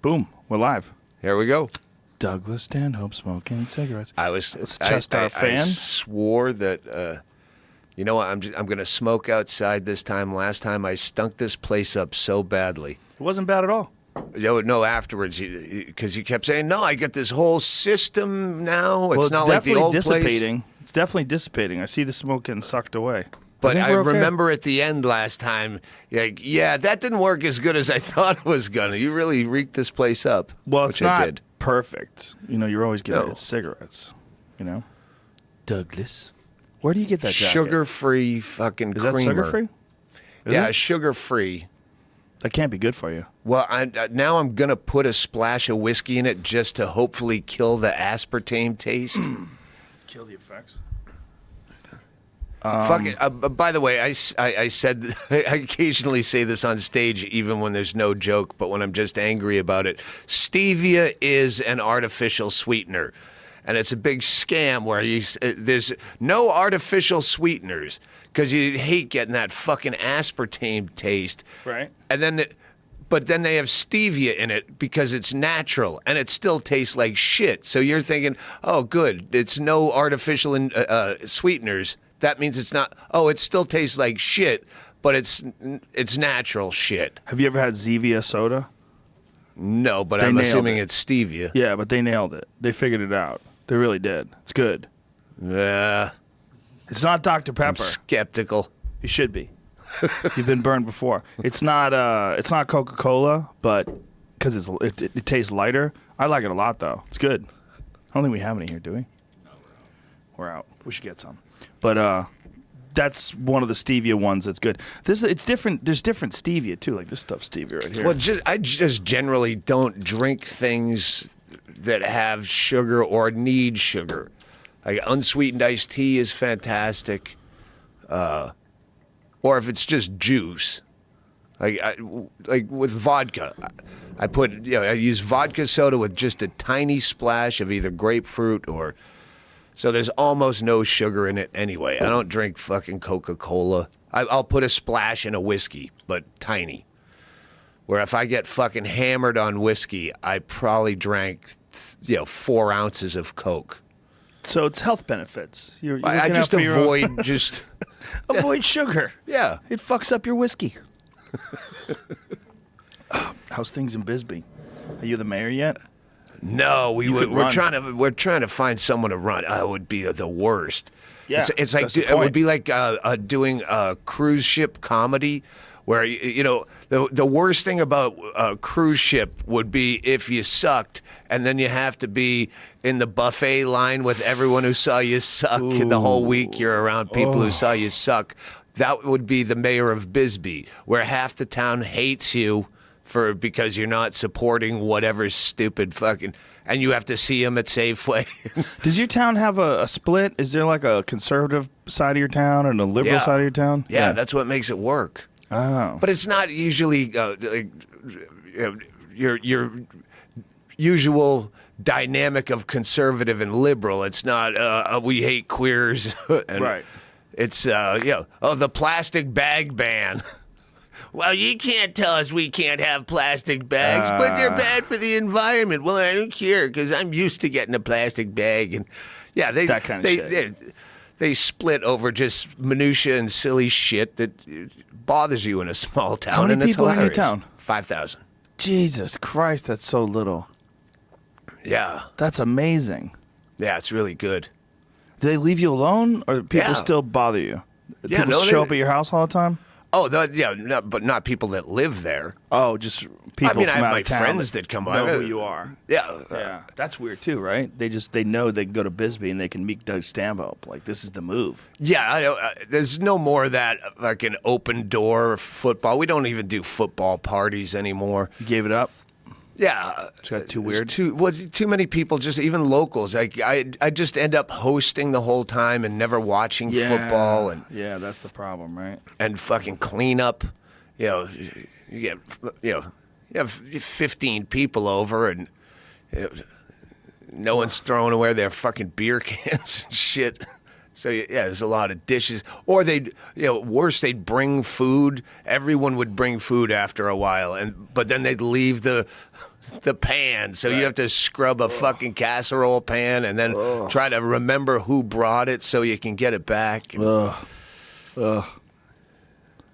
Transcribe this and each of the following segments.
Boom, we're live. Here we go. Douglas Stanhope smoking cigarettes. It's just our fan. I swore that, you know what, I'm going to smoke outside this time. Last time I stunk this place up so badly. It wasn't bad at all. No, afterwards, because you kept saying, no, I got this whole system now. It's not like the old dissipating. place. It's definitely dissipating. I see the smoke getting sucked away. But I remember at the end last time, like, yeah, that didn't work as good as I thought it was going to. You really reeked this place up. Well, it's not perfect. You know, you're always getting cigarettes, you know? Douglas. Where do you get that jacket? Sugar-free fucking Is creamer. that sugar-free? Yeah, sugar-free. That can't be good for you. Well, now I'm going to put a splash of whiskey in it just to hopefully kill the aspartame taste. Kill the effects. Fuck it. By the way, I said, I occasionally say this on stage even when there's no joke, but when I'm just angry about it. Stevia is an artificial sweetener. And it's a big scam where there's no artificial sweeteners because you hate getting that fucking aspartame taste. Right. But then they have stevia in it because it's natural and it still tastes like shit. So you're thinking, oh, good, it's no artificial sweeteners. That means it's not. Oh, it still tastes like shit, but it's natural shit. Have you ever had Zevia soda? No, but I'm assuming it's stevia. Yeah, but they nailed it. They figured it out. They really did. It's good. Yeah. It's not Dr. Pepper. I'm skeptical. You should be. You've been burned before. It's not Coca-Cola, but because it tastes lighter. I like it a lot though. It's good. I don't think we have any here, do we? No, we're out. We should get some. But that's one of the stevia ones that's good. It's different. There's different stevia too. Like this stuff's stevia right here. Well, I just generally don't drink things that have sugar or need sugar. Like unsweetened iced tea is fantastic. Or if it's just juice, like with vodka, I use vodka soda with just a tiny splash of either grapefruit or. So there's almost no sugar in it anyway. I don't drink fucking Coca-Cola. I'll put a splash in a whiskey, but tiny. Where if I get fucking hammered on whiskey, I probably drank 4 ounces of Coke. So it's health benefits. I just avoid avoid sugar. Yeah, it fucks up your whiskey. How's things in Bisbee? Are you the mayor yet? No, we're trying to find someone to run. It would be the worst. Yeah, it's like it would be like doing a cruise ship comedy. Where, the worst thing about a cruise ship would be if you sucked and then you have to be in the buffet line with everyone who saw you suck. And the whole week you're around people who saw you suck. That would be the mayor of Bisbee, where half the town hates you because you're not supporting whatever stupid fucking... And you have to see him at Safeway. Does your town have a split? Is there like a conservative side of your town and a liberal side of your town? Yeah, that's what makes it work. Oh. But it's not usually your usual dynamic of conservative and liberal. It's not we hate queers. Right. It's the plastic bag ban. Well, you can't tell us we can't have plastic bags, but they're bad for the environment. Well, I don't care because I'm used to getting a plastic bag, and that kind of shit. They split over just minutia and silly shit that bothers you in a small town. How many and people it's hilarious. in your town? 5,000. Jesus Christ, that's so little. Yeah. That's amazing. Yeah, it's really good. Do they leave you alone, or do people still bother you? People show up at your house all the time? Oh, but not people that live there. Oh, just people from I have out my of town friends that come know by. who you are. Yeah. Yeah. That's weird, too, right? They know they can go to Bisbee and they can meet Doug Stanhope. Like, this is the move. Yeah, I know. There's no more of that, like an open door football. We don't even do football parties anymore. You gave it up? Yeah. It's got too weird? Too many people, just even locals. I just end up hosting the whole time and never watching football. Yeah, that's the problem, right? And fucking clean up. You have 15 people over and no one's throwing away their fucking beer cans and shit. So there's a lot of dishes. Or worse, they'd bring food. Everyone would bring food after a while, but then they'd leave the the pan. So you have to scrub a fucking casserole pan and then try to remember who brought it so you can get it back. Ugh.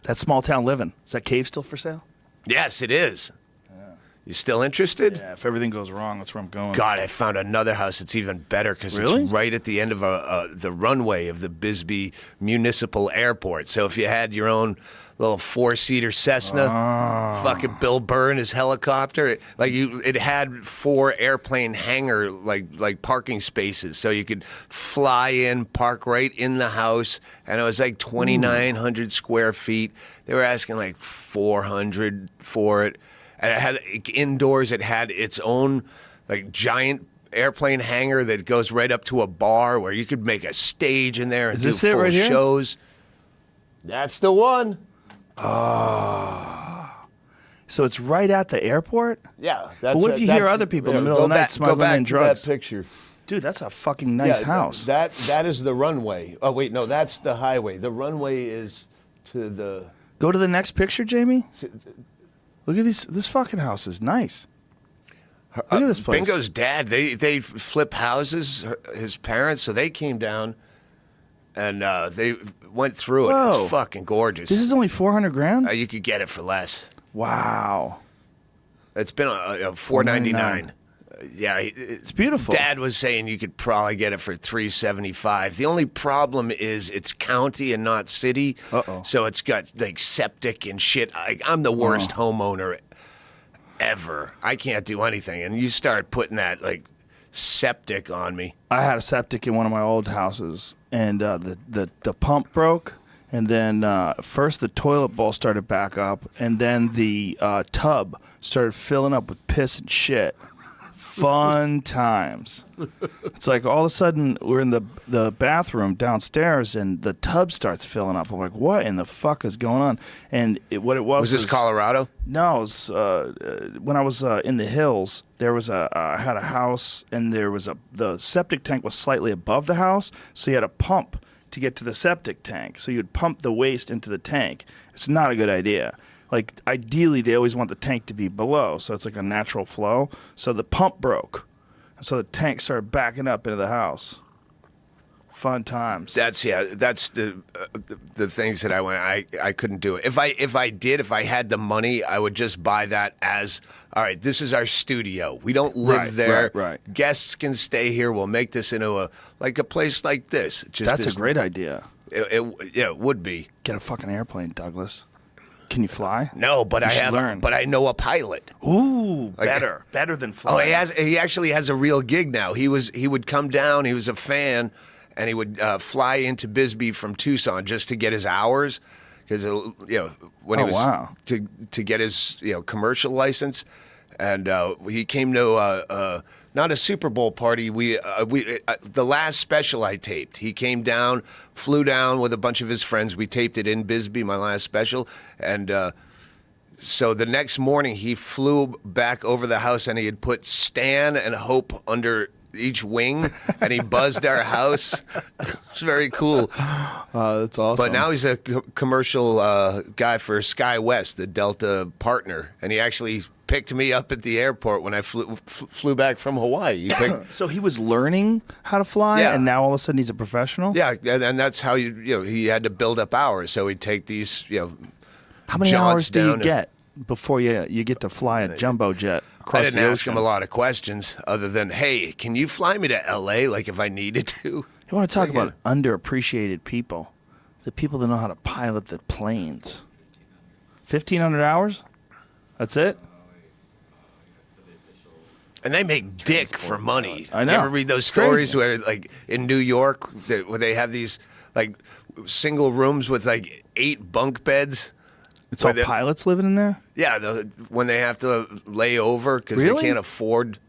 That small town living. Is that cave still for sale? Yes, it is. You still interested? Yeah, if everything goes wrong, that's where I'm going. God, I found another house that's even better because Really? it's right at the end of the runway of the Bisbee Municipal Airport. So if you had your own little 4-seater Cessna, fucking Bill Burr in his helicopter, it had 4 airplane hangar like parking spaces, so you could fly in, park right in the house, and it was like 2,900 square feet. They were asking like 400 for it. And it had indoors. It had its own like giant airplane hangar that goes right up to a bar where you could make a stage in there and do full right here? shows. That's the one. So it's right at the airport? Yeah. But what if you hear other people in the middle of the night smuggling in drugs? That picture. Dude, that's a fucking nice house. That is the runway. Oh wait, no, that's the highway. The runway is to the. Go to the next picture, Jamie. Look at this fucking house is nice. Look at this place. Bingo's dad, they flip houses, his parents, so they came down and they went through it. Whoa. It's fucking gorgeous. This is only 400 grand? You could get it for less. Wow. It's been $499. Yeah, It's beautiful. Dad was saying you could probably get it for $375. The only problem is it's county and not city. Uh-oh. So it's got like septic and shit. I'm the worst homeowner ever. I can't do anything. And you start putting that like septic on me. I had a septic in one of my old houses, and the pump broke, and then first the toilet bowl started back up, and then the tub started filling up with piss and shit. Fun times. It's like all of a sudden we're in the bathroom downstairs and the tub starts filling up. I'm like, what in the fuck is going on? And what it was this Colorado? No, it was, when I was in the hills, there was I had a house, and there was the septic tank was slightly above the house, so you had a pump to get to the septic tank. So you'd pump the waste into the tank. It's not a good idea. Like, ideally, they always want the tank to be below, so it's like a natural flow. So the pump broke, so the tank started backing up into the house. Fun times. That's the things that I couldn't do it. If I had the money, I would just buy that as, all right, this is our studio. We don't live there. Right. Guests can stay here. We'll make this into a place like this. That's a great idea. It would be. Get a fucking airplane, Douglas. Can you fly? No, but learn. But I know a pilot. Ooh, better than flying. He actually has a real gig now. He would come down. He was a fan, and he would fly into Bisbee from Tucson just to get his hours, because when he was to get his commercial license, and he came to not a Super Bowl party. The last special I taped, he came down, flew down with a bunch of his friends. We taped it in Bisbee, my last special, and so the next morning he flew back over the house, and he had put Stan and Hope under each wing, and he buzzed our house. It's very cool. That's awesome. But now he's a commercial guy for Sky West, the Delta partner, and he actually picked me up at the airport when I flew back from Hawaii. So he was learning how to fly, and now all of a sudden he's a professional? Yeah, and that's how he had to build up hours. So he'd take these How many hours do you get before you get to fly a jumbo jet across the ocean? I didn't ask him a lot of questions other than, hey, can you fly me to L.A. like if I needed to? You want to talk about underappreciated people, the people that know how to pilot the planes. 1,500 hours? That's it? And they make dick for money. I know. You ever read those stories where, like, in New York, where they have these, like, single rooms with, like, 8 bunk beds? It's all pilots living in there? Yeah, when they have to lay over because Really? they can't afford.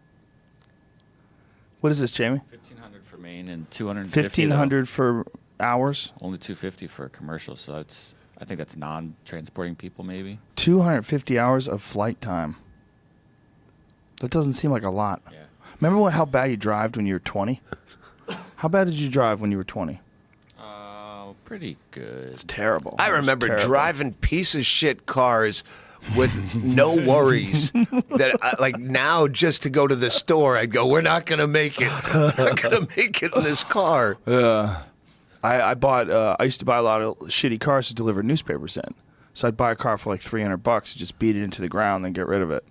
What is this, Jamie? 1,500 for Maine and 250. 1,500 for hours? Only 250 for a commercial, so I think that's non-transporting people, maybe. 250 hours of flight time. That doesn't seem like a lot. Yeah. Remember how bad you drove when you were 20? How bad did you drive when you were 20? Pretty good. It's terrible. I remember driving piece of shit cars with no worries. That like now, just to go to the store, I'd go, we're not gonna make it. We're not gonna make it in this car. I used to buy a lot of shitty cars to deliver newspapers in. So I'd buy a car for like $300 and just beat it into the ground, then get rid of it.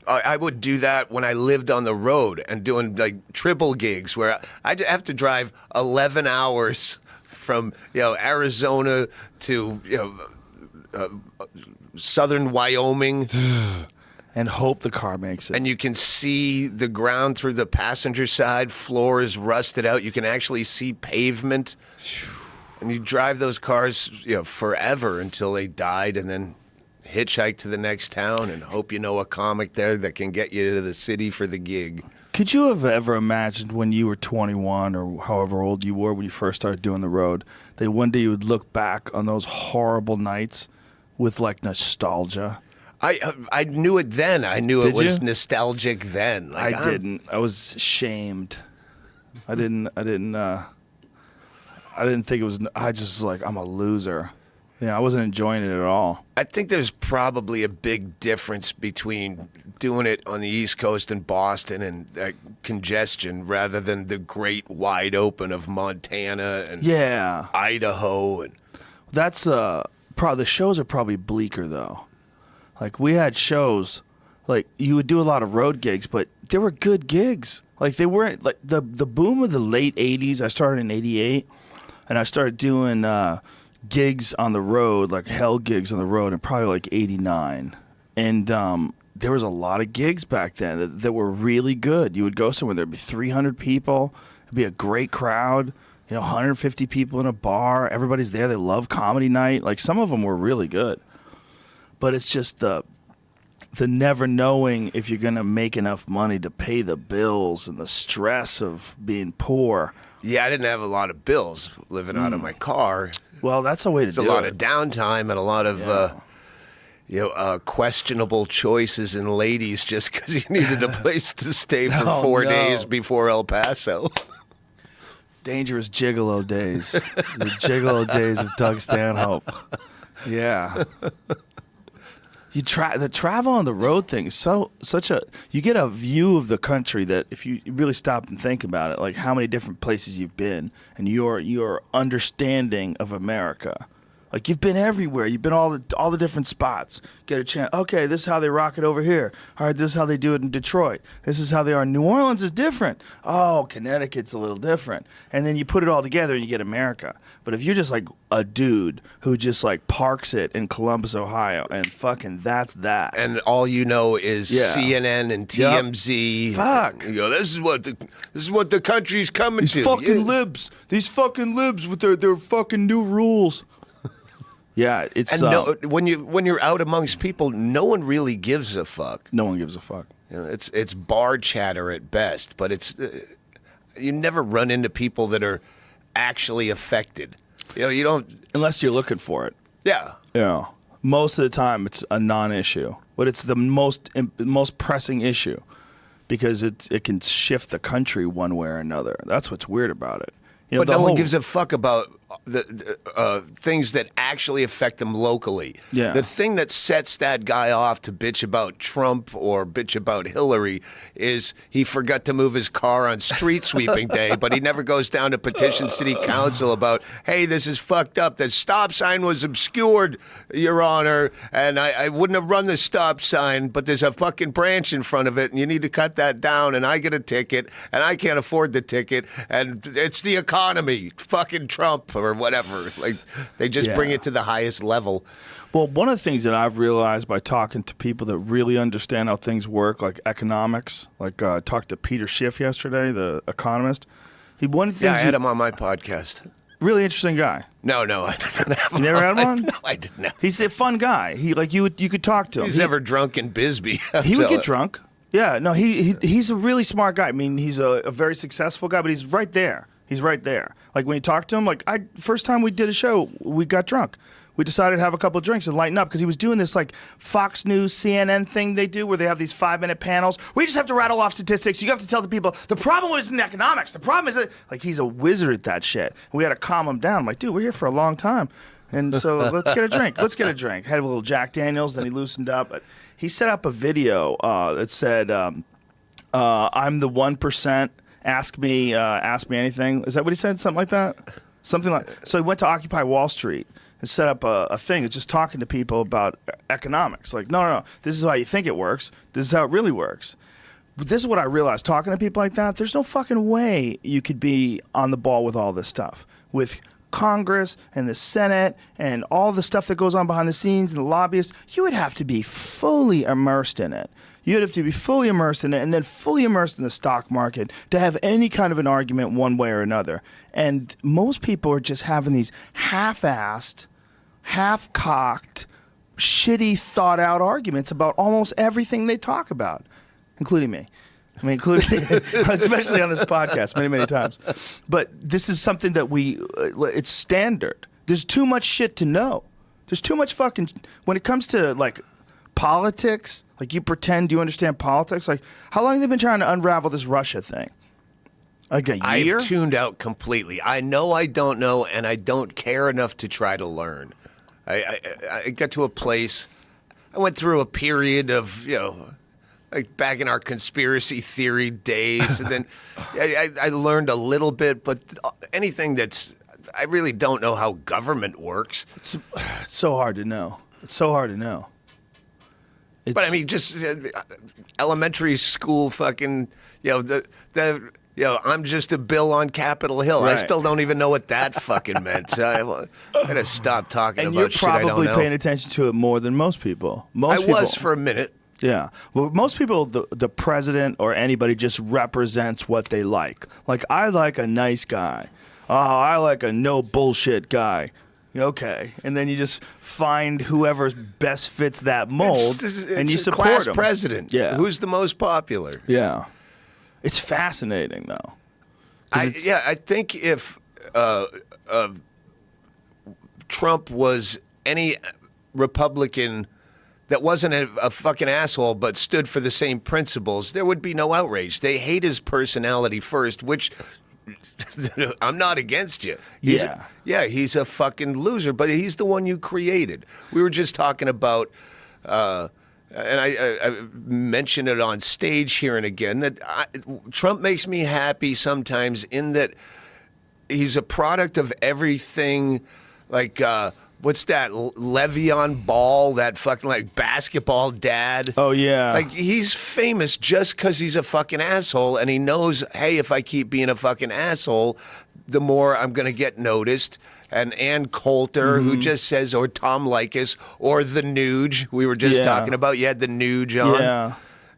I would do that when I lived on the road and doing like triple gigs where I'd have to drive 11 hours from Arizona to southern Wyoming. And hope the car makes it. And you can see the ground through the passenger side. Floor is rusted out. You can actually see pavement. And you drive those cars forever until they died, and then hitchhike to the next town and hope you know a comic there that can get you to the city for the gig. Could you have ever imagined when you were 21 or however old you were when you first started doing the road, that one day you would look back on those horrible nights with like nostalgia? I knew it then. I knew it Did was you? nostalgic then. Like, I didn't. I was ashamed. I didn't think it was. I just was like, I'm a loser. Yeah, I wasn't enjoying it at all. I think there's probably a big difference between doing it on the East Coast in Boston and congestion rather than the great wide open of Montana and Yeah, Idaho. And that's probably the shows are probably bleaker though. Like we had shows, like you would do a lot of road gigs, but they were good gigs. Like they weren't like the boom of the late '80s. I started in '88, and I started doing gigs on the road, like hell gigs on the road, in probably like '89. And there was a lot of gigs back then that were really good. You would go somewhere, there'd be 300 people, it'd be a great crowd. 150 people in a bar. Everybody's there. They love comedy night. Like some of them were really good. But it's just the never knowing if you're going to make enough money to pay the bills and the stress of being poor. yeah, I didn't have a lot of bills living out of my car. Well, that's a way to There's do a lot it. of downtime and a lot of questionable choices in ladies just because you needed a place to stay for Oh, 4 no. days before El Paso. Dangerous gigolo days. The gigolo days of Doug Stanhope. Yeah. The travel on the road thing is you get a view of the country that if you really stop and think about it, like how many different places you've been and your understanding of America. Like you've been everywhere. You've been all the different spots. Get a chance. Okay, this is how they rock it over here. All right, this is how they do it in Detroit. This is how they are. New Orleans is different. Oh, Connecticut's a little different. And then you put it all together and you get America. But if you're just like a dude who just like parks it in Columbus, Ohio, and fucking that's that. And all you know is Yeah. CNN and TMZ. Fuck. You go, this is what the country's coming These to. fucking Yeah. libs. These fucking libs with their fucking new rules. Yeah, it's And when you're out amongst people, no one really gives a fuck. no one gives a fuck. It's bar chatter at best, but it's you never run into people that are actually affected. You don't. Unless you're looking for it. Yeah. Yeah. Most of the time, it's a non-issue, but it's the most pressing issue because it can shift the country one way or another. That's what's weird about it. But no one gives a fuck about the things that actually affect them locally. Yeah. The thing that sets that guy off to bitch about Trump or bitch about Hillary is he forgot to move his car on street sweeping day, but he never goes down to petition city council about, hey, this is fucked up. The stop sign was obscured, Your Honor, and I wouldn't have run the stop sign, but there's a fucking branch in front of it, and you need to cut that down, and I get a ticket, and I can't afford the ticket, and it's the economy, fucking Trump or whatever. Like they just bring it to the highest level. Well, one of the things that I've realized by talking to people that really understand how things work, like economics, like I talked to Peter Schiff yesterday, the economist. One of the Yeah, I things had him on my podcast. really interesting guy. No, I didn't have him. You never had him on? No, I didn't have him. He's a fun guy. He like you could talk to him. He's never drunk in Bisbee. He would So, get drunk. Yeah, no, he's a really smart guy. I mean, he's a very successful guy, but he's right there. He's right there. Like when you talk to him, like first time we did a show, we got drunk. We decided to have a couple of drinks and lighten up because he was doing this like Fox News, CNN thing they do where they have these 5-minute panels. We just have to rattle off statistics. You have to tell the people the problem isn't economics. The problem is that like he's a wizard at that shit. And we had to calm him down. I'm like, dude, we're here for a long time. And so let's get a drink. Let's get a drink. Had a little Jack Daniels, then he loosened up. But he set up a video that said, I'm the 1%. Ask me anything. Is that what he said? Something like that? Something like. So he went to Occupy Wall Street and set up a thing. It's just talking to people about economics. Like, no. This is how you think it works. This is how it really works. But this is what I realized. Talking to people like that, there's no fucking way you could be on the ball with all this stuff. With Congress and the Senate and all the stuff that goes on behind the scenes and the lobbyists, you would have to be fully immersed in it. You'd have to be fully immersed in it and then fully immersed in the stock market to have any kind of an argument one way or another. And most people are just having these half-assed, half-cocked, shitty, thought-out arguments about almost everything they talk about, including me. I mean, including, especially on this podcast many, many times. But this is something that it's standard. There's too much shit to know. There's too much fucking, when it comes to like politics, like you pretend you understand politics. Like, how long have they been trying to unravel this Russia thing? Like a year? I've tuned out completely. I know I don't know, and I don't care enough to try to learn. I got to a place, I went through a period of, like back in our conspiracy theory days, and then I learned a little bit, but anything I really don't know how government works. It's so hard to know. It's so hard to know. But I mean, just elementary school fucking, I'm just a bill on Capitol Hill. Right. I still don't even know what that fucking meant. So I gotta stop talking and about shit I don't know. you're probably paying attention to it more than most people. I was for a minute. Yeah. Well, most people, the president or anybody just represents what they like. Like, I like a nice guy. Oh, I like a no bullshit guy. Okay. And then you just find whoever best fits that mold and you support class him. president. Yeah. Who's the most popular? Yeah. It's fascinating, though. I think if Trump was any Republican that wasn't a fucking asshole but stood for the same principles, there would be no outrage. They hate his personality first, which I'm not against you. He's a fucking loser, but he's the one you created. We were just talking about, and I mention it on stage here and again, that Trump makes me happy sometimes in that he's a product of everything, like, what's that, Le'Veon Ball, that fucking like basketball dad? Oh, yeah. Like, he's famous just because he's a fucking asshole, and he knows, hey, if I keep being a fucking asshole, the more I'm going to get noticed. And Ann Coulter, who just says, or Tom Likas, or the Nuge, we were just talking about. You had the Nuge on. Yeah.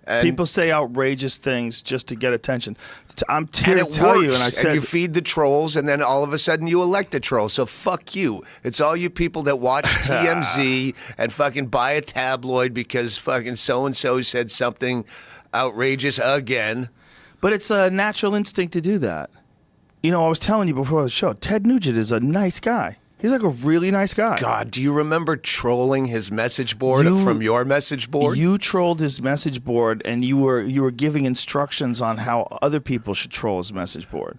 And people say outrageous things just to get attention. I'm and here it to tell works, you, and I said, you feed the trolls, and then all of a sudden you elect a troll. So fuck you. It's all you people that watch TMZ and fucking buy a tabloid because fucking so-and-so said something outrageous again. But it's a natural instinct to do that. I was telling you before the show, Ted Nugent is a nice guy. He's like a really nice guy. God, do you remember trolling his message board from your message board? You trolled his message board, and you were giving instructions on how other people should troll his message board.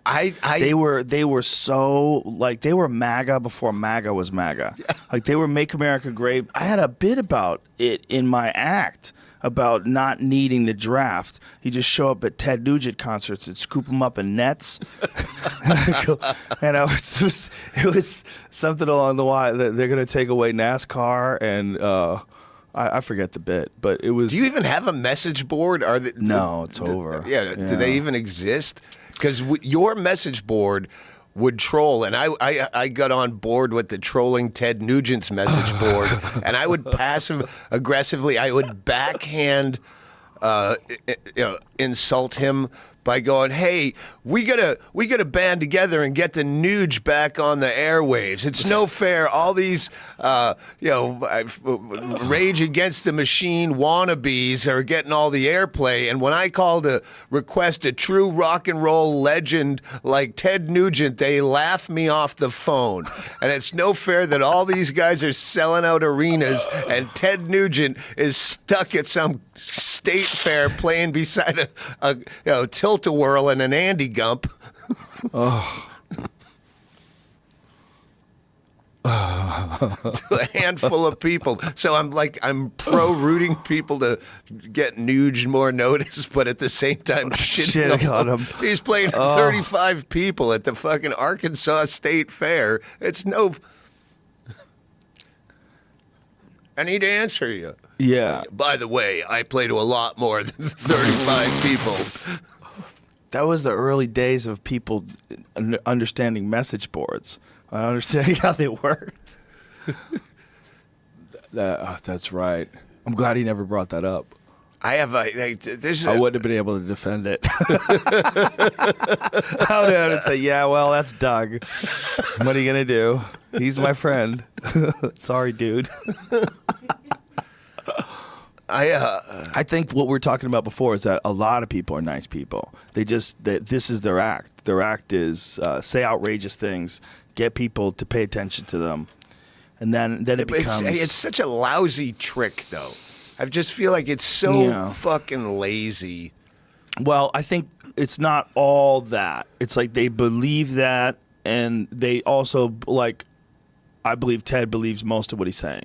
They were so, like, they were MAGA before MAGA was MAGA. Like, they were Make America Great. I had a bit about it in my act about not needing the draft. You just show up at Ted Nugent concerts and scoop them up in nets. And it was something along the line that they're going to take away NASCAR, and I forget the bit, but it was. Do you even have a message board? No, it's over. Yeah, do they even exist? Because your message board would troll, and I got on board with the trolling Ted Nugent's message board, and I would passive aggressively, I would backhand, insult him by going, "Hey, we gotta band together and get the Nuge back on the airwaves. It's no fair. All these, Rage Against the Machine wannabes are getting all the airplay. And when I call to request a true rock and roll legend like Ted Nugent, they laugh me off the phone. And it's no fair that all these guys are selling out arenas and Ted Nugent is stuck at some state fair playing beside a tilt-a-whirl and an Andy Gump." Oh. to a handful of people. So I'm pro rooting people to get Nuge more notice, but at the same time shitting on him. He's playing 35 people at the fucking Arkansas State Fair. It's no. I need to answer you. Yeah. By the way, I play to a lot more than 35 people. That was the early days of people understanding message boards, understanding how they worked. That's right. I'm glad he never brought that up. I have I wouldn't have been able to defend it. I would have to say, yeah, well, that's Doug. What are you going to do? He's my friend. Sorry, dude. I think what we were talking about before is that a lot of people are nice people. This is their act. Their act is say outrageous things, get people to pay attention to them, and then it becomes. It's such a lousy trick, though. I just feel like it's so fucking lazy. Well, I think it's not all that. It's like they believe that, and they also I believe Ted believes most of what he's saying.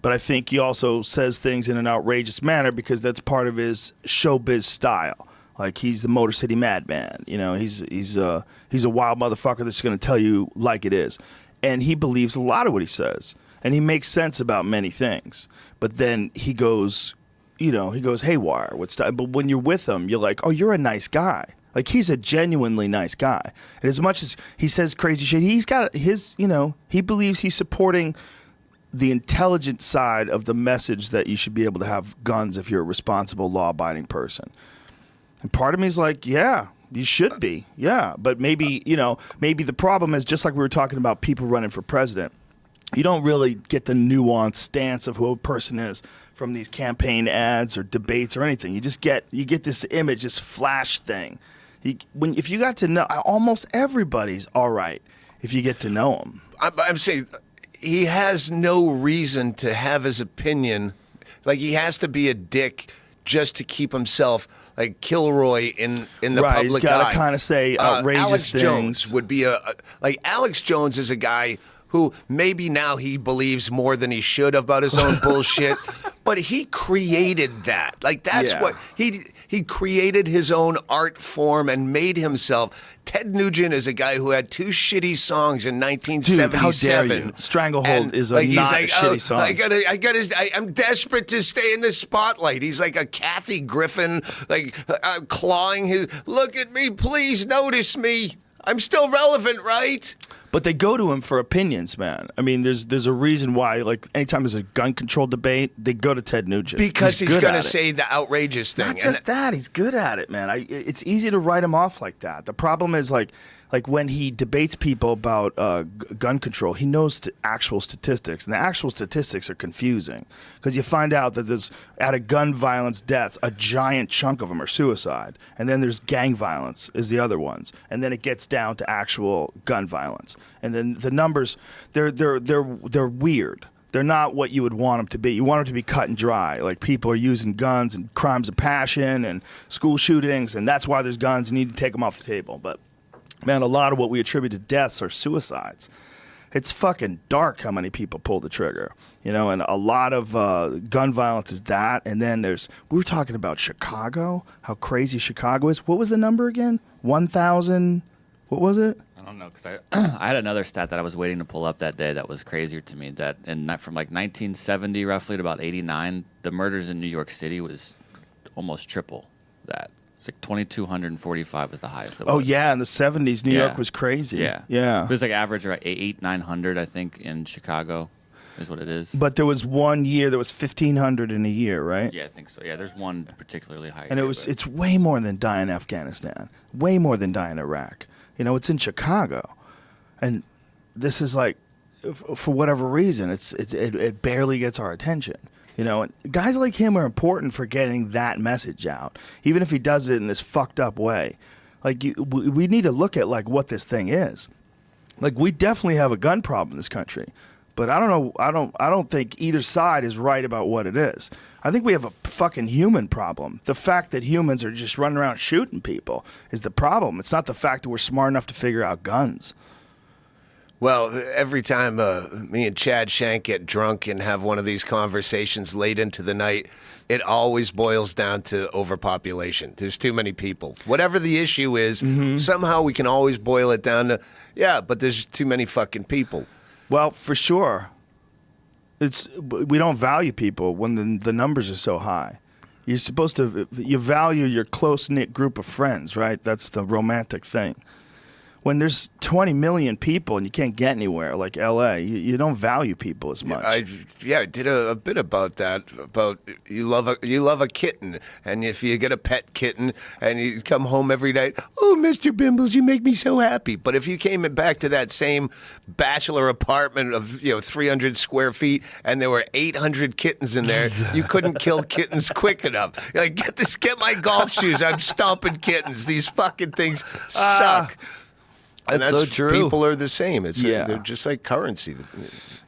But I think he also says things in an outrageous manner because that's part of his showbiz style. Like he's the Motor City Madman, he's a wild motherfucker that's going to tell you like it is, and he believes a lot of what he says, and he makes sense about many things. But then he goes haywire. But when you're with him, you're like, oh, you're a nice guy. Like he's a genuinely nice guy, and as much as he says crazy shit, he's got his, he believes he's supporting the intelligent side of the message that you should be able to have guns if you're a responsible, law-abiding person. And part of me is like, yeah, you should be. Yeah. But maybe the problem is just like we were talking about people running for president. You don't really get the nuanced stance of who a person is from these campaign ads or debates or anything. You get this image, this flash thing. If you got to know, almost everybody's all right if you get to know them. I'm saying he has no reason to have his opinion. Like he has to be a dick just to keep himself like Kilroy in the right, public he's got eye. to kind of say outrageous Alex things. Jones would be Alex Jones is a guy who maybe now he believes more than he should about his own bullshit, but he created that. Like that's what he created his own art form and made himself. Ted Nugent is a guy who had two shitty songs in 1977. Dude, how dare you? Stranglehold is not a shitty song. I'm desperate to stay in the spotlight. He's like a Kathy Griffin, clawing his. Look at me, please notice me. I'm still relevant, right? But they go to him for opinions, man. I mean, there's a reason why. Like anytime there's a gun control debate, they go to Ted Nugent because he's going to say the outrageous thing. Not just that, he's good at it, man. It's easy to write him off like that. The problem is like when he debates people about gun control, he knows actual statistics, and the actual statistics are confusing because you find out that there's out of gun violence deaths, a giant chunk of them are suicide, and then there's gang violence is the other ones, and then it gets down to actual gun violence, and then the numbers they're weird. They're not what you would want them to be. You want them to be cut and dry. Like people are using guns and crimes of passion and school shootings, and that's why there's guns. You need to take them off the table, but. Man, a lot of what we attribute to deaths are suicides. It's fucking dark how many people pull the trigger, and a lot of gun violence is that. And then we were talking about Chicago, how crazy Chicago is. What was the number again? 1,000, what was it? I don't know, because I had another stat that I was waiting to pull up that day that was crazier to me, that from like 1970 roughly to about 89, the murders in New York City was almost triple that. It's like 2,245 was the highest. Oh, yeah. In the 70s, New York was crazy. Yeah. Yeah. It was like average around 900, I think, in Chicago is what it is. But there was one year that was 1,500 in a year, right? Yeah, I think so. Yeah, there's one particularly high. And it's way more than die in Afghanistan. Way more than die in Iraq. It's in Chicago. And this is like, for whatever reason, it barely gets our attention. And guys like him are important for getting that message out, even if he does it in this fucked up way. Like we need to look at like what this thing is. Like we definitely have a gun problem in this country, but I don't know. I don't think either side is right about what it is. I think we have a fucking human problem. The fact that humans are just running around shooting people is the problem. It's not the fact that we're smart enough to figure out guns. Well, every time me and Chad Shank get drunk and have one of these conversations late into the night, it always boils down to overpopulation. There's too many people. Whatever the issue is, somehow we can always boil it down to, yeah, but there's too many fucking people. Well, for sure. We don't value people when the numbers are so high. You're supposed to, you value your close-knit group of friends, right? That's the romantic thing. When there's 20 million people and you can't get anywhere, like L.A., you don't value people as much. I did a bit about that. About you love a kitten, and if you get a pet kitten and you come home every night, oh, Mr. Bimbles, you make me so happy. But if you came back to that same bachelor apartment of 300 square feet and there were 800 kittens in there, you couldn't kill kittens quick enough. You're like, get my golf shoes. I'm stomping kittens. These fucking things suck. And that's so true. People are the same. They're just like currency.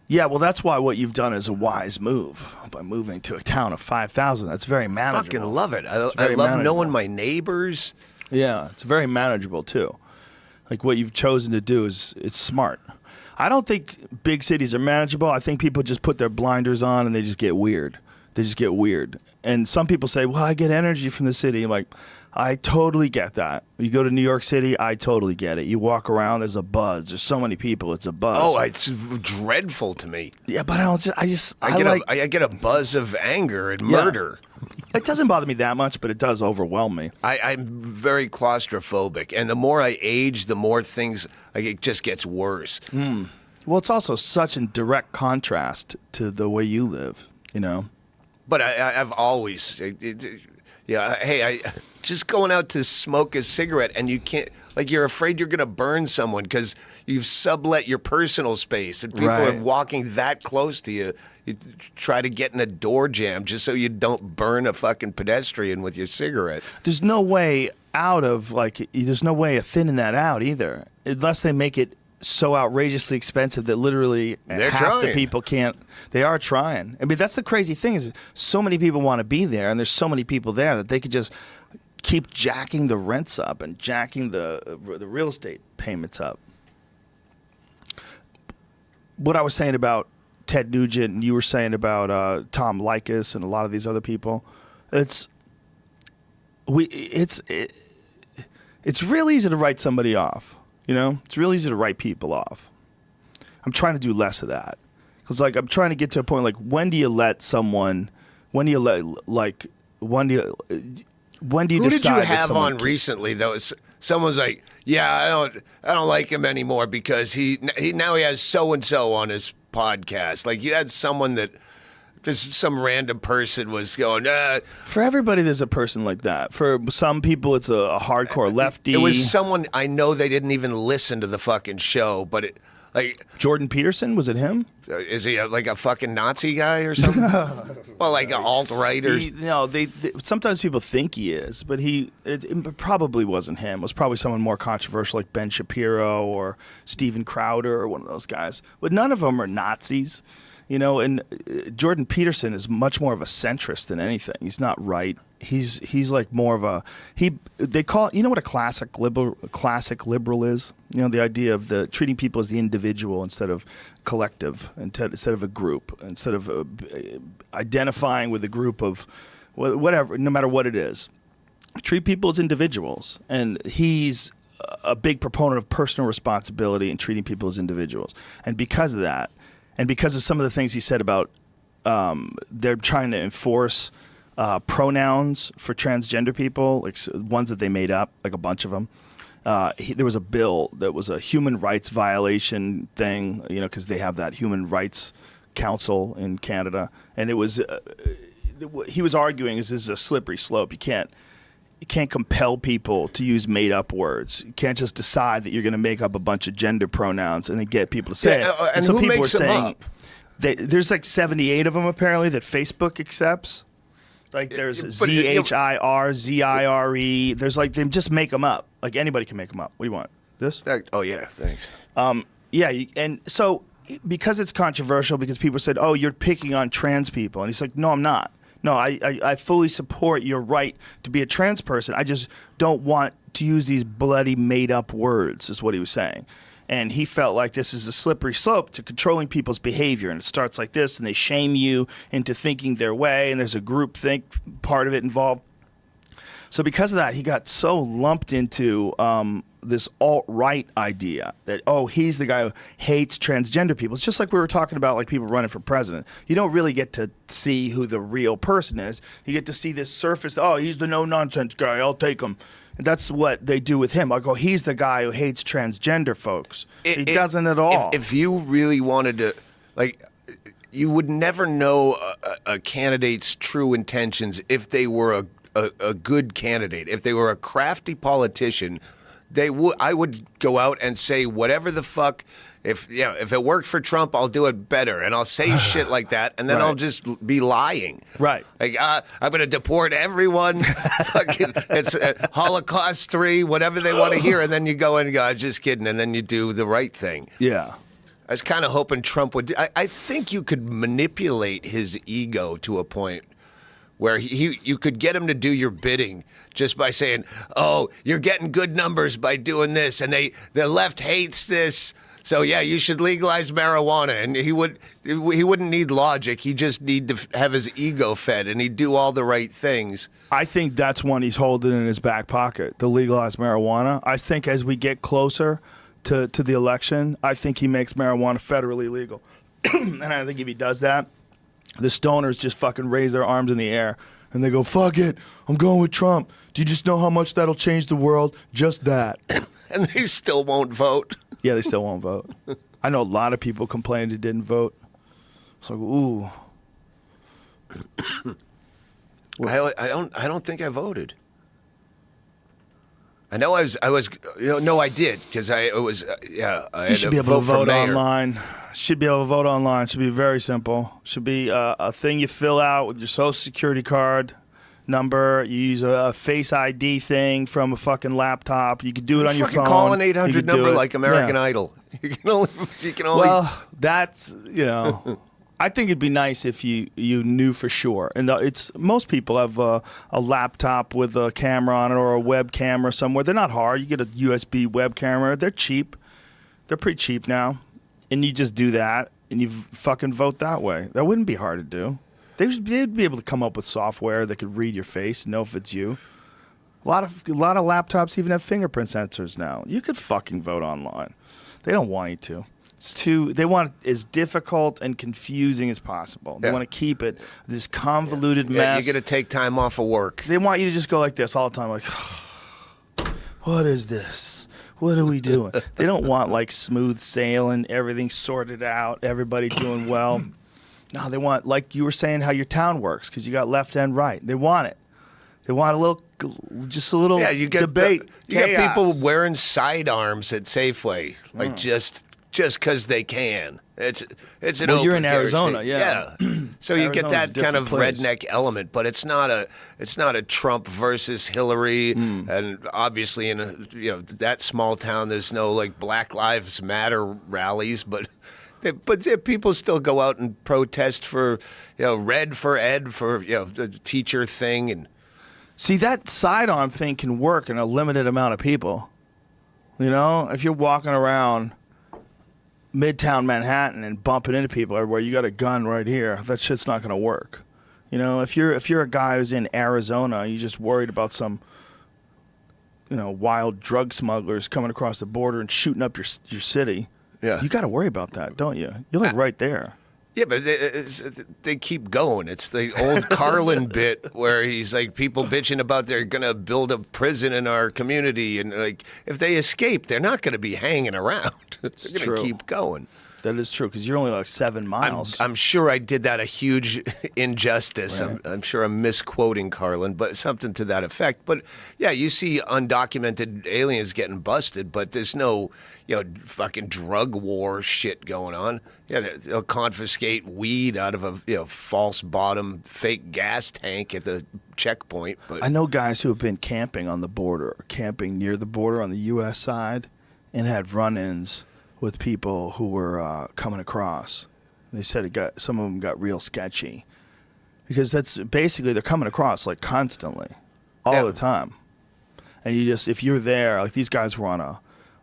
Yeah, well, that's why what you've done is a wise move by moving to a town of 5,000. That's very manageable. Fucking love it. I love manageable. knowing my neighbors. Yeah, it's very manageable too. Like what you've chosen to do it's smart. I don't think big cities are manageable. I think people just put their blinders on and they just get weird. And some people say, well, I get energy from the city. I'm like, I totally get that. You go to New York City, I totally get it. You walk around, there's a buzz. There's so many people, it's a buzz. Oh, it's dreadful to me. Yeah, but I get a buzz of anger and murder. It doesn't bother me that much, but it does overwhelm me. I'm very claustrophobic, and the more I age, the more things it just gets worse. Well, it's also such in direct contrast to the way you live, But I've always, hey, just going out to smoke a cigarette and you can't, you're afraid you're going to burn someone because you've sublet your personal space and people are walking that close to you. You try to get in a door jam just so you don't burn a fucking pedestrian with your cigarette. There's no way there's no way of thinning that out either, unless they make it so outrageously expensive that literally half the people can't. They are trying. I mean, that's the crazy thing is so many people want to be there, and there's so many people there that they could just keep jacking the rents up and jacking the real estate payments up. What I was saying about Ted Nugent, and you were saying about Tom Likas and a lot of these other people, it's real easy to write somebody off. It's real easy to write people off. I'm trying to do less of that. Because, I'm trying to get to a point, when do you decide Who did you have on recently, though? Someone's like, yeah, I don't like him anymore because he now he has so-and-so on his podcast. You had someone that just some random person was going, For everybody, there's a person like that. For some people, it's a hardcore lefty. It was someone I know they didn't even listen to the fucking show, but Jordan Peterson, was it him? Is he a fucking Nazi guy or something? Well, an alt-right or... they sometimes people think he is, but it probably wasn't him. It was probably someone more controversial like Ben Shapiro or Steven Crowder or one of those guys. But none of them are Nazis. And Jordan Peterson is much more of a centrist than anything. He's not right. He's like more of a they call it, what a classic liberal is? The idea of treating people as the individual instead of collective, instead of a group, instead of identifying with a group of whatever, no matter what it is. Treat people as individuals, and he's a big proponent of personal responsibility and treating people as individuals. And because of that, and because of some of the things he said about they're trying to enforce pronouns for transgender people, ones that they made up, a bunch of them. There was a bill that was a human rights violation thing, because they have that Human Rights Council in Canada. And it was he was arguing this is a slippery slope. You can't compel people to use made-up words. You can't just decide that you're going to make up a bunch of gender pronouns and then get people to say it. And so who people makes are them saying up? There's 78 of them apparently that Facebook accepts. There's ZHIR, ZIRE. There's they just make them up. Anybody can make them up. What do you want? This? Oh yeah, thanks. And so because it's controversial, because people said, "Oh, you're picking on trans people," and he's like, "No, I'm not. No, I fully support your right to be a trans person. I just don't want to use these bloody made-up words," is what he was saying. And he felt like this is a slippery slope to controlling people's behavior. And it starts like this, and they shame you into thinking their way, and there's a group think part of it involved. So because of that, he got so lumped into this alt-right idea that, oh, he's the guy who hates transgender people. It's just like we were talking about, like people running for president. You don't really get to see who the real person is. You get to see this surface, oh, he's the no-nonsense guy, I'll take him. And that's what they do with him. Like, oh, he's the guy who hates transgender folks. He doesn't at all. If you really wanted to, like, you would never know a candidate's true intentions if they were a good candidate. If they were a crafty politician, I would go out and say whatever the fuck. If it worked for Trump, I'll do it better, and I'll say shit like that, and then Right. I'll just be lying. Right. Like I'm going to deport everyone. Fucking, it's Holocaust 3, whatever they want to hear, and then you go and go, just kidding, and then you do the right thing. Yeah. I was kind of hoping Trump would. I think you could manipulate his ego to a point where you could get him to do your bidding just by saying, "Oh, you're getting good numbers by doing this, and the left hates this, so yeah, you should legalize marijuana." And he wouldn't need logic; he just need to have his ego fed, and he'd do all the right things. I think that's one he's holding in his back pocket, the legalized marijuana. I think as we get closer to the election, I think he makes marijuana federally legal. And I think if he does that, the stoners just fucking raise their arms in the air and they go, fuck it, I'm going with Trump. Do you just know how much that'll change the world? Just that. And they still won't vote. Yeah, they still won't vote. I know a lot of people complained they didn't vote. It's like, ooh. I don't think I voted. I know I was no, I did, because I was I You should be had able to for vote mayor. online. Should be able to vote online. Should be very simple. Should be a thing you fill out with your social security card number. You use a Face ID thing from a fucking laptop. You could do it on your phone. Call an You 800 could do number it. like American Yeah. Idol. You can only. Well, that's, I think it'd be nice if you knew for sure. And it's most people have a laptop with a camera on it or a web camera somewhere. They're not hard. You get a USB web camera. They're cheap. They're pretty cheap now. And you just do that and you fucking vote that way. That wouldn't be hard to do. They'd be able to come up with software that could read your face, know if it's you. A lot of laptops even have fingerprint sensors now. You could fucking vote online. They don't want you to. They want it as difficult and confusing as possible. They Yeah. want to keep it this convoluted Yeah, mess. you got to take time off of work. They want you to just go like this all the time, like, what is this? What are we doing? They don't want like smooth sailing, everything sorted out, everybody doing well. No, they want, like you were saying, how your town works, because you got left and right. They want it. They want a little You get debate. You get chaos. people wearing sidearms at Safeway, like just because they can. It's an Well, you're open in carry Arizona, state. yeah. So you get Arizona's a that kind of different place. redneck element, but it's not a Trump versus Hillary, and obviously in that small town, there's no like Black Lives Matter rallies, but people still go out and protest for Red for Ed for the teacher thing. And See, that sidearm thing can work in a limited amount of people. If you're walking around Midtown Manhattan and bumping into people everywhere, you got a gun right here. That shit's not going to work. If you're a guy who's in Arizona, you're just worried about some wild drug smugglers coming across the border and shooting up your city. Yeah. You got to worry about that, don't you? You're like right there. yeah, but they keep going. It's the old Carlin bit where he's like, people bitching about they're going to build a prison in our community, and like if they escape, they're not going to be hanging around. They're going true. to keep going. That is true, because you're only like 7 miles. I'm sure I did that a huge injustice. Right. I'm sure I'm misquoting Carlin, but something to that effect. But yeah, you see undocumented aliens getting busted, but there's no fucking drug war shit going on. Yeah, they'll confiscate weed out of a false bottom fake gas tank at the checkpoint. But I know guys who have been camping on the border, or camping near the border on the U.S. side, and had run-ins with people who were coming across. They said some of them got real sketchy, because that's basically they're coming across like constantly, all Yeah. the time. And if you're there, like these guys were on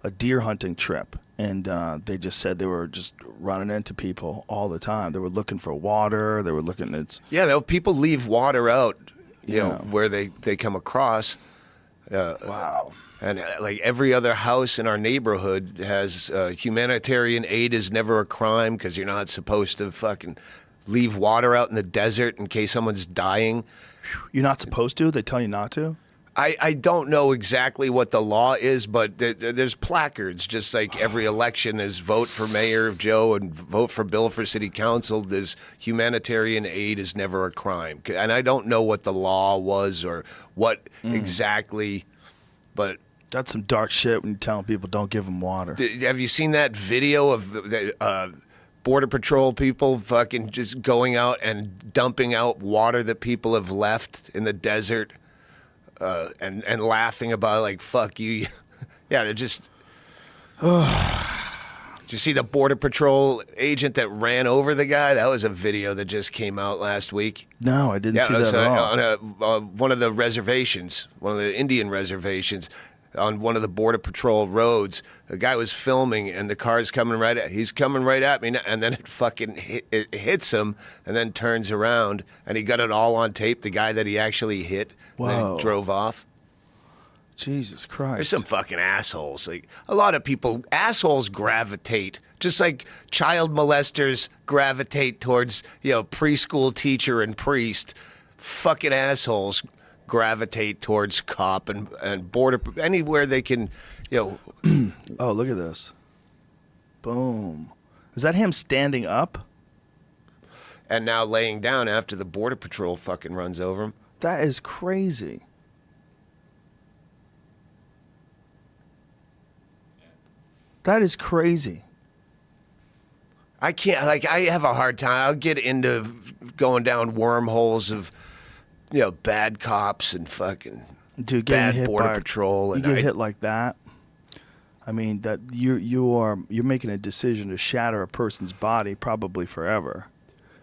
a deer hunting trip, and they just said they were just running into people all the time. They were looking for water. They were looking at People leave water out, you know, Yeah. where they come across. wow. And like every other house in our neighborhood has humanitarian aid is never a crime because you're not supposed to fucking leave water out in the desert in case someone's dying. You're not supposed to. They tell you not to. I don't know exactly what the law is, but there's placards, just like every election is vote for Mayor of Joe and vote for Bill for City Council. There's humanitarian aid is never a crime. And I don't know what the law was or what exactly, but... That's some dark shit when you're telling people don't give them water. Have you seen that video of the Border Patrol people fucking just going out and dumping out water that people have left in the desert? And laughing about like fuck you, yeah. They're just. Did you see the Border Patrol agent that ran over the guy? That was a video that just came out last week. No, I didn't see it was that at all. on one of the reservations, one of the Indian reservations, on one of the Border Patrol roads. The guy was filming, and the car's coming right at. He's coming right at me, and then it fucking it hits him, and then turns around, and he got it all on tape. The guy that he actually hit. Whoa. Then drove off. Jesus Christ. There's some fucking assholes. Like a lot of people, assholes gravitate, just like child molesters gravitate towards, you know, preschool teacher and priest. Fucking assholes gravitate towards cop and border, anywhere they can, you know. Oh, look at this. Boom. Is that him standing up? And now laying down after the Border Patrol fucking runs over him. That is crazy. That is crazy. I can't, like, I have a hard time. I'll get into going down wormholes of, you know, bad cops and fucking Dude, bad getting hit Border by, Patrol. You And get hit like that. I mean, that you're making a decision to shatter a person's body probably forever.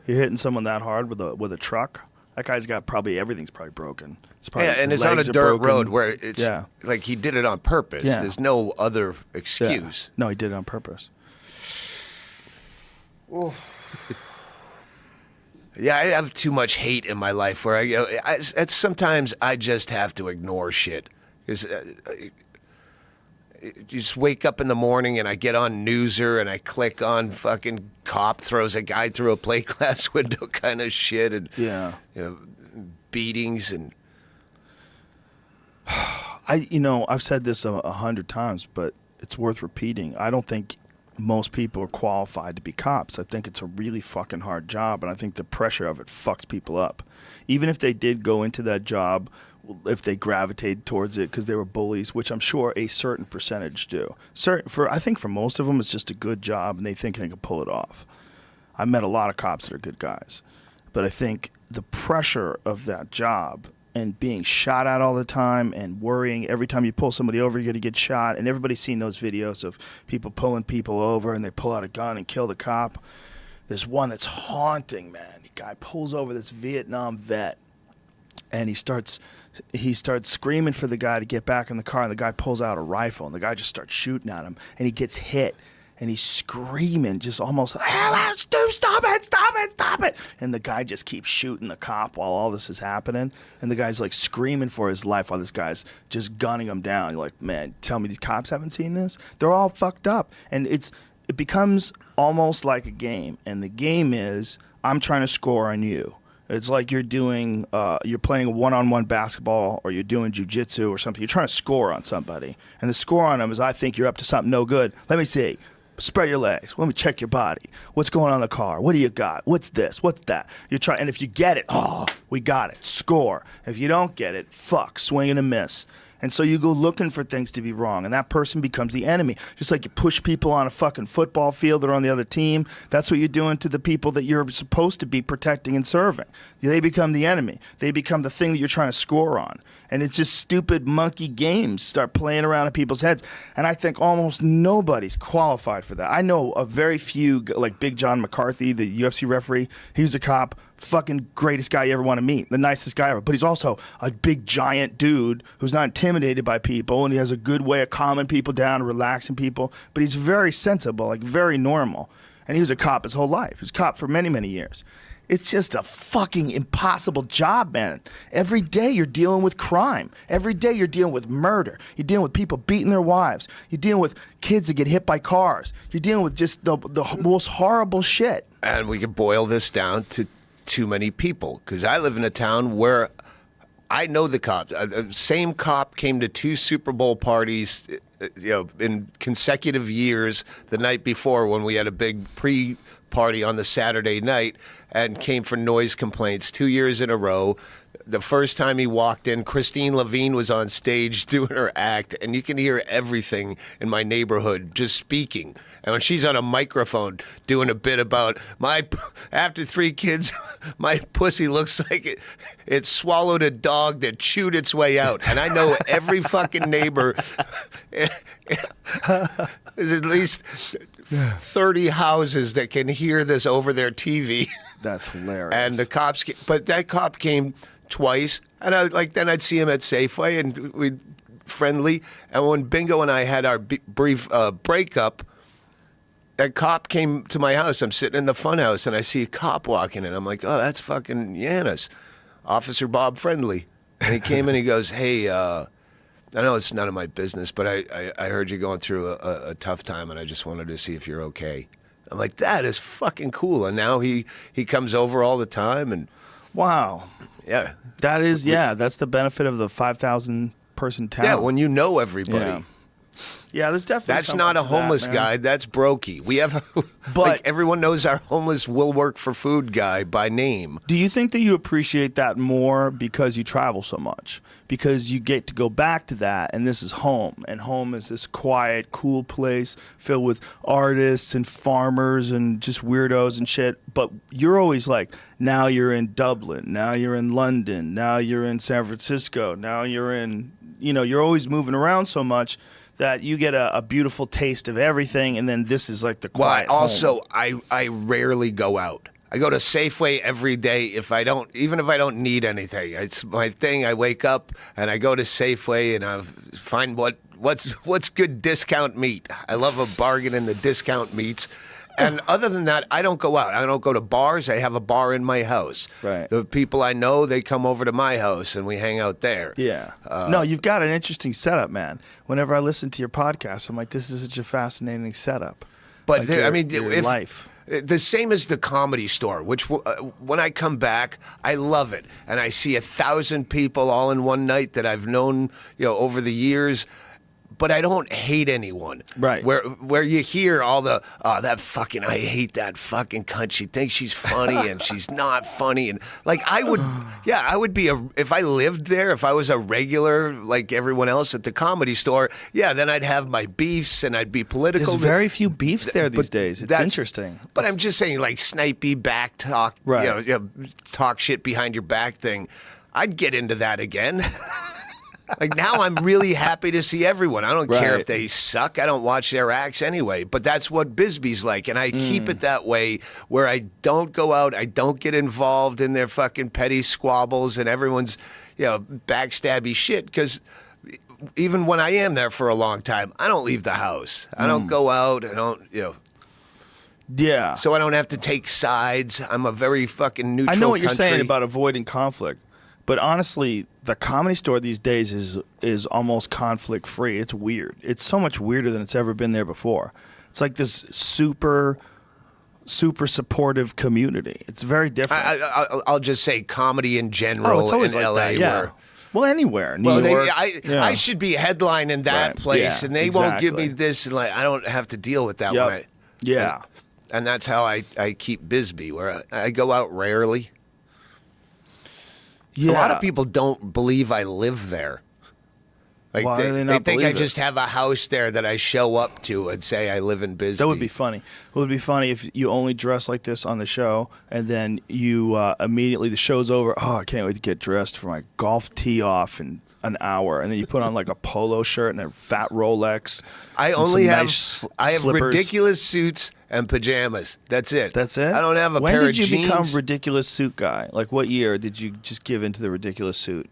You're hitting someone that hard with a truck. That guy's got everything's probably broken. Yeah, and it's on a legs are dirt broken. road where it's like he did it on purpose. Yeah. There's no other Yeah. excuse. No, he did it on purpose. Yeah, I have too much hate in my life where sometimes I just have to ignore shit. 'Cause, you just wake up in the morning and I get on Newser and I click on fucking cop throws a guy through a plate glass window kind of shit and Yeah. you know, beatings and I've said this 100 times, but it's worth repeating. I don't think most people are qualified to be cops. I think it's a really fucking hard job, and I think the pressure of it fucks people up. Even if they did go into that job, if they gravitated towards it because they were bullies, which I'm sure a certain percentage do. I think for most of them, it's just a good job, and they think they can pull it off. I met a lot of cops that are good guys, but I think the pressure of that job and being shot at all the time and worrying every time you pull somebody over, you're going to get shot. And everybody's seen those videos of people pulling people over and they pull out a gun and kill the cop. There's one that's haunting, man. The guy pulls over this Vietnam vet and he starts screaming for the guy to get back in the car, and the guy pulls out a rifle and the guy just starts shooting at him and he gets hit. And he's screaming, just almost, stop it. And the guy just keeps shooting the cop while all this is happening. And the guy's like screaming for his life while this guy's just gunning him down. You're like, man, tell me these cops haven't seen this? They're all fucked up. And it becomes almost like a game. And the game is, I'm trying to score on you. It's like you're playing one-on-one basketball, or you're doing jiu-jitsu or something. You're trying to score on somebody. And the score on them is, I think you're up to something no good. Let me see. Spread your legs. Let me check your body. What's going on in the car? What do you got? What's this? What's that? And if you get it, we got it. Score. If you don't get it, swing and a miss. And so you go looking for things to be wrong, and that person becomes the enemy. Just like you push people on a fucking football field that are on the other team, that's what you're doing to the people that you're supposed to be protecting and serving. They become the enemy. They become the thing that you're trying to score on. And it's just stupid monkey games start playing around in people's heads. And I think almost nobody's qualified for that. I know a very few, like Big John McCarthy, the UFC referee, he was a cop, fucking greatest guy you ever want to meet, the nicest guy ever. But he's also a big giant dude who's not intimidated by people, and he has a good way of calming people down, relaxing people. But he's very sensible, like very normal. And he was a cop his whole life. He was a cop for many, many years. It's just a fucking impossible job, man. Every day you're dealing with crime. Every day you're dealing with murder. You're dealing with people beating their wives. You're dealing with kids that get hit by cars. You're dealing with just the most horrible shit. And we can boil this down to too many people, because I live in a town where I know the cops. Same cop came to 2 Super Bowl parties, in consecutive years. The night before, when we had a big pre-party on the Saturday night, and came for noise complaints 2 years in a row. The first time he walked in, Christine Levine was on stage doing her act, and you can hear everything in my neighborhood just speaking. And when she's on a microphone doing a bit about after 3 kids, my pussy looks like it swallowed a dog that chewed its way out. And I know every fucking neighbor, there's at least 30 houses that can hear this over their TV. That's hilarious. And the cops, but that cop came twice, and then I'd see him at Safeway, and we'd friendly. And when Bingo and I had our brief breakup, that cop came to my house. I'm sitting in the funhouse, and I see a cop walking in. I'm like, oh, that's fucking Yanis, Officer Bob Friendly. And he came in, he goes, hey, I know it's none of my business, but I heard you going through a tough time, and I just wanted to see if you're okay. I'm like, that is fucking cool. And now he comes over all the time, and wow. Yeah. That is, that's the benefit of the 5,000 person town. Yeah, when you know everybody. Yeah. Yeah, there's definitely That's something not a to homeless that, man. guy. That's Brokey. We have, like, everyone knows our homeless will work for food guy by name. Do you think that you appreciate that more because you travel so much? Because you get to go back to that, and this is home. And home is this quiet, cool place filled with artists and farmers and just weirdos and shit. But you're always like, now you're in Dublin, now you're in London, now you're in San Francisco, now you're in, you're always moving around so much that you get a beautiful taste of everything, and then this is like the quiet also, home. I rarely go out. I go to Safeway every day even if I don't need anything. It's my thing. I wake up and I go to Safeway and I find what's good discount meat. I love a bargain in the discount meats. And other than that, I don't go out. I don't go to bars. I have a bar in my house. Right. The people I know, they come over to my house and we hang out there. Yeah. No, you've got an interesting setup, man. Whenever I listen to your podcast, I'm like, this is such a fascinating setup. But like your life. The same as the Comedy Store, which when I come back, I love it. And I see 1,000 people all in one night that I've known, over the years. But I don't hate anyone. Right. Where you hear all the, I hate that fucking cunt. She thinks she's funny and she's not funny. And like I would be if I lived there, if I was a regular like everyone else at the Comedy Store, then I'd have my beefs and I'd be political. There's very few beefs there these days. It's interesting. But I'm just saying, like snipey back talk, right. Talk shit behind your back thing. I'd get into that again. Like now I'm really happy to see everyone. I don't care if they suck. I don't watch their acts anyway. But that's what Bisbee's like. And I keep it that way where I don't go out. I don't get involved in their fucking petty squabbles and everyone's, backstabby shit. Because even when I am there for a long time, I don't leave the house. I don't go out. I don't, Yeah. So I don't have to take sides. I'm a very fucking neutral I know what you're country. saying about avoiding conflict. But honestly, the Comedy Store these days is almost conflict free. It's weird. It's so much weirder than it's ever been there before. It's like this super supportive community. It's very different. I'll just say comedy in general it's always in like LA. that, yeah. Where, well, anywhere. New York. I should be headlining that place, and they won't give me this, and like I don't have to deal with that one. And that's how I keep Bisbee, where I go out rarely. Yeah. A lot of people don't believe I live there. Like Why do they not think I believe it? just have a house there that I show up to and say I live in Bisbee. That would be funny. It would be funny if you only dress like this on the show, and then you immediately the show's over. Oh, I can't wait to get dressed for my golf tee off, and an hour, and then you put on like a polo shirt and a fat Rolex. I and only some have nice I have slippers. ridiculous suits and pajamas. That's it. That's it. I don't have a when pair did you of jeans. become ridiculous suit guy? Like what year did you just give into the ridiculous suit?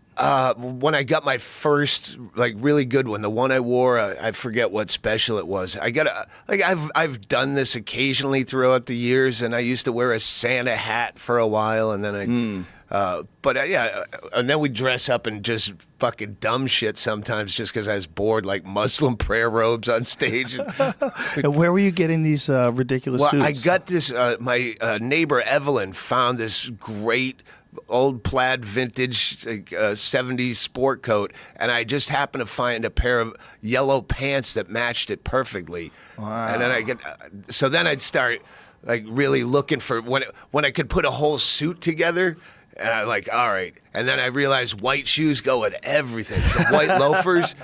When I got my first like really good one, the one I wore, I forget what special it was. I got I've done this occasionally throughout the years, and I used to wear a Santa hat for a while, and then and then we dress up in just fucking dumb shit sometimes, just because I was bored, like Muslim prayer robes on stage. And where were you getting these ridiculous Well, suits? I got this. My neighbor Evelyn found this great old plaid vintage 70s sport coat, and I just happened to find a pair of yellow pants that matched it perfectly. Wow. And then then I'd start like really looking for when I could put a whole suit together. And I'm like, all right. And then I realized white shoes go with everything. Some white loafers.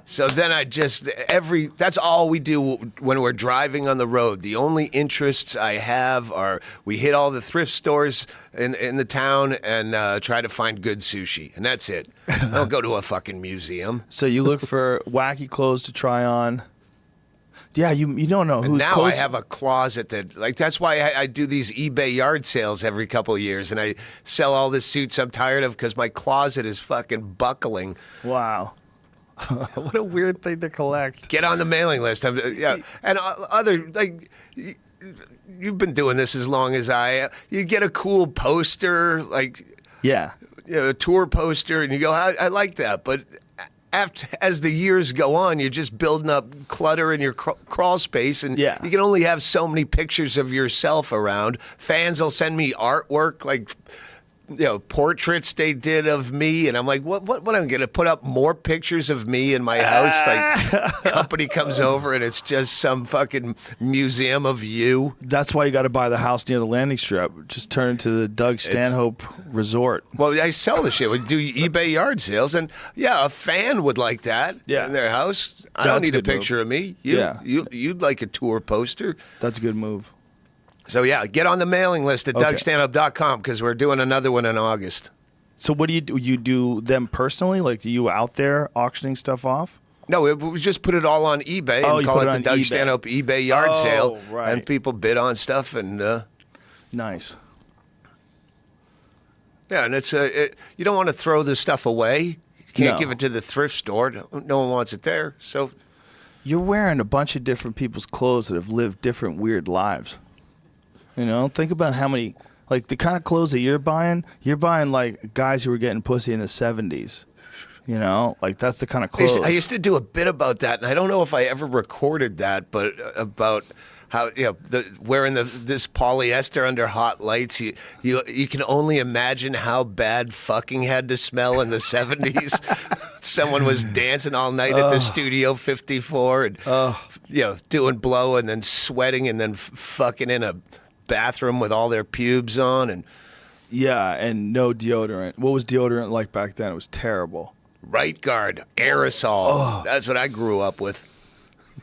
So then that's all we do when we're driving on the road. The only interests I have are we hit all the thrift stores in the town and try to find good sushi. And that's it. I don't go to a fucking museum. So you look for wacky clothes to try on. Yeah, you don't know And who's now clothes. I have a closet that's why I do these eBay yard sales every couple of years, and I sell all the suits I'm tired of because my closet is fucking buckling. Wow. What a weird thing to collect. Get on the mailing list. And other like. You've been doing this as long as I. You get a cool poster, like Yeah. a tour poster, and you go, I like that, but. As the years go on, you're just building up clutter in your crawl space, and Yeah. you can only have so many pictures of yourself around. Fans will send me artwork, like portraits they did of me, and I'm like, what I'm gonna put up more pictures of me in my house? Like, company comes over and it's just some fucking museum of you. That's why you got to buy the house near the landing strip. Just turn into the Doug Stanhope Resort. Well, I sell the shit. We do eBay yard sales, and a fan would like that in their house. I don't That's need a a good picture move. of me. Yeah. You'd like a tour poster. That's a good move. So get on the mailing list at DougStanhope.com because we're doing another one in August. So what do you do? You do them personally? Like, do you out there auctioning stuff off? No, we just put it all on eBay and you call put it it the on Doug eBay. Stanhope eBay yard sale, right. and people bid on stuff and. Nice. Yeah, and it's you don't want to throw this stuff away. You can't No. give it to the thrift store. No one wants it there. So You're wearing a bunch of different people's clothes that have lived different weird lives. Think about how many, like the kind of clothes that you're buying like guys who were getting pussy in the 70s. Like that's the kind of clothes. I used to do a bit about that, and I don't know if I ever recorded that, but about how wearing this polyester under hot lights, you can only imagine how bad fucking had to smell in the 70s. Someone was dancing all night at the Studio 54 and doing blow and then sweating and then fucking in a bathroom with all their pubes on and and no deodorant. What was deodorant like back then? It was terrible. Right Guard, aerosol. That's what I grew up with.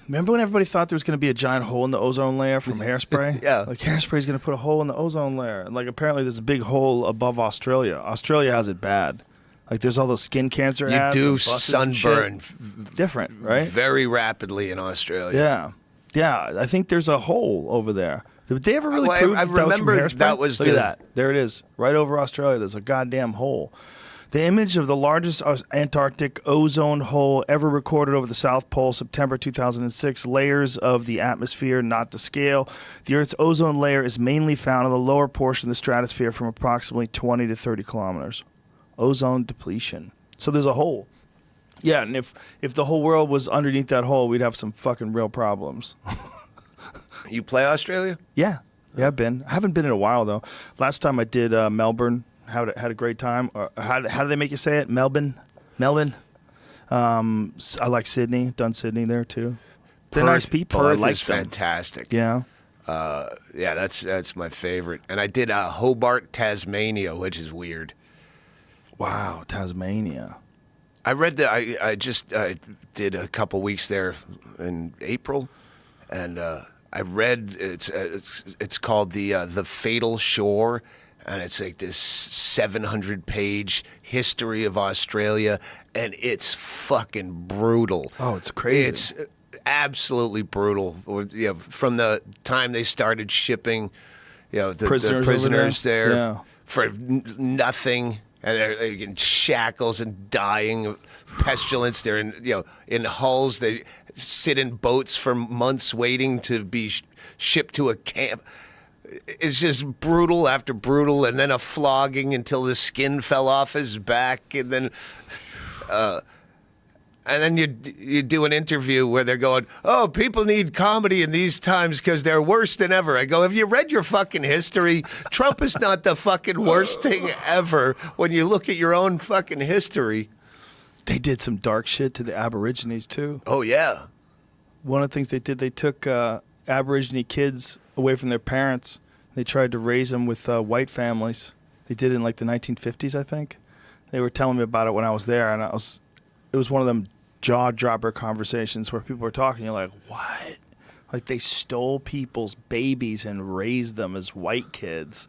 Remember when everybody thought there was going to be a giant hole in the ozone layer from hairspray? Yeah. Like hairspray is going to put a hole in the ozone layer. And like apparently there's a big hole above Australia. Australia has it bad. Like there's all those skin cancer You ads. do and buses and shit. sunburn Different, right? very rapidly in Australia. Yeah. Yeah. I think there's a hole over there. Did they ever really Well, prove I that was from remember hairspray? that was Look the- at that. There it is. Right over Australia. There's a goddamn hole. The image of the largest Antarctic ozone hole ever recorded over the South Pole, September 2006. Layers of the atmosphere, not to scale. The Earth's ozone layer is mainly found in the lower portion of the stratosphere from approximately 20 to 30 kilometers. Ozone depletion. So there's a hole. Yeah, and if the whole world was underneath that hole, we'd have some fucking real problems. You play Australia? Yeah, I've been. I haven't been in a while, though. Last time I did Melbourne. Had a great time. How do they make you say it? Melbourne. I like Sydney. Done Sydney there too. They're nice people. Perth I like is them. fantastic. Yeah. That's my favorite. And I did Hobart, Tasmania, which is weird. Wow, Tasmania. I read that. I just did a couple weeks there in April, and I read it's called the Fatal Shore, and it's like this 700-page history of Australia, and it's fucking brutal. Oh, it's crazy. It's absolutely brutal. You know, from the time they started shipping, you know, the prisoners there Yeah. for nothing, and they're in shackles and dying of pestilence. They're in hulls. They sit in boats for months waiting to be shipped to a camp. It's just brutal after brutal, and then a flogging until the skin fell off his back, and then you do an interview where they're going, "Oh, people need comedy in these times because they're worse than ever." I go, "Have you read your fucking history? Trump is not the fucking worst thing ever when you look at your own fucking history." They did some dark shit to the Aborigines too. Oh yeah. One of the things they did, they took Aborigine kids away from their parents. They tried to raise them with white families. They did it in like the 1950s, I think. They were telling me about it when I was there, and it was one of them jaw-dropper conversations where people were talking. You're like, what? Like they stole people's babies and raised them as white kids,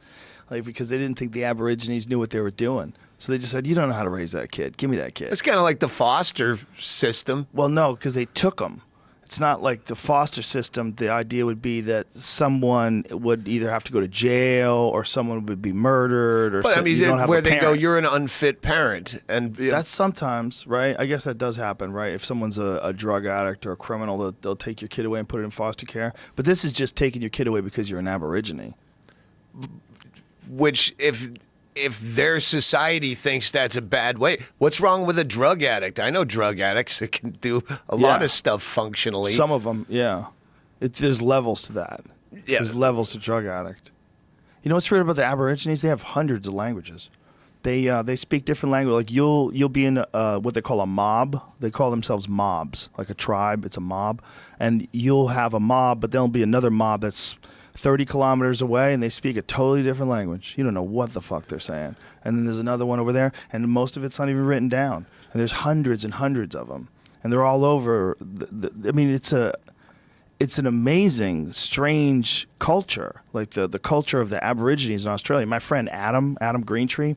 like because they didn't think the Aborigines knew what they were doing. So they just said, "You don't know how to raise that kid. Give me that kid." It's kind of like the foster system. Well, no, because they took them. It's not like the foster system. The idea would be that someone would either have to go to jail or someone would be murdered, or But I mean, you don't have where a they go, parent. you're an unfit parent, and That's sometimes, right? I guess that does happen, right? If someone's a drug addict or a criminal, they'll take your kid away and put it in foster care. But this is just taking your kid away because you're an Aborigine. which if their society thinks that's a bad way, what's wrong with a drug addict? I know drug addicts that can do a lot Yeah. of stuff functionally. Some of them, yeah. There's levels to that. Yeah. There's levels to drug addict. You know what's weird about the Aborigines? They have hundreds of languages. They speak different language. Like you'll be in what they call a mob. They call themselves mobs, like a tribe. It's a mob, and you'll have a mob, but there'll be another mob that's 30 kilometers away, and they speak a totally different language. You don't know what the fuck they're saying. And then there's another one over there, and most of it's not even written down. And there's hundreds and hundreds of them, and they're all over. I mean, it's an amazing, strange culture, like the culture of the Aborigines in Australia. My friend Adam Greentree,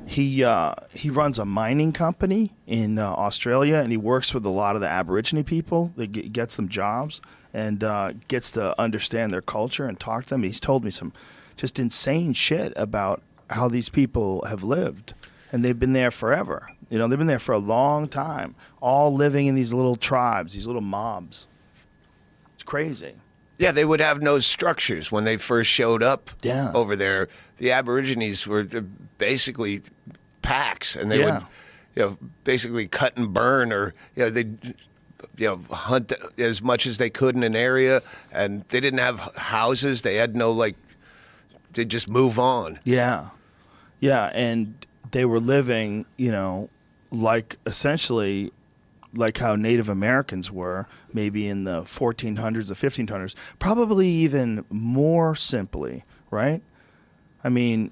he runs a mining company in Australia, and he works with a lot of the Aborigine people. He gets them jobs and gets to understand their culture and talk to them. He's told me some just insane shit about how these people have lived, and they've been there forever. You know, they've been there for a long time, all living in these little tribes, these little mobs. It's crazy. Yeah, they would have no structures when they first showed up Yeah. over there. The Aborigines were basically packs, and they Yeah. would, basically cut and burn, or they'd hunt as much as they could in an area, and they didn't have houses. They had no they'd just move on. Yeah. Yeah, and they were living, like essentially like how Native Americans were, maybe in the 1400s, the 1500s, probably even more simply, right? I mean,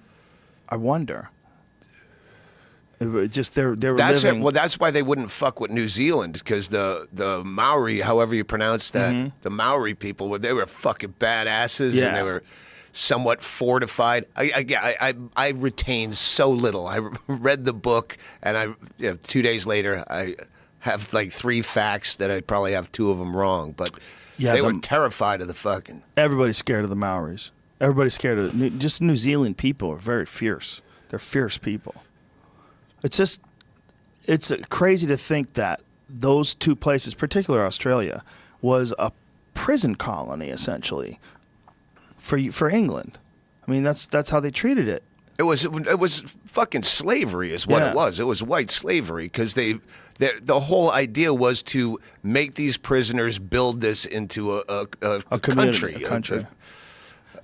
I wonder. Just they were living. Well, that's why they wouldn't fuck with New Zealand, because the Maori, however you pronounce that, the Maori people, they were fucking badasses, Yeah. and they were somewhat fortified. I retained so little. I read the book, and 2 days later, I have like 3 facts that I probably have 2 of them wrong, but Yeah, they were terrified of the fucking. Everybody's scared of the Maoris. Everybody's scared of just New Zealand people are very fierce. They're fierce people. It's crazy to think that those 2 places, particularly Australia, was a prison colony essentially for England. I mean, that's how they treated it. It was fucking slavery is what Yeah. it was. It was white slavery, because the whole idea was to make these prisoners build this into a community, country. a country.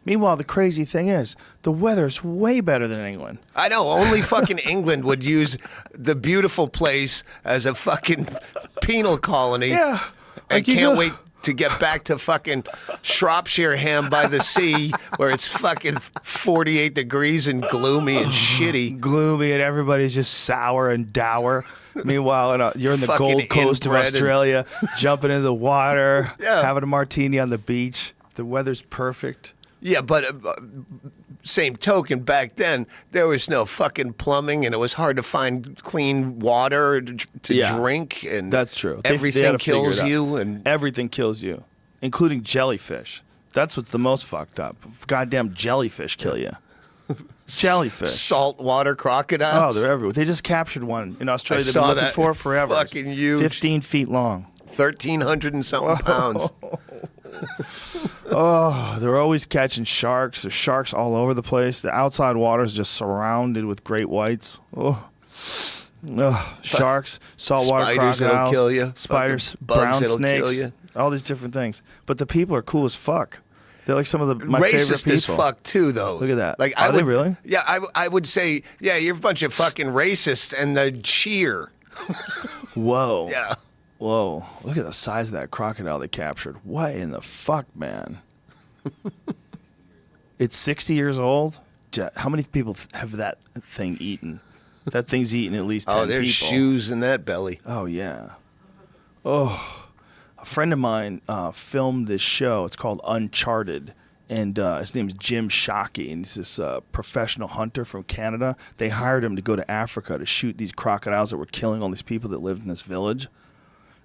Meanwhile, the crazy thing is, the weather's way better than England. I know. Only fucking England would use the beautiful place as a fucking penal colony. Yeah. And Like you can't go- wait to get back to fucking Shropshire Ham by the sea, where it's fucking 48 degrees and gloomy and shitty. Gloomy, and everybody's just sour and dour. Meanwhile, you're in the Fucking Gold Coast of inbred and- Australia, jumping into the water, Yeah. having a martini on the beach. The weather's perfect. Yeah, but same token, back then there was no fucking plumbing, and it was hard to find clean water to Yeah. drink. And That's true. They Everything had to figure kills it out. you, and Everything kills you, including jellyfish. That's what's the most fucked up. Goddamn jellyfish kill you. Jellyfish. saltwater crocodiles. Oh, they're everywhere. They just captured one in Australia. They've saw been looking that. for forever. Fucking huge. 15 feet long. 1,300 and something pounds. Oh, they're always catching sharks. There's sharks all over the place. The outside water is just surrounded with great whites. Oh. Ugh. Sharks, saltwater Spiders that'll crocodiles, kill you. spiders, Fucking bugs brown that'll snakes, kill you. all these different things. But the people are cool as fuck. They're like some of my favorite Racist people. as fuck too, though. Look at that. Like, Are they really? Yeah, I would say, yeah, you're a bunch of fucking racists, and the cheer. Whoa. Yeah. Whoa. Look at the size of that crocodile they captured. What in the fuck, man? It's 60 years old? How many people have that thing eaten? That thing's eaten at least 10 Oh, there's people. shoes in that belly. Oh, yeah. Oh. A friend of mine filmed this show. It's called Uncharted. And his name's Jim Shockey, and he's this professional hunter from Canada. They hired him to go to Africa to shoot these crocodiles that were killing all these people that lived in this village.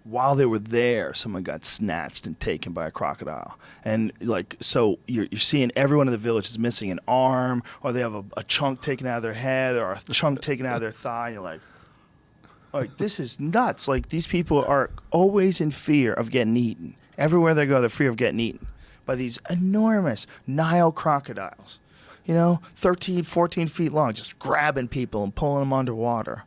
While they were there, someone got snatched and taken by a crocodile. And so you're seeing everyone in the village is missing an arm, or they have a chunk taken out of their head, or a chunk taken out of their thigh. You're like, this is nuts. Like, these people are always in fear of getting eaten. Everywhere they go, they're fear of getting eaten by these enormous Nile crocodiles. 13, 14 feet long, just grabbing people and pulling them underwater.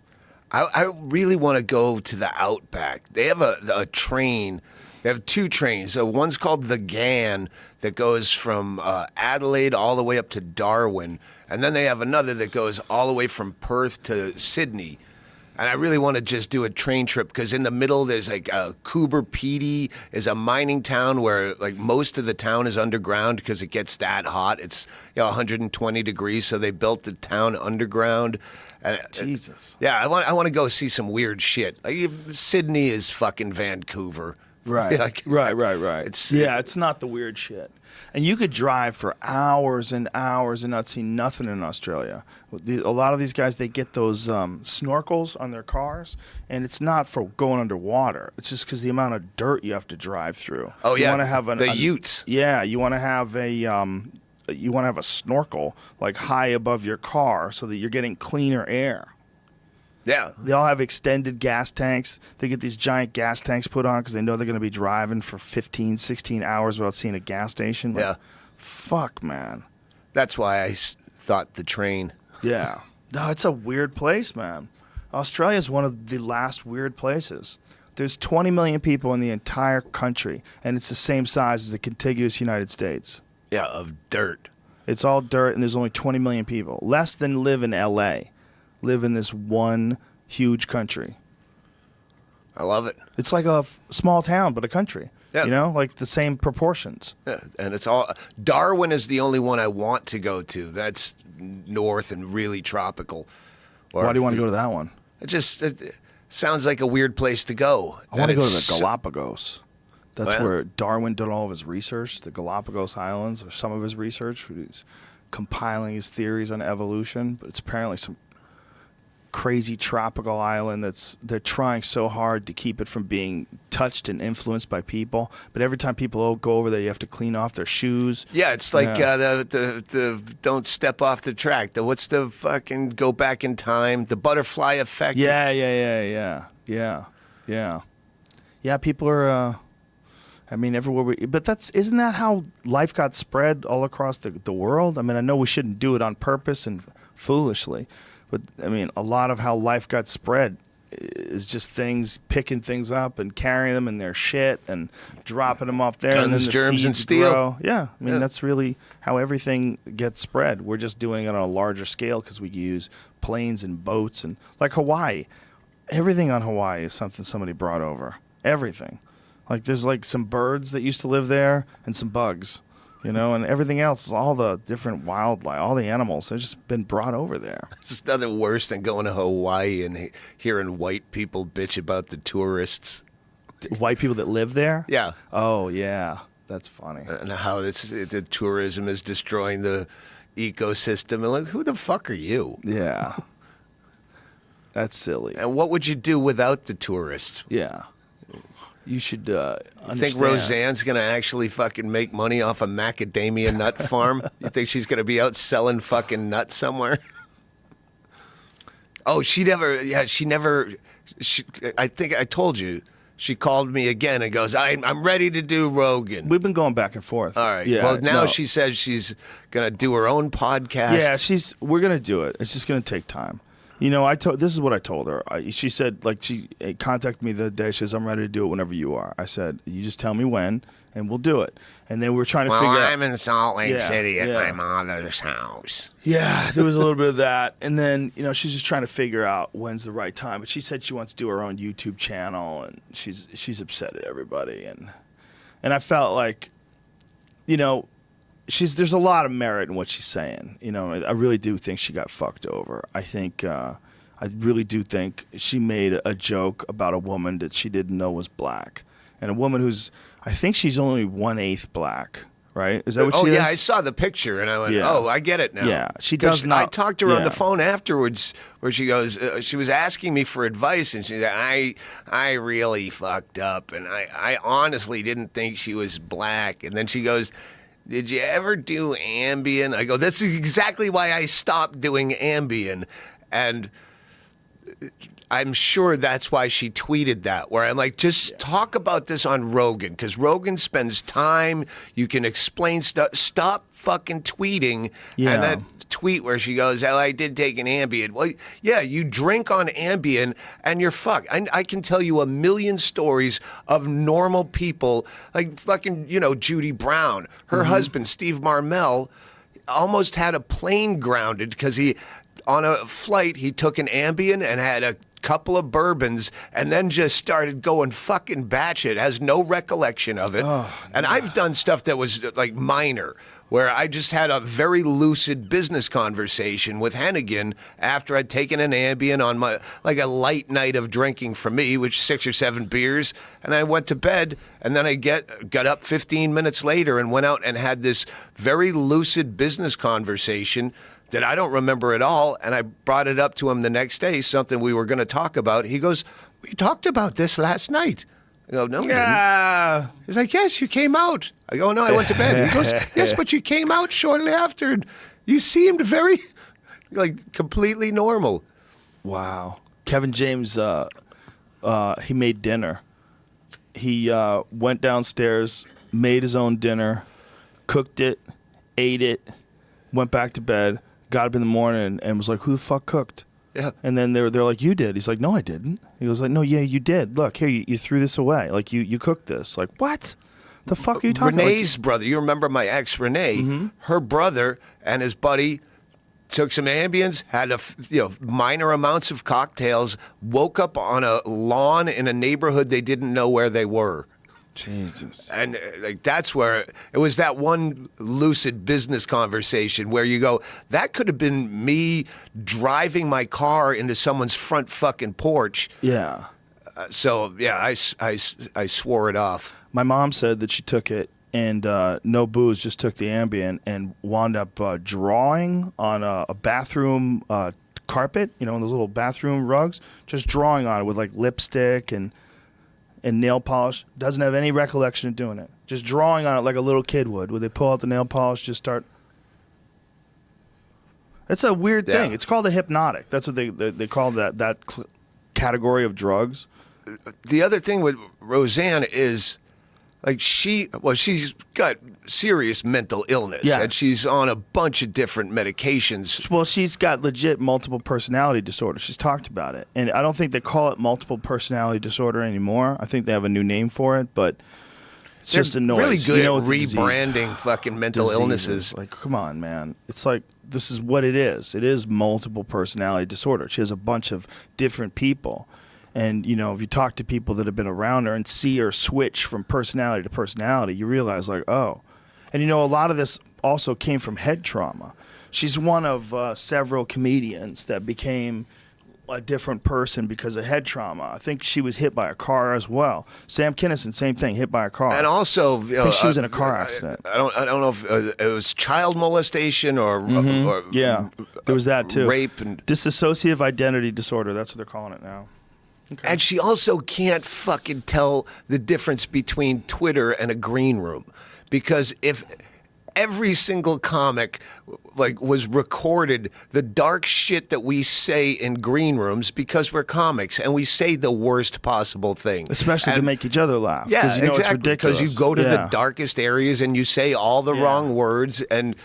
I really want to go to the Outback. They have a train. They have two trains. So one's called the GAN that goes from Adelaide all the way up to Darwin. And then they have another that goes all the way from Perth to Sydney. And I really want to just do a train trip because in the middle there's like Coober Pedy is a mining town where like most of the town is underground because it gets that hot. It's 120 degrees, so they built the town underground. And, Jesus. Yeah, I want to go see some weird shit. Like, Sydney is fucking Vancouver. Right. Yeah, Right. It's not the weird shit. And you could drive for hours and hours and not see nothing in Australia. A lot of these guys, they get those snorkels on their cars, and it's not for going underwater. It's just because the amount of dirt you have to drive through. Oh, you yeah, want to have the utes. Yeah, you want to have a snorkel like high above your car so that you're getting cleaner air. Yeah. They all have extended gas tanks. They get these giant gas tanks put on because they know they're going to be driving for 15, 16 hours without seeing a gas station. Yeah. Fuck, man. That's why I thought the train. Yeah. No, it's a weird place, man. Australia is one of the last weird places. There's 20 million people in the entire country, and it's the same size as the contiguous United States. Yeah, of dirt. It's all dirt, and there's only 20 million people. Less than live in L.A., live in this one huge country. I love it. It's like a small town, but a country. Yeah. Like the same proportions. Yeah, and it's all. Darwin is the only one I want to go to. That's north and really tropical. Why do you want to go to that one? It sounds like a weird place to go. I want to go to the Galapagos. That's Well. where Darwin did all of his research. The Galapagos Islands, or some of his research. He's compiling his theories on evolution, but it's apparently some crazy tropical island they're trying so hard to keep it from being touched and influenced by people. But every time people go over there, you have to clean off their shoes. Yeah, it's like the don't step off the track. What's the fucking go back in time? The butterfly effect. Yeah. People are. Everywhere but isn't that how life got spread all across the world? I mean, I know we shouldn't do it on purpose and foolishly, but a lot of how life got spread is just things picking things up and carrying them in their shit and dropping them off there. Guns, and then the germs, and seeds steel. grow. Yeah, that's really how everything gets spread. We're just doing it on a larger scale because we use planes and boats and like Hawaii. Everything on Hawaii is something somebody brought over. Everything. Like there's like some birds that used to live there and some bugs, and everything else, all the different wildlife, all the animals, they've just been brought over there. It's nothing worse than going to Hawaii and hearing white people bitch about the tourists. White people that live there? Yeah. Oh, yeah. That's funny. And how the tourism is destroying the ecosystem. And like, who the fuck are you? Yeah. That's silly. And what would you do without the tourists? Yeah. You should understand. Think Roseanne's going to actually fucking make money off a macadamia nut farm? You think she's going to be out selling fucking nuts somewhere? Oh, she never, I think I told you, she called me again and goes, I'm ready to do Rogan. We've been going back and forth. All right. Yeah, Well, now no. she says she's going to do her own podcast. Yeah, we're going to do it. It's just going to take time. You know, this is what I told her. She said, like, she contacted me the other day. She says, I'm ready to do it whenever you are. I said, you just tell me when, and we'll do it. And then we're trying to figure out. I'm in Salt Lake Yeah, City at yeah. my mother's house. Yeah, there was a little bit of that. And then, you know, she's just trying to figure out when's the right time. But she said she wants to do her own YouTube channel, and she's upset at everybody. And I felt like, you know, there's a lot of merit in what she's saying. You know, I really do think she got fucked over. I really do think she made a joke about a woman that she didn't know was black. And a woman who's, I think she's only 1/8 black, right? Is that what she is? Oh, yeah, I saw the picture, and I went, Yeah. oh, I get it now. Yeah, she 'Cause does not. I talked to her on yeah. the phone afterwards where she goes, she was asking me for advice, and she said, I really fucked up, and I honestly didn't think she was black. And then she goes, did you ever do Ambien? I go, that's exactly why I stopped doing Ambien. And I'm sure that's why she tweeted that, where I'm like, just talk about this on Rogan, because Rogan spends time. You can explain stuff. Stop fucking tweeting. Yeah. And that tweet where she goes, oh, I did take an Ambien. Well, yeah, you drink on Ambien and you're fucked. I can tell you a million stories of normal people, like fucking, you know, Judy Brown. Her husband, Steve Marmel, almost had a plane grounded because on a flight, he took an Ambien and had a couple of bourbons and then just started going fucking batshit, has no recollection of it. And I've done stuff that was like minor, where I just had a very lucid business conversation with Hennigan after I'd taken an Ambien on my, like a light night of drinking for me, which 6 or 7 beers, and I went to bed, and then I got up 15 minutes later and went out and had this very lucid business conversation that I don't remember at all, and I brought it up to him the next day, something we were going to talk about. He goes, we talked about this last night. I go, no, we didn't. He's like, yes, you came out. I go, no, I went to bed. He goes, yes, but you came out shortly after, and you seemed very, like, completely normal. Wow. Kevin James, he made dinner. He went downstairs, made his own dinner, cooked it, ate it, went back to bed, got up in the morning and was like, who the fuck cooked? Yeah. And then they're like, you did. He's like, no, I didn't. He was like, no, yeah, you did. Look, here, you threw this away. Like, you cooked this. Like, what? The fuck are you talking about? Renee's brother, you remember my ex, Renee, her brother and his buddy took some Ambiens, had minor amounts of cocktails, woke up on a lawn in a neighborhood they didn't know where they were. Jesus. And like that's where it was, that one lucid business conversation where you go, that could have been me driving my car into someone's front fucking porch. Yeah. So yeah, I swore it off. My mom said that she took it and no booze, just took the Ambien and wound up drawing on a bathroom carpet, you know, in those little bathroom rugs, just drawing on it with like lipstick and nail polish. Doesn't have any recollection of doing it. Just drawing on it like a little kid would. Would they pull out the nail polish, just start? It's a weird thing. It's called a hypnotic. That's what they call that category of drugs. The other thing with Roseanne is, like, she's got serious mental illness, Yes. and she's on a bunch of different medications. Well, she's got legit multiple personality disorder. She's talked about it. And I don't think they call it multiple personality disorder anymore. I think they have a new name for it, but it's just a noise. Really good You know, at with the rebranding fucking mental diseases. illnesses. Like, come on, man. It's like, this is what it is. It is multiple personality disorder. She has a bunch of different people. And, you know, if you talk to people that have been around her and see her switch from personality to personality, you realize, like, oh. And, you know, a lot of this also came from head trauma. She's one of several comedians that became a different person because of head trauma. I think she was hit by a car as well. Sam Kinison, same thing, hit by a car. And also, I think she was in a car accident. I don't know if it was child molestation or Yeah, there was that too. Rape and dissociative identity disorder. That's what they're calling it now. Okay. And she also can't fucking tell the difference between Twitter and a green room, because if every single comic like was recorded the dark shit that we say in green rooms, because we're comics and we say the worst possible thing, especially to make each other laugh. Yeah, you know exactly. It's ridiculous. Because you go to the darkest areas and you say all the wrong words, and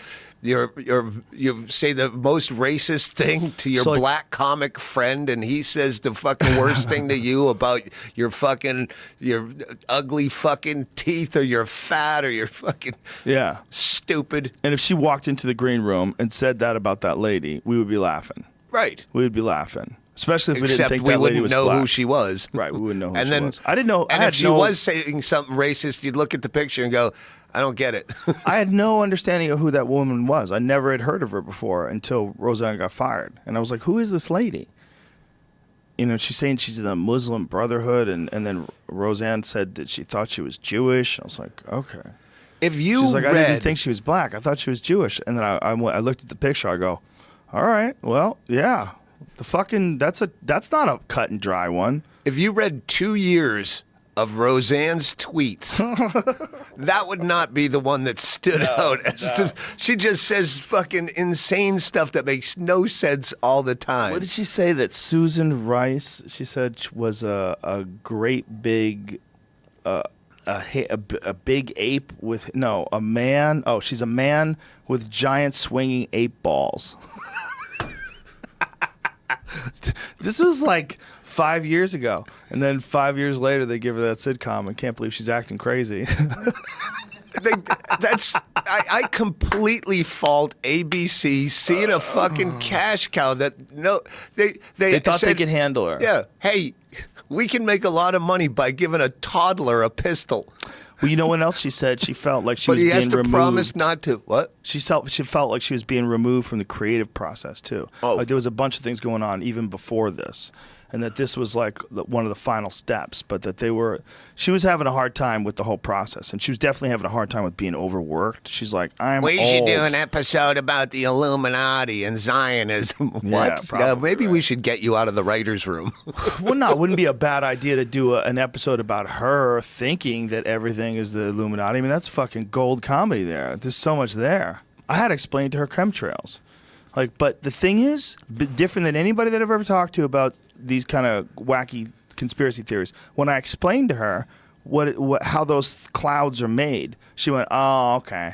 you say the most racist thing to your black comic friend, and he says the fucking worst thing to you about your ugly fucking teeth, or you're fat, or you're fucking stupid. And if she walked into the green room and said that about that lady, we would be laughing. Right. We would be laughing. Especially if we Except didn't think that lady was know black. who she was. Right, we wouldn't know who and she then, was. I didn't know. And if she was saying something racist, you'd look at the picture and go, I don't get it. I had no understanding of who that woman was. I never had heard of her before until Roseanne got fired. And I was like, who is this lady? You know, she's saying she's in the Muslim Brotherhood, and then Roseanne said that she thought she was Jewish. I was like, okay. She's like, I didn't think she was black. I thought she was Jewish. And then I looked at the picture. I go, all right, well, yeah. That's not a cut and dry one. If you read 2 years of Roseanne's tweets, that would not be the one that stood out. She just says fucking insane stuff that makes no sense all the time. What did she say? That Susan Rice, she said, was a great big, a big ape with a man. Oh, she's a man with giant swinging ape balls. This was like 5 years ago, and then 5 years later they give her that sitcom. I can't believe she's acting crazy. I completely fault ABC seeing a fucking cash cow that they thought said, they could handle her. Yeah, hey, we can make a lot of money by giving a toddler a pistol. Well, you know what else she said? She felt like she was being removed. But he has to promise not to. What? She felt like she was being removed from the creative process too. Oh. Like there was a bunch of things going on even before this, and that this was like one of the final steps. But that she was having a hard time with the whole process, and she was definitely having a hard time with being overworked. She's like, We should do an episode about the Illuminati and Zionism. What? Probably, maybe we should get you out of the writer's room. Well, no, it wouldn't be a bad idea to do an episode about her thinking that everything is the Illuminati. I mean, that's fucking gold comedy there. There's so much there. I had explained to her chemtrails. But the thing is, different than anybody that I've ever talked to about these kind of wacky conspiracy theories. When I explained to her how those clouds are made, she went, "Oh, okay."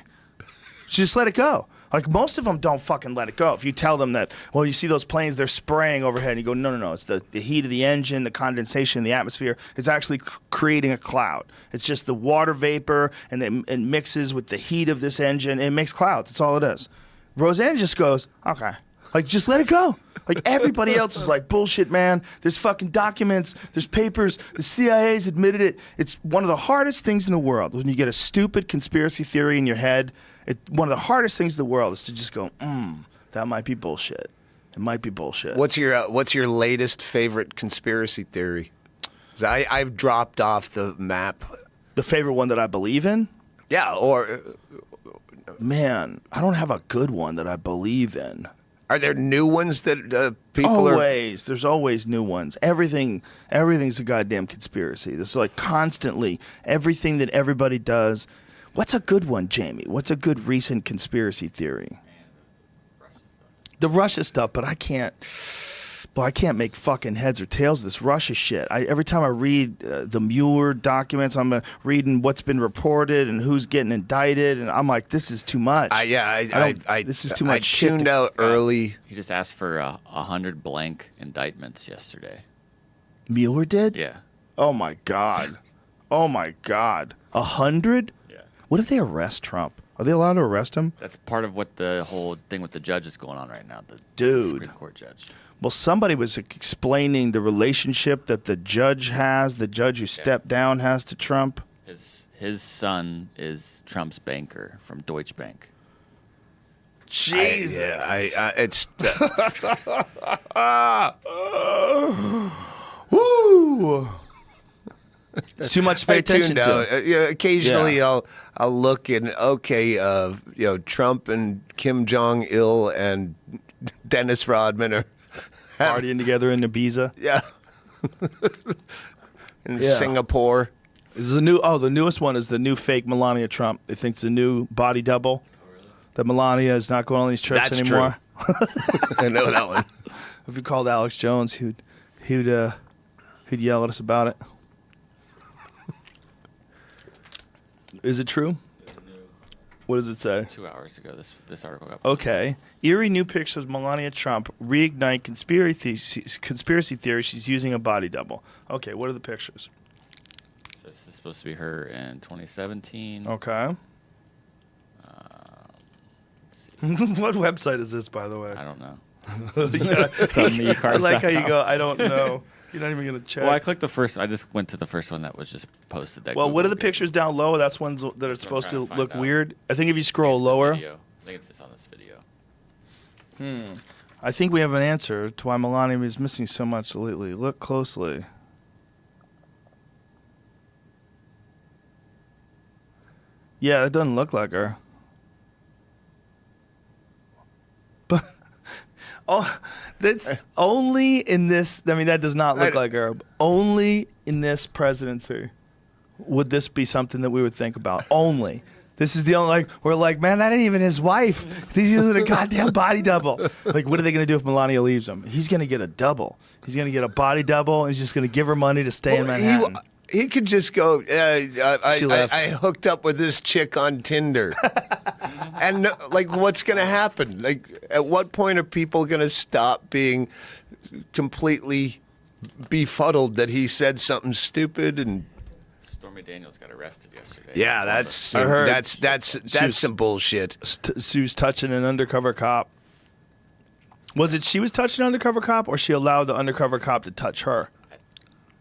She just let it go. Like most of them don't fucking let it go. If you tell them that, well, you see those planes, they're spraying overhead, and you go, no, it's the heat of the engine, the condensation in the atmosphere is actually creating a cloud. It's just the water vapor, and it mixes with the heat of this engine. It makes clouds. That's all it is. Roseanne just goes, okay. Like, just let it go. Like, everybody else is like, bullshit, man. There's fucking documents. There's papers. The CIA's admitted it. It's one of the hardest things in the world. When you get a stupid conspiracy theory in your head, one of the hardest things in the world is to just go, that might be bullshit. It might be bullshit. What's your latest favorite conspiracy theory? 'Cause I've dropped off the map. The favorite one that I believe in? Yeah, or... Man, I don't have a good one that I believe in. Are there new ones that people always? There's always new ones. Everything's a goddamn conspiracy. This is like constantly everything that everybody does. What's a good one, Jamie? What's a good recent conspiracy theory? The Russia stuff, but I can't make fucking heads or tails of this Russia shit. Every time I read the Mueller documents, I'm reading what's been reported and who's getting indicted, and I'm like, this is too much. This is too much shit. I tuned out early. He just asked for 100 blank indictments yesterday. Mueller did? Yeah. Oh my god. 100? Yeah. What if they arrest Trump? Are they allowed to arrest him? That's part of what the whole thing with the judge is going on right now. The Supreme Court judge. Well, somebody was explaining the relationship that the judge who stepped down has to Trump. His son is Trump's banker from Deutsche Bank. Jesus. It's Woo. It's too much to pay attention to. Occasionally, Yeah. I'll look and Trump and Kim Jong Il and Dennis Rodman are Partying together in Ibiza. in Yeah. Singapore. This is the newest one is the new fake Melania Trump. They think it's a new body double. That Melania is not going on these trips That's anymore. I know that one. If you called Alex Jones, he'd yell at us about it. Is it true? What does it say? 2 hours ago, this article got Okay. Eerie new pictures of Melania Trump reignite conspiracy theory she's using a body double. Okay, what are the pictures? So this is supposed to be her in 2017. Okay. What website is this, by the way? I don't know. Yeah. I like how you go, I don't know. You're not even going to check. Well, I clicked the first. I just went to the first one that was just posted. That Well, what are the Google pictures down low? That's ones that are supposed to trying to find look out. weird. I think if you gave. scroll It's the lower, video. I think it's just on this video. I think we have an answer to why Melania is missing so much lately. Look closely. Yeah, it doesn't look like her. But that's only in this. I mean, that does not look like her. Only in this presidency would this be something that we would think about. Only. This is the only, like, we're like, man, that ain't even his wife. He's using a goddamn body double. Like, what are they going to do if Melania leaves him? He's going to get a double. He's going to get a body double, and he's just going to give her money to stay in Manhattan. He could just go, She left. I hooked up with this chick on Tinder. And, what's going to happen? Like, at what point are people going to stop being completely befuddled that he said something stupid and... Stormy Daniels got arrested yesterday. Yeah, that's I heard that's some bullshit. She was touching an undercover cop. Was it she was touching an undercover cop, or she allowed the undercover cop to touch her?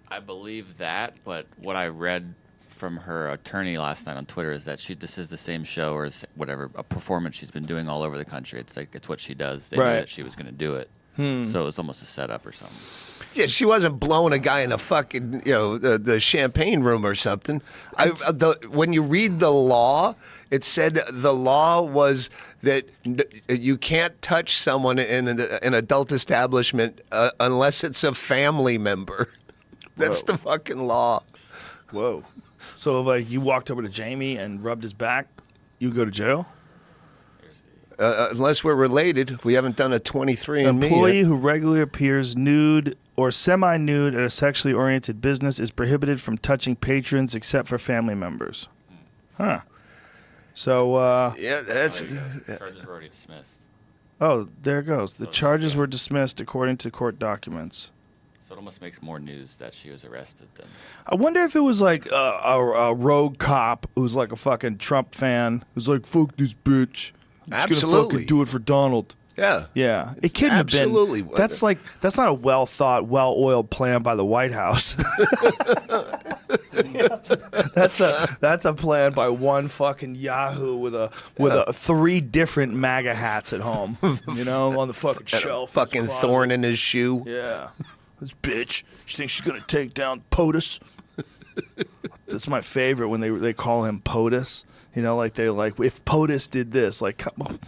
I believe that, but what I read from her attorney last night on Twitter is that this is the same show or whatever, a performance she's been doing all over the country. It's like it's what she does. They knew Right. that she was going to do it, so it was almost a setup or something. Yeah, she wasn't blowing a guy in a fucking, the champagne room or something. When you read the law, it said the law was that you can't touch someone in an adult establishment unless it's a family member. That's Whoa. the fucking law. Whoa. So, like, you walked over to Jamie and rubbed his back, you go to jail? Unless we're related, we haven't done a 23andMe Employee yet. who regularly appears nude or semi-nude at a sexually oriented business is prohibited from touching patrons except for family members. Huh. So, Yeah, that's... Charges were already dismissed. oh, there it goes. The So charges it's- were dismissed according to court documents. So it almost makes more news that she was arrested than. I wonder if it was like a rogue cop who's like a fucking Trump fan who's like, fuck this bitch. I'm just gonna Absolutely. fucking do it for Donald. Yeah. Yeah, it couldn't have been. absolutely That's that's not a well thought, well oiled plan by the White House. That's a plan by one fucking Yahoo with a 3 different MAGA hats at home. On the fucking shelf. in his Fucking closet. thorn in his shoe. Yeah, this bitch. She thinks she's gonna take down POTUS. That's my favorite when they call him POTUS. If POTUS did this, like, come on.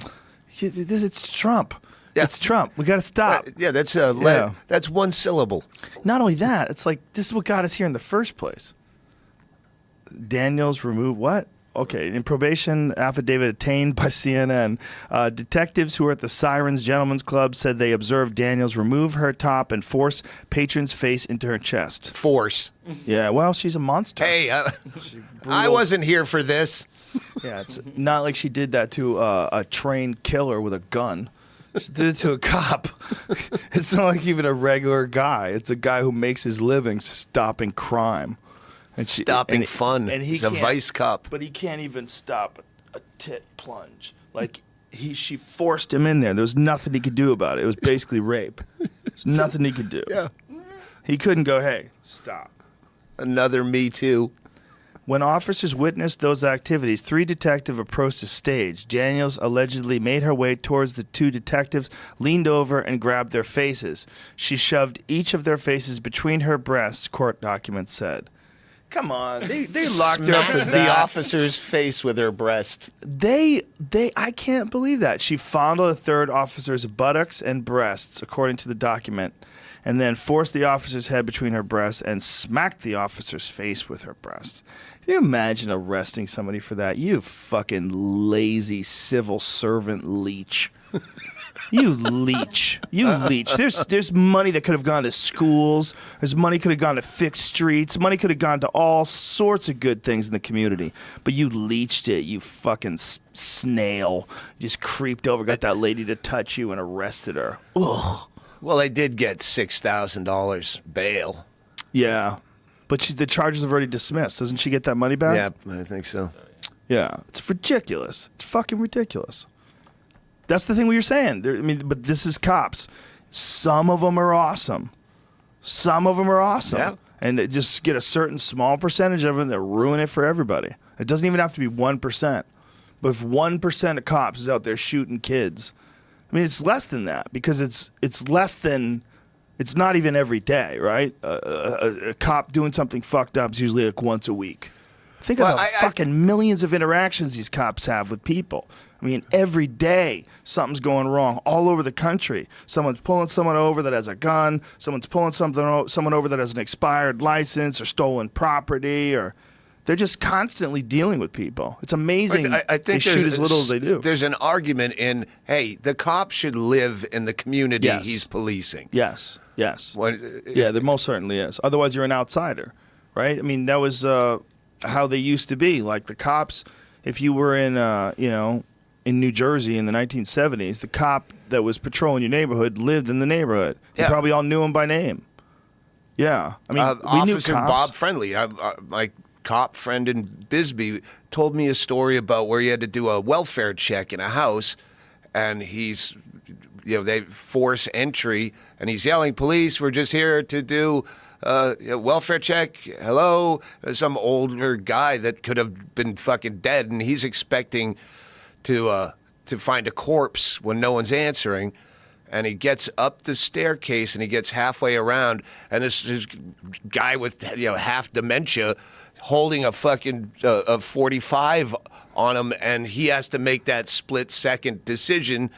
It's Trump. Yeah. It's Trump. We got to stop. Yeah, that's Yeah. that's one syllable. Not only that, it's like this is what got us here in the first place. Daniels removed what? Okay, in probation affidavit obtained by CNN, detectives who were at the Sirens Gentlemen's Club said they observed Daniels remove her top and force patron's face into her chest. Force. Yeah, well, she's a monster. Hey, I wasn't here for this. Yeah, it's not like she did that to a trained killer with a gun. She did it to a cop. It's not like even a regular guy. It's a guy who makes his living stopping crime. And Stopping fun. And He's a can't- vice cop. But he can't even stop a tit plunge. Like, she forced him in there. There was nothing he could do about it. It was basically rape. There's nothing he could do. Yeah. He couldn't go, hey, stop. Another Me Too. When officers witnessed those activities, 3 detectives approached the stage. Daniels allegedly made her way towards the 2 detectives, leaned over, and grabbed their faces. She shoved each of their faces between her breasts, court documents said. Come on, they locked her up for Smacked the that. officer's face with her breast. I can't believe that. She fondled a third officer's buttocks and breasts, according to the document, and then forced the officer's head between her breasts and smacked the officer's face with her breasts. Can you imagine arresting somebody for that? You fucking lazy civil servant leech. You leech. You leech. There's money that could have gone to schools. There's money could have gone to fix streets. Money could have gone to all sorts of good things in the community. But you leeched it, you fucking snail. You just creeped over, got that lady to touch you, and arrested her. Ugh. Well, they did get $6,000 bail. Yeah. But the charges have already dismissed. Doesn't she get that money back? Yeah, I think so. Yeah. It's ridiculous. It's fucking ridiculous. That's the thing we were saying. But this is cops. Some of them are awesome. Some of them are awesome. Yeah. And just get a certain small percentage of them that ruin it for everybody. It doesn't even have to be 1%. But if 1% of cops is out there shooting kids, I mean, it's less than that because it's less than, it's not even every day, right? A cop doing something fucked up is usually like once a week. Think of the fucking millions of interactions these cops have with people. I mean, every day something's going wrong all over the country. Someone's pulling someone over that has a gun. Someone's pulling someone over that has an expired license or stolen property, or they're just constantly dealing with people. It's amazing. I think they shoot as little as they do. There's an argument in, hey, the cop should live in the community he's policing. Yes. Yes. Yeah, there most certainly is. Otherwise, you're an outsider, right? I mean, that was how they used to be. Like the cops, if you were in, in New Jersey in the 1970s, the cop that was patrolling your neighborhood lived in the neighborhood. You probably all knew him by name. Yeah. I mean, we knew Officer cops. Bob Friendly, my cop friend in Bisbee, told me a story about where he had to do a welfare check in a house, and they force entry, and he's yelling, "Police, we're just here to do welfare check. Hello." Some older guy that could have been fucking dead, and he's expecting to find a corpse when no one's answering. And he gets up the staircase and he gets halfway around, and this guy with half dementia holding a fucking a 45 on him, and he has to make that split-second decision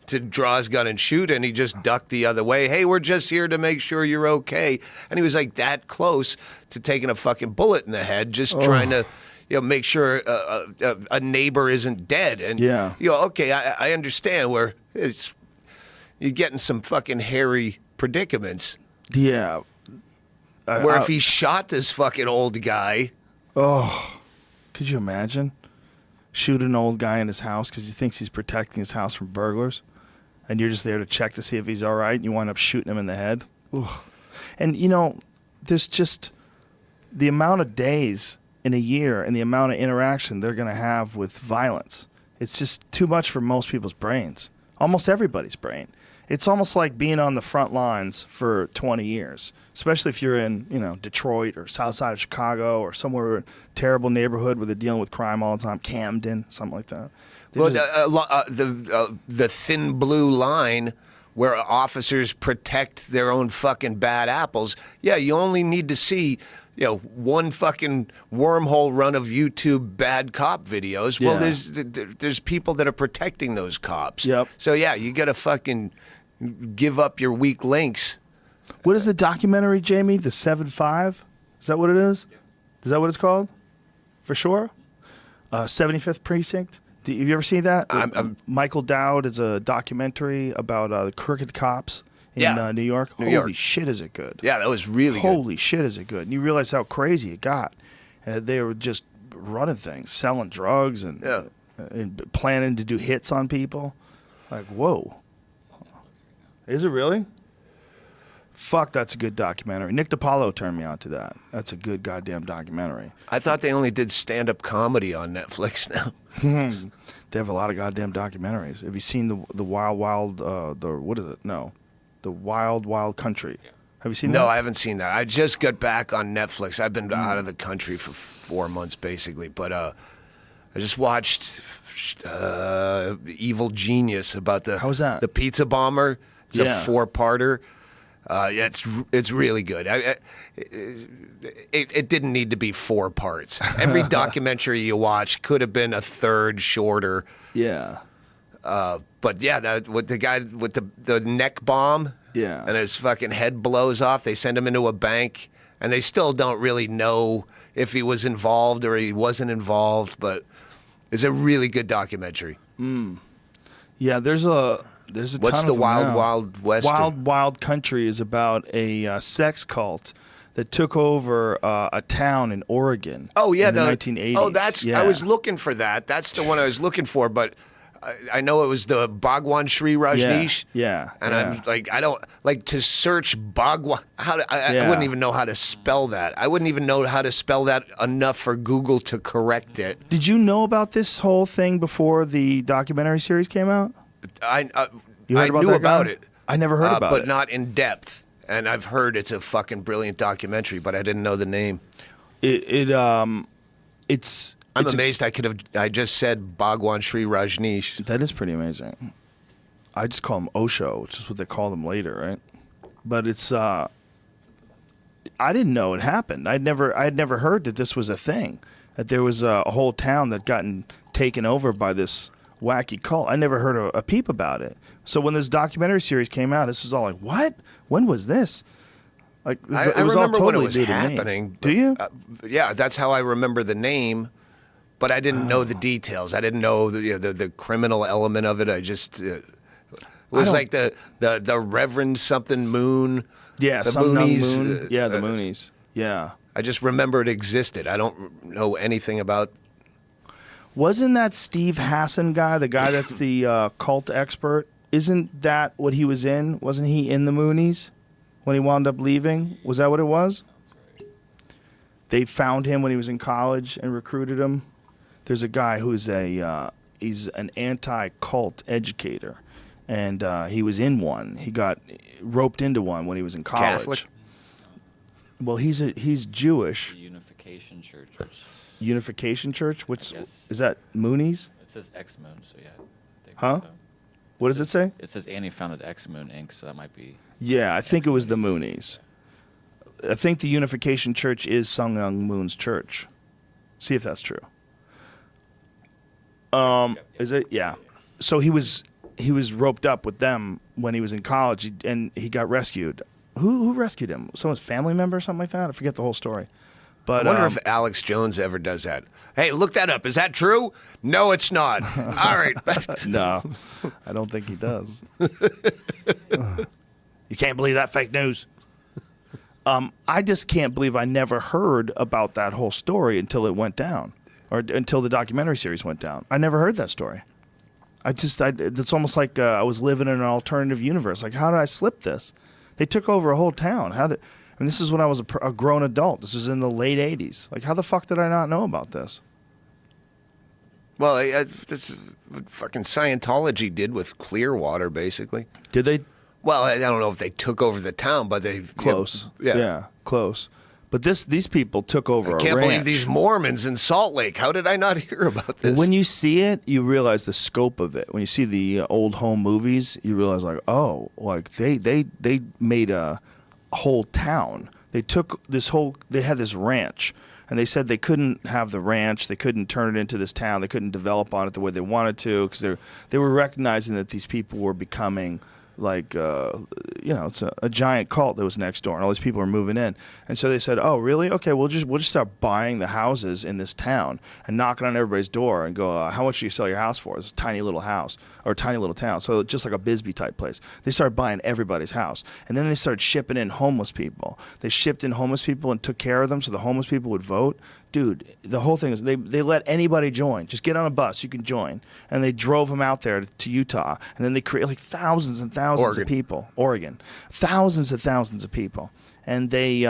to draw his gun and shoot, and he just ducked the other way. Hey, we're just here to make sure you're okay. And he was like that close to taking a fucking bullet in the head, just trying to make sure a neighbor isn't dead. And okay, I understand where you're getting some fucking hairy predicaments. Yeah. Where if he shot this fucking old guy. Oh, could you imagine? Shoot an old guy in his house because he thinks he's protecting his house from burglars, and you're just there to check to see if he's all right, and you wind up shooting him in the head. Ugh. And, there's just the amount of days in a year and the amount of interaction they're going to have with violence. It's just too much for most people's brains, almost everybody's brain. It's almost like being on the front lines for 20 years, especially if you're in, Detroit or south side of Chicago or somewhere in a terrible neighborhood where they're dealing with crime all the time, Camden, something like that. The thin blue line where officers protect their own fucking bad apples. Yeah, you only need to see, one fucking wormhole run of YouTube bad cop videos. Well, there's people that are protecting those cops. Yep. So yeah, you got to fucking give up your weak links. What is the documentary, Jamie? The 7-5? Is that what it is? Yeah. Is that what it's called? For sure? 75th Precinct? Have you ever seen that? Michael Dowd is a documentary about the crooked cops in New York. Holy shit, is it good. Yeah, that was really good. Holy shit, is it good. And you realize how crazy it got. They were just running things, selling drugs and planning to do hits on people. Like, whoa. Is it really? Fuck, that's a good documentary. Nick DiPaolo turned me on to that. That's a good goddamn documentary. I thought they only did stand-up comedy on Netflix now. They have a lot of goddamn documentaries. Have you seen the Wild Wild, what is it? No. The Wild Wild Country. Yeah. Have you seen No, that? I haven't seen that. I just got back on Netflix. I've been out of the country for 4 months, basically. But I just watched Evil Genius about How was that? the pizza bomber. It's a Yeah. 4-parter. Yeah, it's really good. It didn't need to be 4 parts. Every documentary you watch could have been a third shorter. Yeah. But yeah, with the guy with the neck bomb, Yeah. and his fucking head blows off. They send him into a bank, and they still don't really know if he was involved or he wasn't involved. But it's a really good documentary. Yeah, there's a What's ton the of them Wild now. Wild West? Wild Country is about a sex cult that took over a town in Oregon. Oh yeah, in the 1980s. Oh, that's. Yeah. I was looking for that. That's the one I was looking for, but. I know it was the Bhagwan Sri Rajneesh. Yeah. And yeah. I'm like, I don't like to search Bhagwan. I Yeah. wouldn't even know how to spell that. I wouldn't even know how to spell that enough for Google to correct it. Did you know about this whole thing before the documentary series came out? I You heard about knew that about guy? it. I never heard about but it. not in depth. And I've heard it's a fucking brilliant documentary, but I didn't know the name. It's I'm amazed I just said Bhagwan Sri Rajneesh. that is pretty amazing. I just call him Osho, which is what they called him later, right? But it's I didn't know it happened. I'd never heard that this was a thing. That there was a whole town that gotten taken over by this wacky cult. I never heard a peep about it. So when this documentary series came out, this is all like, what? When was this? Like I it was all remember totally when it was new to me. happening. Do you? Yeah, that's how I remember the name, but I didn't know the details. I didn't know the criminal element of it. I just it was don't- like the Reverend something Moon. Yeah, the some young Moonies, moon. Yeah, the Moonies. Yeah. I just remember it existed. I don't know anything about. Wasn't that Steve Hassan guy, the guy that's the cult expert? Isn't that what he was in? Wasn't he in the Moonies when he wound up leaving? Was that what it was? They found him when he was in college and recruited him. There's a guy who's he's an anti-cult educator, and he was in one. He got roped into one when he was in college. Catholic? Well, he's Jewish. The Unification Church. Which Unification Church? Which Yes. is that Moonies? it says X Moon, so yeah. I think Huh? so. What does it say? It says Annie founded X Moon Inc., so that might be. Yeah, I think it was the Moonies. I think the Unification Church is Sung Young Moon's church. See if that's true. Is it? Yeah. So he was roped up with them when he was in college, and he got rescued. Who rescued him? Someone's family member or something like that? I forget the whole story. But I wonder if Alex Jones ever does that. Hey, look that up. Is that true? No, it's not. All right. no, I don't think he does. You can't believe that fake news. I just can't believe I never heard about that whole story until it went down, or until the documentary series went down. I never heard that story. It's almost like I was living in an alternative universe. Like, how did I slip this? They took over a whole town. This is when I was a grown adult. This was in the late 80s. Like, how the fuck did I not know about this? Well, that's what fucking Scientology did with Clearwater, basically. Did they? Well, I don't know if they took over the town, but they Close. Yeah. Close. But these people took over I can't a ranch. believe these Mormons in Salt Lake. How did I not hear about this? When you see it, you realize the scope of it. When you see the old home movies, you realize like, oh, like they made a whole town. They took they had this ranch, and they said they couldn't have the ranch. They couldn't turn it into this town. They couldn't develop on it the way they wanted to because they were recognizing that these people were becoming like it's a giant cult that was next door, and all these people were moving in. And so they said, oh really, okay, we'll just start buying the houses in this town and knocking on everybody's door and go, how much do you sell your house for? This tiny little house or tiny little town, so just like a Bisbee type place. They started buying everybody's house, and then they started shipping in homeless people. They shipped in homeless people and took care of them so the homeless people would vote. Dude, the whole thing is they let anybody join. Just get on a bus, you can join. And they drove them out there to Utah. And then they created like thousands and thousands of people. Oregon. Thousands of people. And they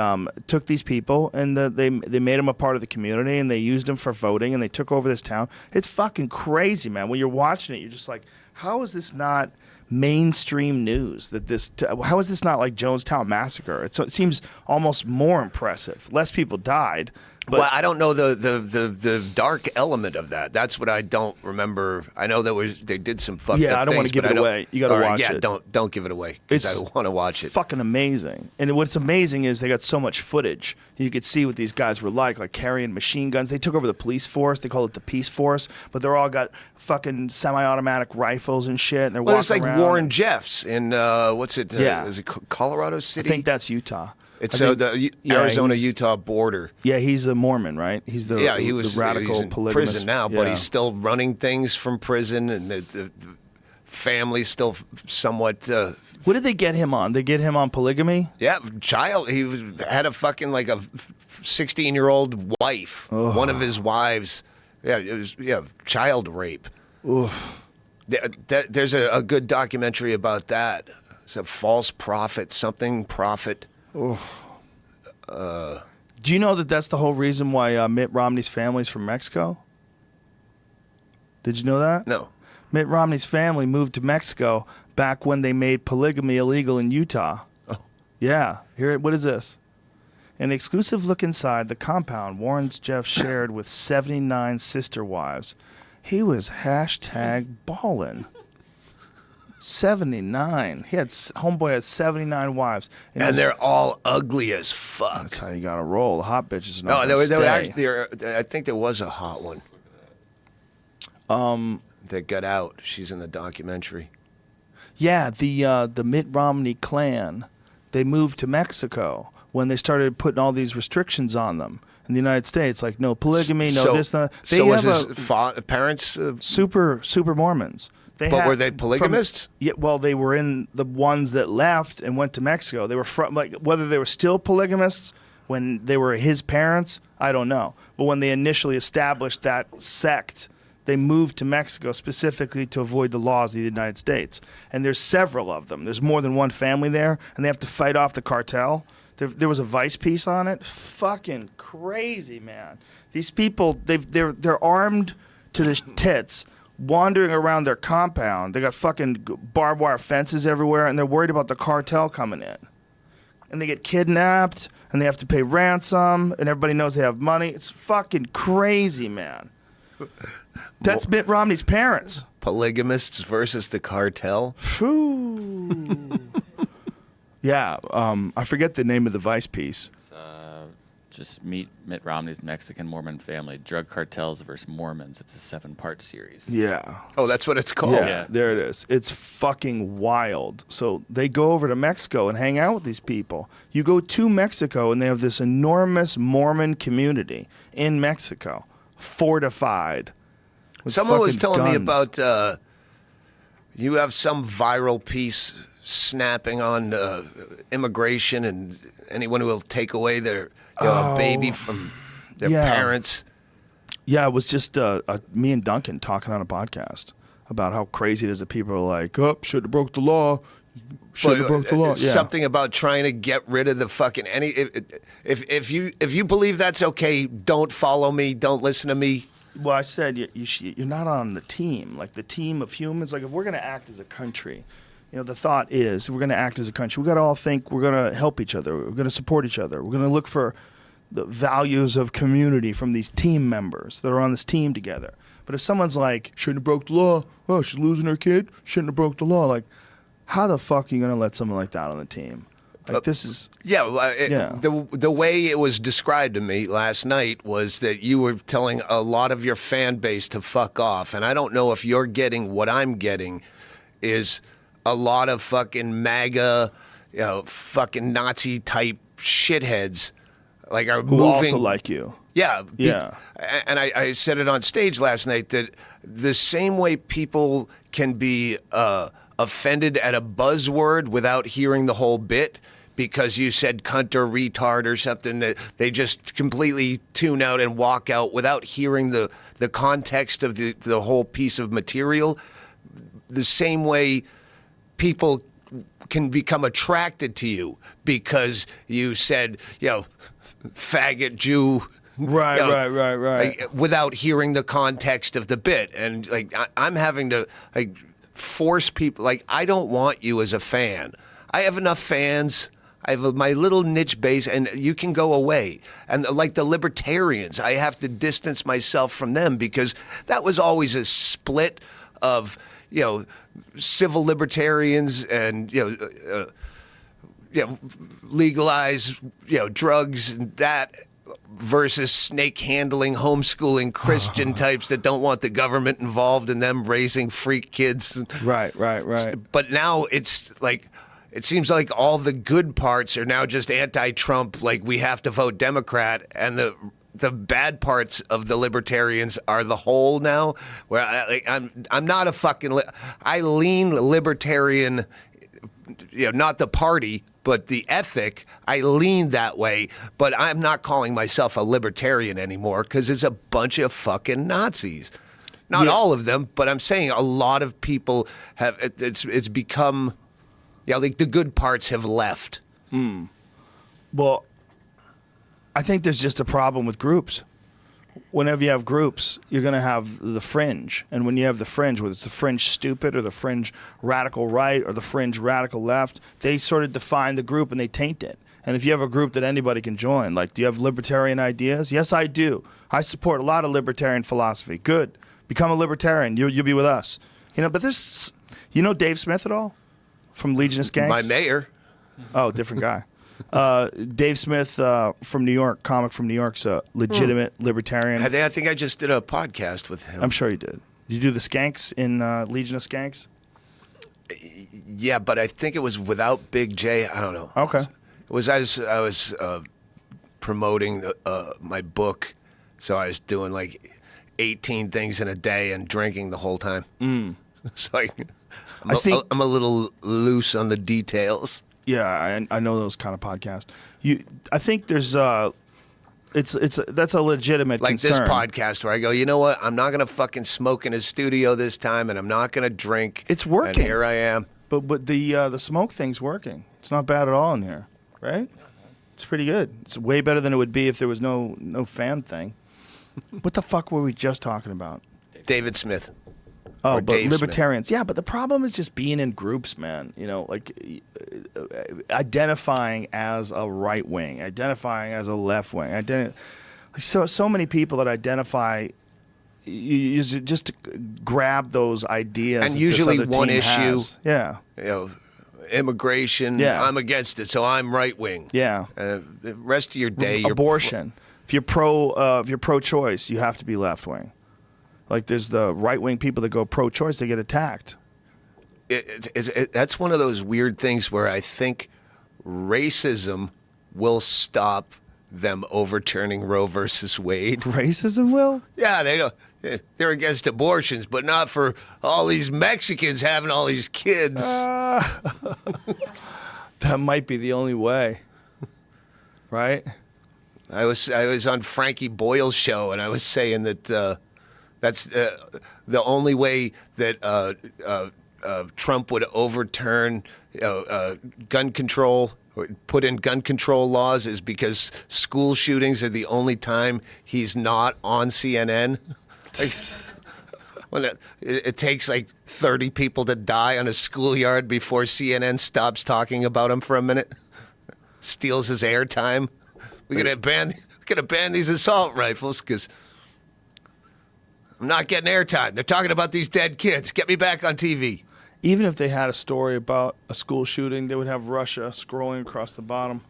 took these people and they made them a part of the community, and they used them for voting, and they took over this town. It's fucking crazy, man. When you're watching it, you're just like, how is this not mainstream news that how is this not like Jonestown Massacre? It seems almost more impressive. Less people died. But well, I don't know the dark element of that. That's what I don't remember. I know they did some fucked up things. I don't want to give it away. You got to watch it. Don't give it away because I want to watch it. Fucking amazing. And what's amazing is they got so much footage. You could see what these guys were like carrying machine guns. They took over the police force. They call it the Peace Force, but they're all got fucking semi-automatic rifles and shit. And they're walking it's like around. Warren Jeffs in what's it? Yeah. Is it Colorado City? I think that's Utah. It's the Arizona-Utah border. Yeah, he's a Mormon, right? He's the he was the radical he's in polygamist. prison now, but he's still running things from prison, and the family's still somewhat. What did they get him on? They get him on polygamy? Yeah, He had a fucking like a 16-year-old wife. Ugh. One of his wives. Yeah, it was child rape. Oof. There's a good documentary about that. It's a false prophet, something prophet. Oof. Do you know that that's the whole reason why Mitt Romney's family's from Mexico? Did you know that? No. Mitt Romney's family moved to Mexico back when they made polygamy illegal in Utah. Oh. Yeah. What is this? An exclusive look inside the compound Warren's Jeff shared with 79 sister wives. He was #ballin'. 79. Homeboy had 79 wives. And they're all ugly as fuck. That's how you gotta roll. The hot bitches. No, there were actually. I think there was a hot one. That got out. She's in the documentary. Yeah, the Mitt Romney clan. They moved to Mexico when they started putting all these restrictions on them in the United States, like no polygamy, this. Was his parents super Mormons? Were they polygamists? Yeah, well, they were in the ones that left and went to Mexico. They were from whether they were still polygamists when they were his parents, I don't know. But when they initially established that sect, they moved to Mexico specifically to avoid the laws of the United States. And there's several of them. There's more than one family there, and they have to fight off the cartel. There was a Vice piece on it. Fucking crazy, man. These people, they're armed to the tits, wandering around their compound. They got fucking barbed wire fences everywhere, and they're worried about the cartel coming in. And they get kidnapped, and they have to pay ransom, and everybody knows they have money. It's fucking crazy, man. That's Mitt Romney's parents. Polygamists versus the cartel. Phew. Yeah, I forget the name of the Vice piece. Just meet Mitt Romney's Mexican Mormon family, drug cartels versus Mormons. It's a 7-part series. Yeah. Oh, that's what it's called. Yeah, there it is. It's fucking wild. So they go over to Mexico and hang out with these people. You go to Mexico and they have this enormous Mormon community in Mexico, fortified. Someone was telling me guns. about you have some viral piece snapping on immigration and anyone who will take away their a baby from their parents. Yeah, it was just me and Duncan talking on a podcast about how crazy it is that people are like, should have broke the law. Should have broke the law. Yeah. Something about trying to get rid of the fucking if you believe that's okay, don't follow me, don't listen to me. Well, I said you're not on the team, like the team of humans. Like if we're going to act as a country, the thought is we're going to act as a country. We got to all think we're going to help each other. We're going to support each other. We're going to look for the values of community from these team members that are on this team together. But if someone's like, shouldn't have broke the law. Oh, she's losing her kid. Shouldn't have broke the law. Like, how the fuck are you going to let someone like that on the team? Like this is the way it was described to me last night was that you were telling a lot of your fan base to fuck off, and I don't know if you're getting what I'm getting is a lot of fucking MAGA, fucking Nazi type shitheads like are who moving also like you. Yeah. Yeah. And I said it on stage last night that the same way people can be offended at a buzzword without hearing the whole bit because you said cunt or retard or something, that they just completely tune out and walk out without hearing the context of the whole piece of material. The same way people can become attracted to you because you said, faggot Jew. Right. Without hearing the context of the bit. And I'm having to force people. Like, I don't want you as a fan. I have enough fans. I have my little niche base, and you can go away. And like the libertarians, I have to distance myself from them because that was always a split of, civil libertarians and, legalize, drugs and that versus snake handling, homeschooling Christian types that don't want the government involved in them raising freak kids. Right. But now it's like, it seems like all the good parts are now just anti-Trump, like we have to vote Democrat, and the bad parts of the libertarians are the whole now. Where I'm not a fucking I lean libertarian, not the party, but the ethic. I lean that way, but I'm not calling myself a libertarian anymore because it's a bunch of fucking Nazis. Not all of them, but I'm saying a lot of people have. It's become. Like the good parts have left. Well, I think there's just a problem with groups. Whenever you have groups, you're going to have the fringe. And when you have the fringe, whether it's the fringe stupid or the fringe radical right or the fringe radical left, they sort of define the group and they taint it. And if you have a group that anybody can join, like, do you have libertarian ideas? Yes, I do. I support a lot of libertarian philosophy. Good. Become a libertarian. You'll be with us. But there's, Dave Smith at all? From Legion of Skanks? My mayor. Oh, different guy. Dave Smith from New York, comic from New York's a legitimate libertarian. I think I just did a podcast with him. I'm sure you did. Did you do the Skanks in Legion of Skanks? Yeah, but I think it was without Big J. I don't know. Okay. I was promoting my book, so I was doing like 18 things in a day and drinking the whole time. So I'm a little loose on the details. Yeah, I know those kind of podcasts. I think there's that's a legitimate like concern. This podcast where I go, you know what? I'm not gonna fucking smoke in his studio this time, and I'm not gonna drink. It's working. And here I am. But the smoke thing's working. It's not bad at all in here, right? It's pretty good. It's way better than it would be if there was no fan thing. What the fuck were we just talking about? David Smith. Oh, or but Dave libertarians. Smith. Yeah, but the problem is just being in groups, man. Like identifying as a right wing, identifying as a left wing. So many people that identify, you just grab those ideas. And that usually this other one team issue. has. Yeah. Immigration. Yeah. I'm against it, so I'm right wing. Yeah. The rest of your day, you're abortion. If you're pro-choice, you have to be left wing. Like there's the right-wing people that go pro-choice, they get attacked. That's one of those weird things where I think racism will stop them overturning Roe versus Wade. Racism will? Yeah, they're against abortions, but not for all these Mexicans having all these kids. That might be the only way, right? I was on Frankie Boyle's show, and I was saying that that's the only way that Trump would overturn gun control or put in gun control laws is because school shootings are the only time he's not on CNN. When it takes like 30 people to die on a schoolyard before CNN stops talking about him for a minute, steals his airtime. We're gonna ban these assault rifles because I'm not getting airtime. They're talking about these dead kids. Get me back on TV. Even if they had a story about a school shooting, they would have Russia scrolling across the bottom.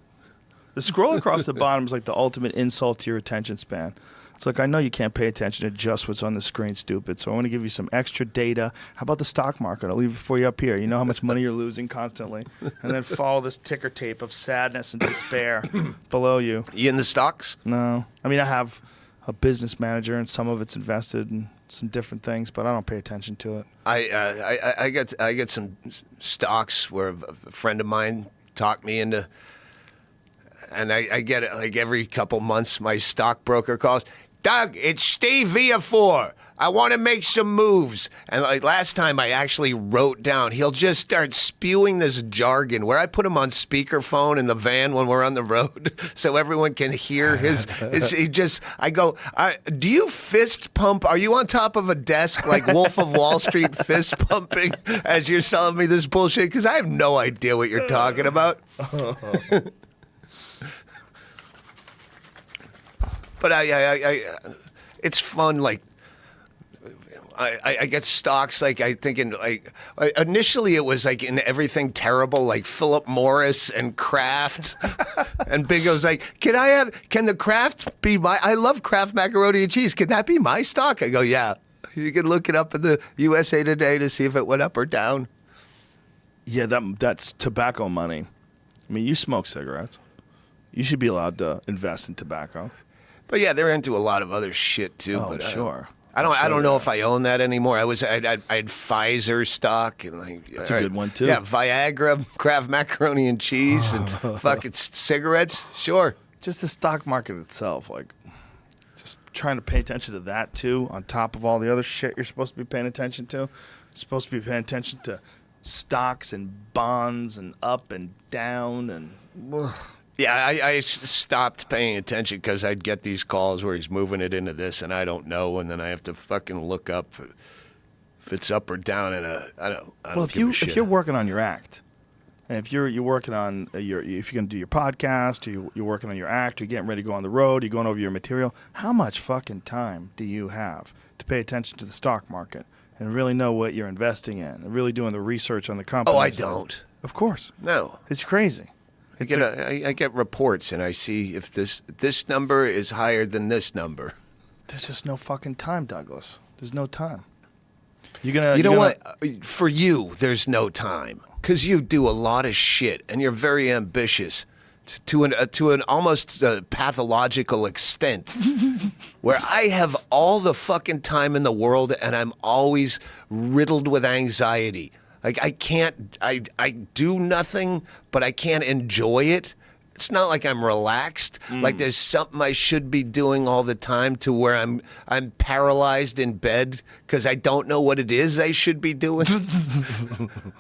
The scroll across the bottom is like the ultimate insult to your attention span. It's like, I know you can't pay attention to just what's on the screen, stupid, so I want to give you some extra data. How about the stock market? I'll leave it for you up here. You know how much money you're losing constantly. And then follow this ticker tape of sadness and despair below you. You in the stocks? No. I mean, I have a business manager, and some of it's invested in some different things, but I don't pay attention to it. I get some stocks where a friend of mine talked me into, and I get it like every couple months. My stockbroker calls. Doug, it's Steve Viafor. I want to make some moves. And like last time I actually wrote down, he'll just start spewing this jargon where I put him on speakerphone in the van when we're on the road so everyone can hear I go, do you fist pump? Are you on top of a desk like Wolf of Wall Street fist pumping as you're selling me this bullshit? Because I have no idea what you're talking about. But it's fun. Like I get stocks. Like I think initially it was like in everything terrible, like Philip Morris and Kraft. And Bingo's like, can the Kraft be my? I love Kraft macaroni and cheese. Can that be my stock? I go, yeah. You can look it up in the USA Today to see if it went up or down. Yeah, that's tobacco money. I mean, you smoke cigarettes. You should be allowed to invest in tobacco. But yeah, they're into a lot of other shit too. Oh, but sure. I don't know if I own that anymore. I had Pfizer stock and like that's a good one too. Yeah, Viagra, Kraft macaroni and cheese, and fucking cigarettes. Sure. Just the stock market itself, like just trying to pay attention to that too, on top of all the other shit you're supposed to be paying attention to. You're supposed to be paying attention to stocks and bonds and up and down and. Yeah, I stopped paying attention because I'd get these calls where he's moving it into this, and I don't know, and then I have to fucking look up if it's up or down. And I don't give a shit. If you're working on your act, and if you're working on if you're gonna do your podcast, or you're working on your act, or you're getting ready to go on the road, you're going over your material, how much fucking time do you have to pay attention to the stock market and really know what you're investing in, and really doing the research on the company? Oh, I don't. Of course, no. It's crazy. I get reports and I see if this number is higher than this number. There's just no fucking time, Douglas. There's no time. You know what? For you, there's no time because you do a lot of shit and you're very ambitious to an almost pathological extent. Where I have all the fucking time in the world and I'm always riddled with anxiety. Like I do nothing, but I can't enjoy it. It's not like I'm relaxed. Like there's something I should be doing all the time to where I'm paralyzed in bed because I don't know what it is I should be doing.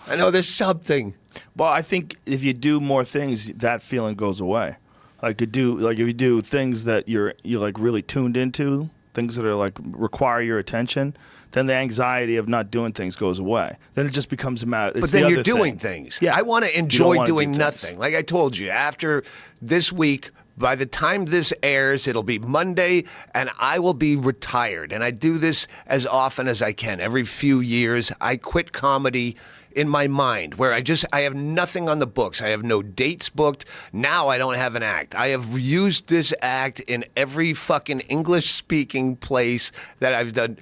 I know there's something. Well, I think if you do more things, that feeling goes away. If you do things that you're like really tuned into, things that are like require your attention, then the anxiety of not doing things goes away. Then it just becomes a matter. But then you're doing things. Yeah. I want to enjoy doing nothing. Like I told you, after this week, by the time this airs, it'll be Monday, and I will be retired. And I do this as often as I can. Every few years, I quit comedy in my mind where I have nothing on the books. I have no dates booked. Now I don't have an act. I have used this act in every fucking English-speaking place that I've done,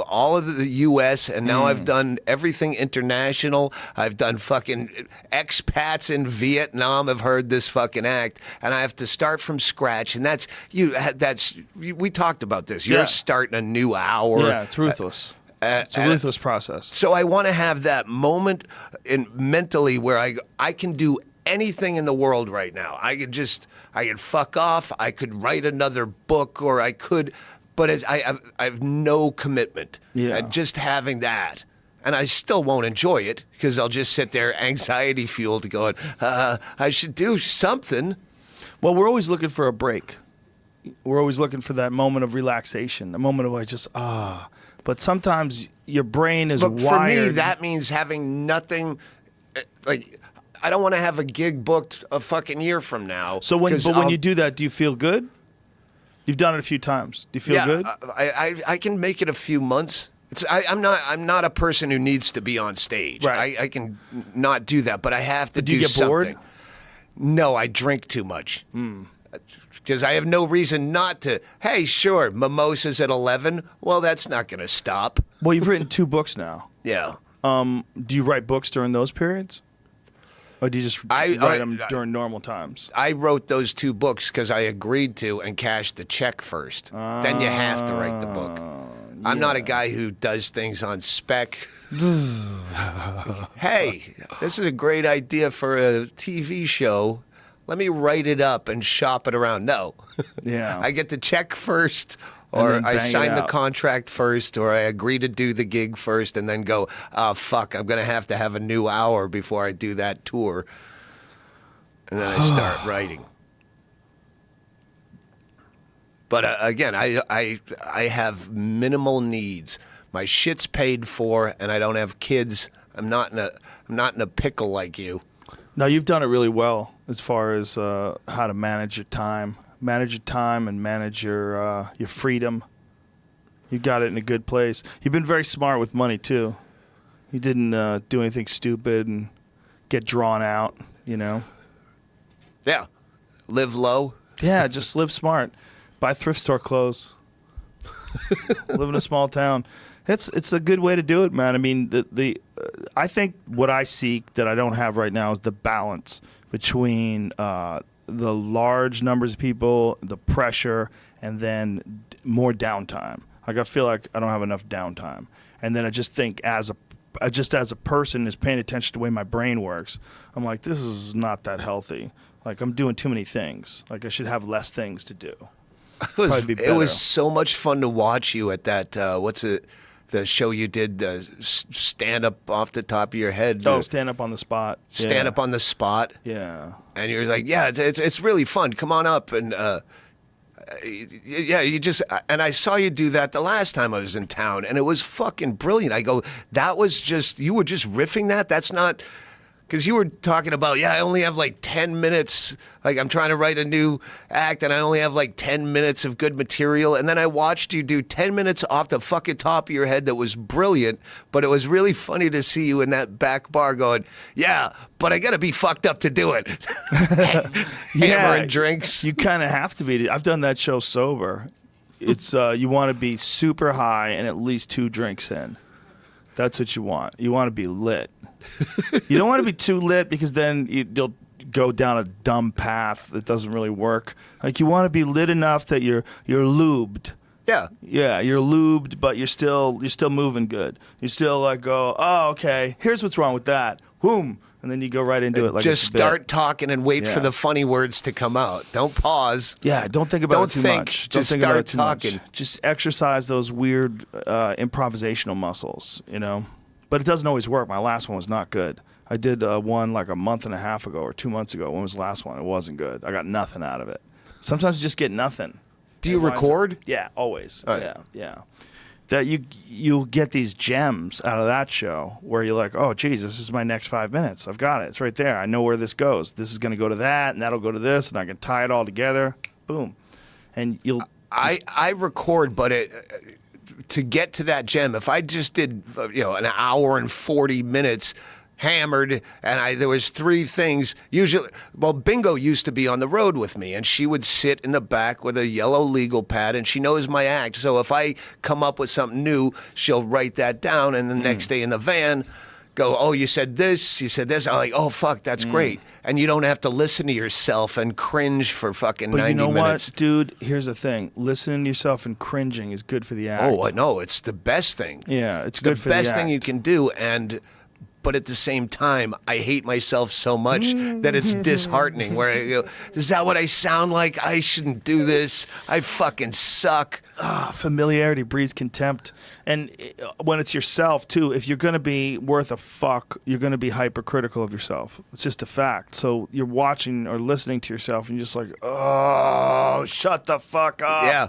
all of the U.S., and now I've done everything international. I've done fucking expats in Vietnam have heard this fucking act, and I have to start from scratch, and we talked about this. You're starting a new hour. Yeah, it's ruthless. It's a ruthless process. So I want to have that moment mentally where I can do anything in the world right now. I could fuck off. I could write another book, or I could, but I have no commitment. Yeah. And just having that. And I still won't enjoy it because I'll just sit there anxiety fueled going, I should do something. Well, we're always looking for a break. We're always looking for that moment of relaxation, a moment of But sometimes your brain is wired. For me, that means having nothing. Like, I don't want to have a gig booked a fucking year from now. So when you do that, do you feel good? You've done it a few times. Do you feel good? I can make it a few months. I'm not a person who needs to be on stage. Right. I can not do that, but I have to do something. Do you get bored? No, I drink too much. Because I have no reason not to. Hey, sure, mimosas at 11. Well, that's not going to stop. Well, you've written 2 books now. Yeah. Do you write books during those periods? Or do you just write them during normal times? I wrote those 2 books because I agreed to and cashed the check first. Then you have to write the book. I'm not a guy who does things on spec. Hey, this is a great idea for a TV show. Let me write it up and shop it around. No. Yeah. I get the check first. Or then I bang it sign the out. contract first, or I agree to do the gig first, and then go, oh, fuck, I'm going to have a new hour before I do that tour. And then I start writing. But again, I have minimal needs. My shit's paid for, and I don't have kids. I'm not in a pickle like you. No, you've done it really well as far as how to manage your time, and manage your freedom. You got it in a good place. You've been very smart with money too. You didn't do anything stupid and get drawn out. You know. Yeah, live low. Yeah, just live smart. Buy thrift store clothes. Live in a small town. It's a good way to do it, man. I mean, I think what I seek that I don't have right now is the balance between the large numbers of people, the pressure, and then more downtime. Like I feel like I don't have enough downtime, and then I just think as a person is paying attention to the way my brain works, I'm like, this is not that healthy. Like I'm doing too many things. Like I should have less things to do. It was so much fun to watch you at that. The show you did, stand up off the top of your head. Oh, stand up on the spot. Stand up on the spot. Yeah. And you're like, yeah, it's really fun. Come on up and. Yeah, and I saw you do that the last time I was in town, and it was fucking brilliant. I go, that was just, you were just riffing that? That's not, because you were talking about, yeah, I only have like 10 minutes, like I'm trying to write a new act, and I only have like 10 minutes of good material, and then I watched you do 10 minutes off the fucking top of your head that was brilliant, but it was really funny to see you in that back bar going, yeah, but I got to be fucked up to do it. Hammering drinks. You kind of have to be. I've done that show sober. It's you want to be super high and at least 2 drinks in. That's what you want. You want to be lit. You don't want to be too lit because then you'll go down a dumb path that doesn't really work. Like you want to be lit enough that you're lubed. Yeah. Yeah, you're lubed, but you're still moving good. You still like go, oh, okay, here's what's wrong with that. Boom. And then you go right into it like just it's a bit. start talking and wait Yeah. for the funny words to come out. Don't pause. Yeah, don't think about it too think, much. just don't think about it start too talking. much. Just exercise those weird improvisational muscles, you know. But it doesn't always work. My last one was not good. I did one like a month and a half ago or 2 months ago. When was the last one? It wasn't good. I got nothing out of it. Sometimes you just get nothing. Do you record? Yeah, always. Oh, yeah. That you'll get these gems out of that show where you're like, oh, geez, this is my next 5 minutes. I've got it. It's right there. I know where this goes. This is going to go to that, and that'll go to this, and I can tie it all together. Boom. And you'll. I record, but to get to that gem, if I just did an hour and 40 minutes hammered, and there was 3 things. Usually, well, Bingo used to be on the road with me, and she would sit in the back with a yellow legal pad, and she knows my act. So if I come up with something new, she'll write that down, and the next day in the van, go, oh, you said this. I'm like, oh, fuck, that's great. And you don't have to listen to yourself and cringe for fucking 90 minutes. But you know what, dude? Here's the thing. Listening to yourself and cringing is good for the act. Oh, I know. It's the best thing. Yeah, it's good the for the best thing act. you can do, but at the same time, I hate myself so much that it's disheartening. Where I go, is that what I sound like? I shouldn't do this. I fucking suck. Familiarity breeds contempt. And when it's yourself, too, if you're going to be worth a fuck, you're going to be hypercritical of yourself. It's just a fact. So you're watching or listening to yourself, and you're just like, oh, shut the fuck up. Yeah.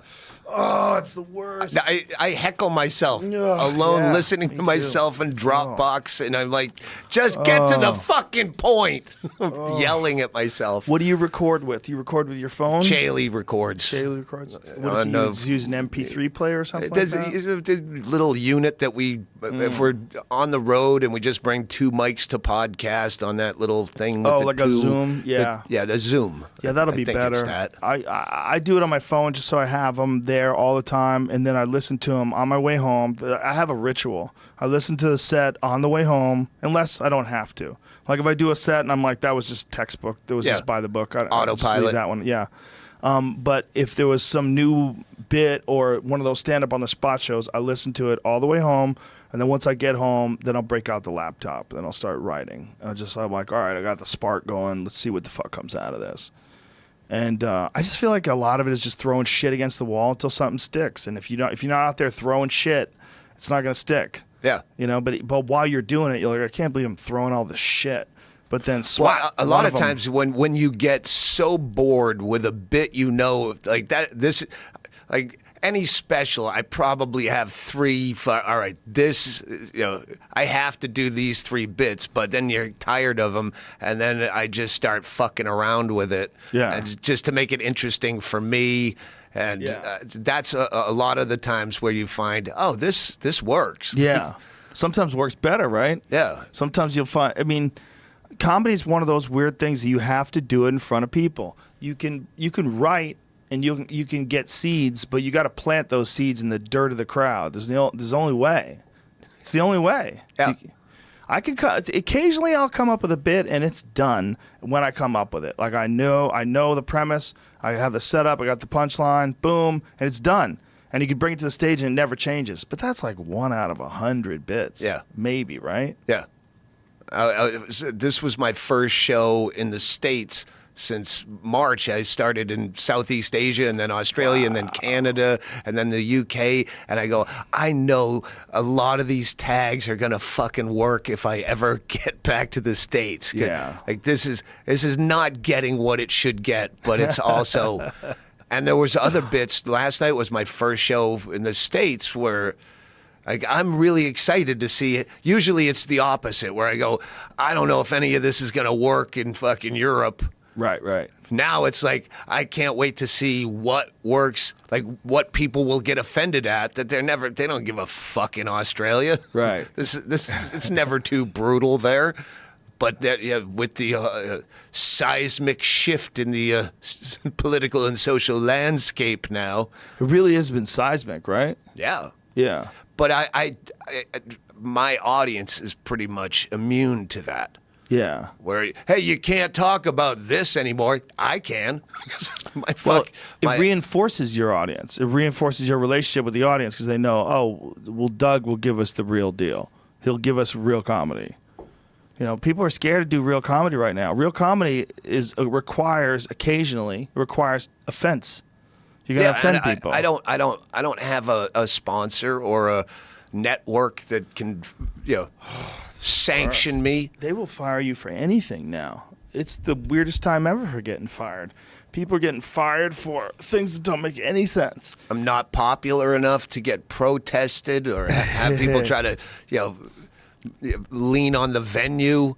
Oh, it's the worst. I heckle myself Ugh, alone, yeah, listening me to too. myself in Dropbox, and I'm like, just get to the fucking point. Yelling at myself. What do you record with? You record with your phone? Chaley records. Chaley records? What does he no. use? Does he use an MP3 player or something like There's that? a little unit that if we're on the road and we just bring 2 mics to podcast on that little thing. With Oh, the like a 2 Zoom? Yeah. the Zoom. Yeah, that'll I be think better. It's that. I do it on my phone just so I have them there all the time, and then I listen to them on my way home. I have a ritual. I listen to the set on the way home, unless I don't have to. Like if I do a set and I'm like, that was just textbook. That was just by the book. I just Autopilot. leave that one. Yeah. But if there was some new bit or one of those stand-up on the spot shows, I listen to it all the way home, and then once I get home, then I'll break out the laptop, then I'll start writing. I'm like, all right, I got the spark going. Let's see what the fuck comes out of this. And I just feel like a lot of it is just throwing shit against the wall until something sticks. And if you're not out there throwing shit, it's not going to stick. Yeah. You know, but while you're doing it, you're like, I can't believe I'm throwing all this shit. But then Well, a lot of times when you get so bored with a bit, like that, this, like any special, I probably have three. All right, this, I have to do these 3 bits, but then you're tired of them, and then I just start fucking around with it, and just to make it interesting for me. And that's a lot of the times where you find, oh, this works. Yeah, sometimes works better, right? Yeah. Sometimes you'll find. I mean, comedy is one of those weird things that you have to do it in front of people. You can write and you can get seeds, but you got to plant those seeds in the dirt of the crowd. There's the only way. It's the only way. Yeah. Occasionally I'll come up with a bit and it's done when I come up with it. Like I know the premise, I have the setup, I got the punchline, boom, and it's done. And you can bring it to the stage and it never changes. But that's like 1 out of 100 bits. Yeah. Maybe, right? Yeah. This was my first show in the States since March. I started in Southeast Asia and then Australia and then Canada and then the UK. And I go, I know a lot of these tags are going to fucking work if I ever get back to the States. Yeah. Like this is not getting what it should get, but it's also, and there was other bits. Last night was my first show in the States where like, I'm really excited to see it. Usually it's the opposite where I go, I don't know if any of this is going to work in fucking Europe. Right. Now it's like, I can't wait to see what works, like what people will get offended at that they don't give a fuck in Australia. Right. It's never too brutal there. But with the seismic shift in the political and social landscape now. It really has been seismic, right? Yeah. Yeah. But my audience is pretty much immune to that. Yeah. Where, hey, you can't talk about this anymore. I can. It reinforces your audience. It reinforces your relationship with the audience because they know, oh, well, Doug will give us the real deal. He'll give us real comedy. You know, people are scared to do real comedy right now. Real comedy requires offense. You're gonna offend people. I don't have a sponsor or a network that can, sanction me. They will fire you for anything now. It's the weirdest time ever for getting fired. People are getting fired for things that don't make any sense. I'm not popular enough to get protested or have people try to, lean on the venue.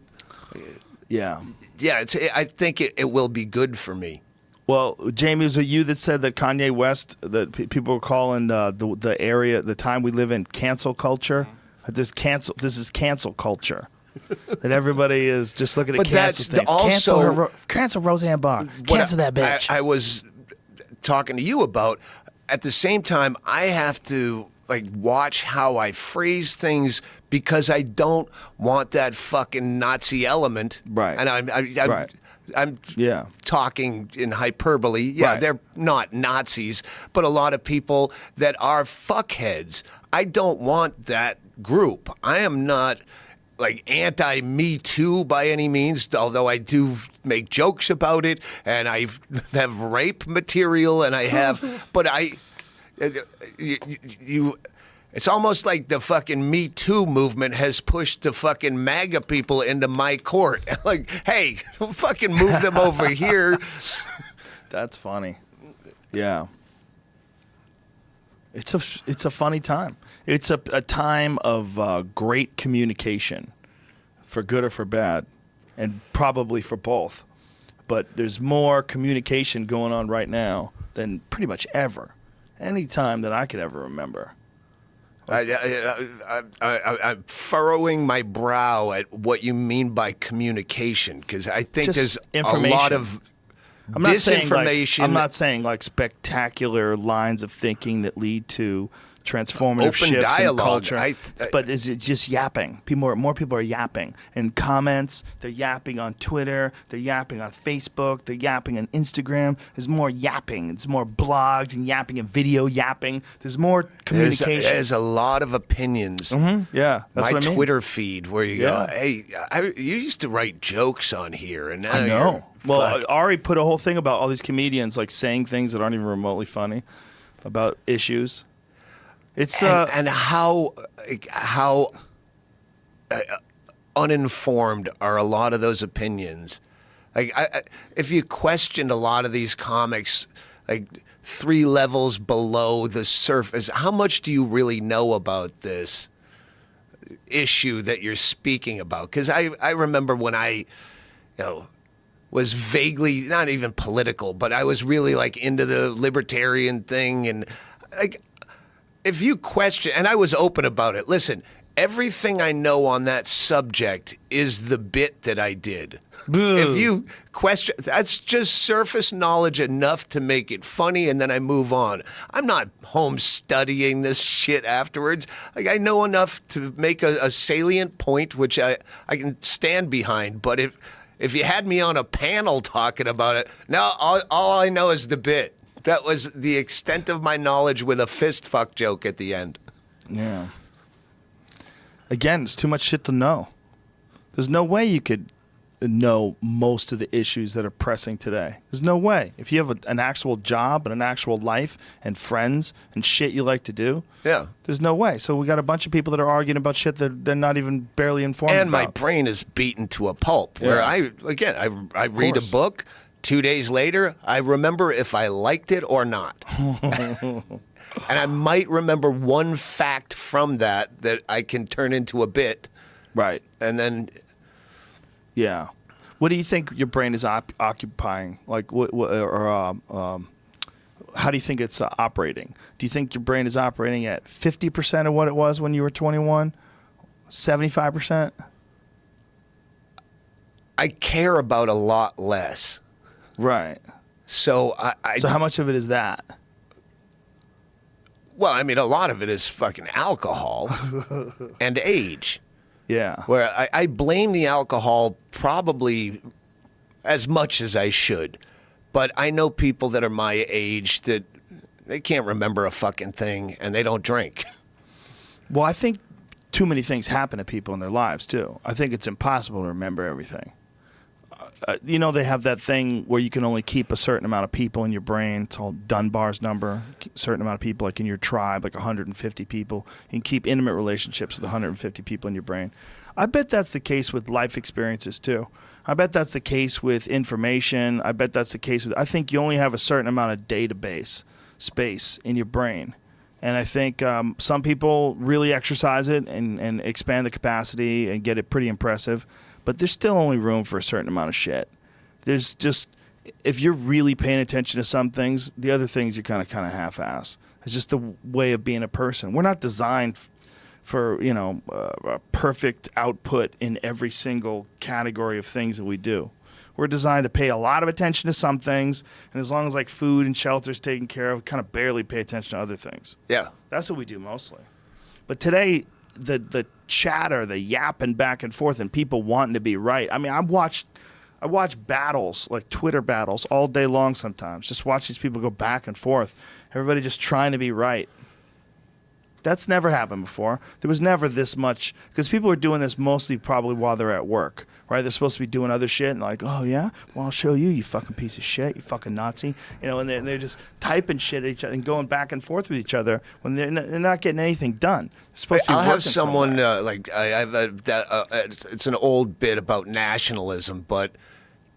Yeah. Yeah, I think it will be good for me. Well, Jamie, was it you that said that Kanye West, that people were calling the area, the time we live in, cancel culture? This is cancel culture. That everybody is just looking at cancel things. Also, cancel Roseanne Barr. Cancel that bitch. I was talking to you about, at the same time, I have to watch how I phrase things because I don't want that fucking Nazi element. Right. And I'm talking in hyperbole. Yeah, Right. They're not Nazis, but a lot of people that are fuckheads. I don't want that group. I am not anti-Me Too by any means, although I do make jokes about it, and I have rape material, and I have, but it's almost like the fucking Me Too movement has pushed the fucking MAGA people into my court. Like, hey, fucking move them over here. That's funny. Yeah. It's a funny time. It's a time of great communication, for good or for bad, and probably for both. But there's more communication going on right now than pretty much ever, any time that I could ever remember. I'm furrowing my brow at what you mean by communication, because I think Just there's a lot of disinformation. I'm not saying spectacular lines of thinking that lead to transformative Open shifts dialogue. in culture. But is it just yapping? More people are yapping in comments. They're yapping on Twitter. They're yapping on Facebook. They're yapping on Instagram. There's more yapping. It's more blogs and yapping and video yapping. There's more communication. There's a lot of opinions. Yeah, that's My what I mean. Twitter feed where you Yeah. go, hey, you used to write jokes on here, and now I know. you're Well, Ari put a whole thing about all these comedians like saying things that aren't even remotely funny about issues. It's and how uninformed are a lot of those opinions. Like, if you questioned a lot of these comics, like 3 levels below the surface, how much do you really know about this issue that you're speaking about? Because I remember when I, was vaguely not even political, but I was really like into the libertarian thing, and like. If you question, and I was open about it, listen, everything I know on that subject is the bit that I did. If you question, that's just surface knowledge enough to make it funny, and then I move on. I'm not home studying this shit afterwards. Like, I know enough to make a salient point, which I can stand behind, but if you had me on a panel talking about it, now all I know is the bit. That was the extent of my knowledge with a fist fuck joke at the end. Yeah. Again, it's too much shit to know. There's no way you could know most of the issues that are pressing today. There's no way. If you have an actual job and an actual life and friends and shit you like to do, Yeah. there's no way. So we got a bunch of people that are arguing about shit that they're not even barely informed And my about. brain is beaten to a pulp. Where Yeah. I read a course. book. 2 days later, I remember if I liked it or not. And I might remember one fact from that I can turn into a bit. Right. And then, Yeah. What do you think your brain is occupying? Like, how do you think it's operating? Do you think your brain is operating at 50% of what it was when you were 21? 75%? I care about a lot less. Right. So So how much of it is that? well, I mean, a lot of it is fucking alcohol and age. Yeah. Where I blame the alcohol probably as much as I should. But I know people that are my age that they can't remember a fucking thing and they don't drink. Well, I think too many things happen to people in their lives, too. I think it's impossible to remember everything. They have that thing where you can only keep a certain amount of people in your brain. It's called Dunbar's number. A certain amount of people, like in your tribe, like 150 people. You can keep intimate relationships with 150 people in your brain. I bet that's the case with life experiences, too. I bet that's the case with information. I bet that's the case with... I think you only have a certain amount of database space in your brain. And I think some people really exercise it and expand the capacity and get it pretty impressive. But there's still only room for a certain amount of shit. There's just, if you're really paying attention to some things, the other things you kind of half-ass. It's just the way of being a person. We're not designed for, a perfect output in every single category of things that we do. We're designed to pay a lot of attention to some things, and as long as like food and shelter is taken care of, kind of barely pay attention to other things. Yeah. That's what we do mostly. But today, the chatter, the yapping back and forth, and people wanting to be right. I mean, I watch battles, like Twitter battles, all day long sometimes. Just watch these people go back and forth. Everybody just trying to be right. That's never happened before. There was never this much, because people are doing this mostly probably while they're at work, right? They're supposed to be doing other shit and like, oh yeah, well I'll show you, you fucking piece of shit, you fucking Nazi, and they're just typing shit at each other and going back and forth with each other when they're not getting anything done. They're supposed to be I'll have working someone somewhere. it's an old bit about nationalism, but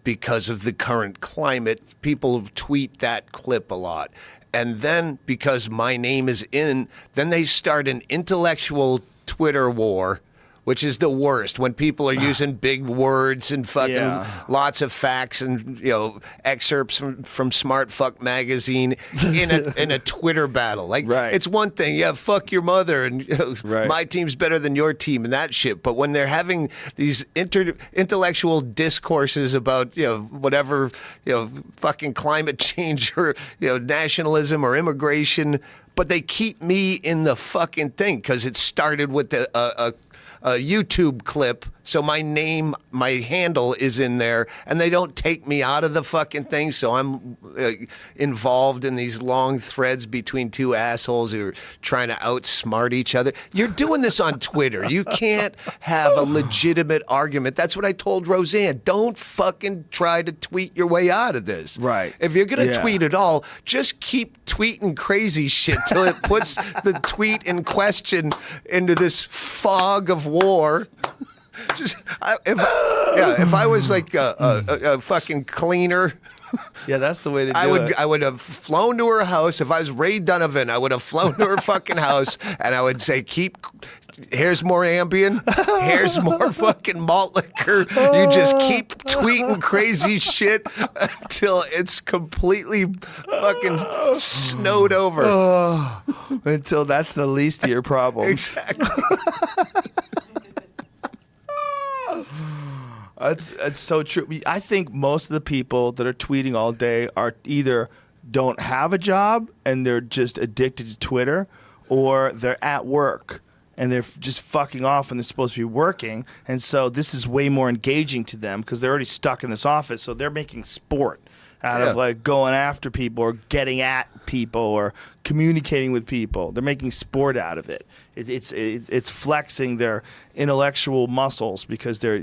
because of the current climate, people tweet that clip a lot. And then because my name is in, then they start an intellectual Twitter war, which is the worst when people are using big words and fucking lots of facts and excerpts from Smart Fuck magazine in a Twitter battle. Like, It's one thing, fuck your mother and my team's better than your team and that shit. But when they're having these intellectual discourses about whatever fucking climate change or nationalism or immigration, but they keep me in the fucking thing because it started with a YouTube clip. So my handle is in there, and they don't take me out of the fucking thing. So I'm involved in these long threads between two assholes who are trying to outsmart each other. You're doing this on Twitter. You can't have a legitimate argument. That's what I told Roseanne. Don't fucking try to tweet your way out of this. Right. If you're going to Yeah. tweet at all, just keep tweeting crazy shit till it puts the tweet in question into this fog of war. If I was like a fucking cleaner, Yeah, that's the way to do it. I would have flown to her house. If I was Ray Donovan, I would have flown to her fucking house, and I would say, here's more Ambien, here's more fucking malt liquor. You just keep tweeting crazy shit until it's completely fucking snowed over. Until that's the least of your problems. Exactly. That's so true. I think most of the people that are tweeting all day are either don't have a job and they're just addicted to Twitter, or they're at work and they're just fucking off and they're supposed to be working. And so this is way more engaging to them because they're already stuck in this office. So they're making sport out of like going after people or getting at people or communicating with people. They're making sport out of it. It's flexing their intellectual muscles because they're,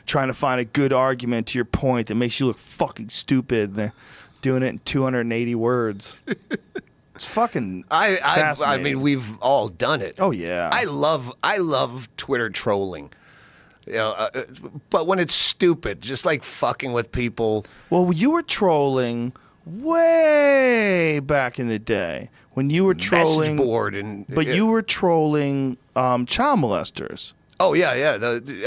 trying to find a good argument to your point that makes you look fucking stupid. And they're doing it in 280 words. It's fucking I fascinating. mean, we've all done it. Oh yeah. I love Twitter trolling. But when it's stupid, just like fucking with people. Well, you were trolling way back in the day when you were trolling Message board and you were trolling child molesters. Oh yeah,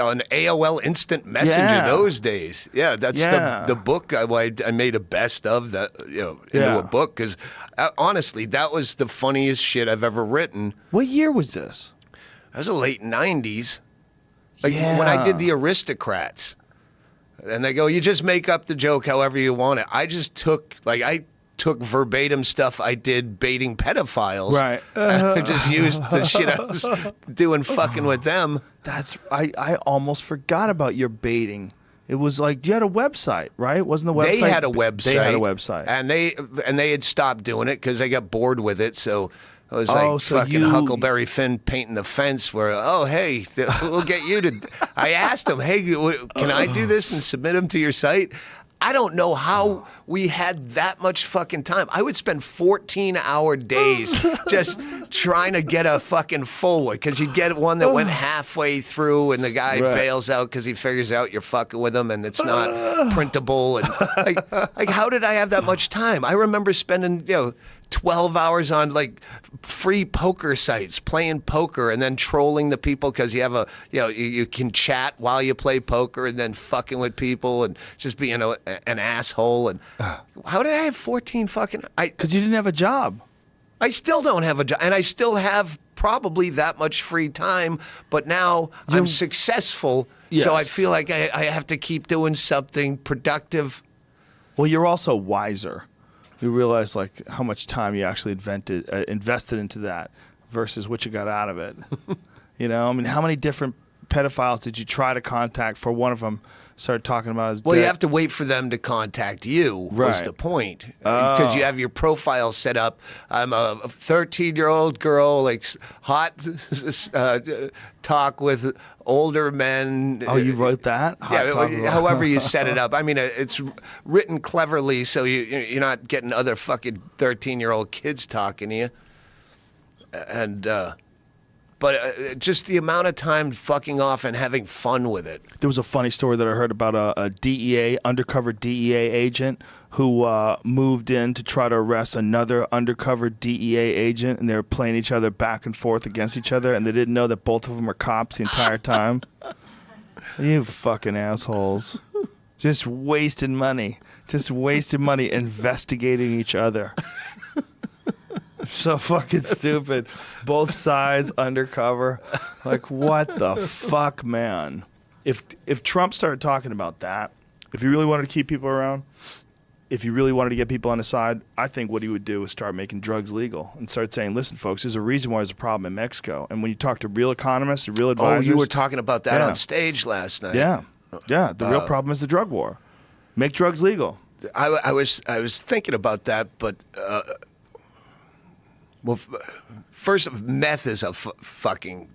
on AOL Instant Messenger those days. Yeah, that's the book I made a best of that into a book because honestly, that was the funniest shit I've ever written. What year was this? That was the late '90s. Like when I did the Aristocrats, and they go, you just make up the joke however you want it. I just took verbatim stuff I did baiting pedophiles. Right. I just used the shit I was doing fucking with them. I almost forgot about your baiting. It was like you had a website, right? Wasn't the website? They had a website. They had a website, and they had stopped doing it because they got bored with it. So it was so fucking Huckleberry Finn painting the fence. Where hey, we'll get you to. I asked them, hey, can I do this and submit them to your site? I don't know how we had that much fucking time. I would spend 14-hour days just trying to get a fucking full one because you get one that went halfway through and the guy bails out because he figures out you're fucking with him and it's not printable. And like, how did I have that much time? I remember spending 12 hours on like free poker sites playing poker and then trolling the people because you have you can chat while you play poker and then fucking with people and just being an asshole. And how did I have 14 fucking? Because you didn't have a job. I still don't have a job, and I still have probably that much free time. But now I'm successful, so I feel like I have to keep doing something productive. Well, you're also wiser. You realize like how much time you actually invested into that versus what you got out of it. I mean, how many different pedophiles did you try to contact for one of them started talking about his dick? Well, you have to wait for them to contact you, was the point. Because you have your profile set up. I'm a 13-year-old girl, like hot talk with older men. Oh, you wrote that? However you set it up. I mean, it's written cleverly so you're not getting other fucking 13-year-old kids talking to you. And... But just the amount of time fucking off and having fun with it. There was a funny story that I heard about a undercover DEA agent who moved in to try to arrest another undercover DEA agent, and they were playing each other back and forth against each other, and they didn't know that both of them were cops the entire time. You fucking assholes. Just wasting money. Investigating each other. So fucking stupid. Both sides undercover. Like, what the fuck, man? If Trump started talking about that, if he really wanted to keep people around, if you really wanted to get people on his side, I think what he would do is start making drugs legal and start saying, listen, folks, there's a reason why there's a problem in Mexico. And when you talk to real economists and real advisors. Oh, you were talking about that Yeah. on stage last night. Yeah. Yeah. The real problem is the drug war. Make drugs legal. I was thinking about that, but first, meth is a fucking.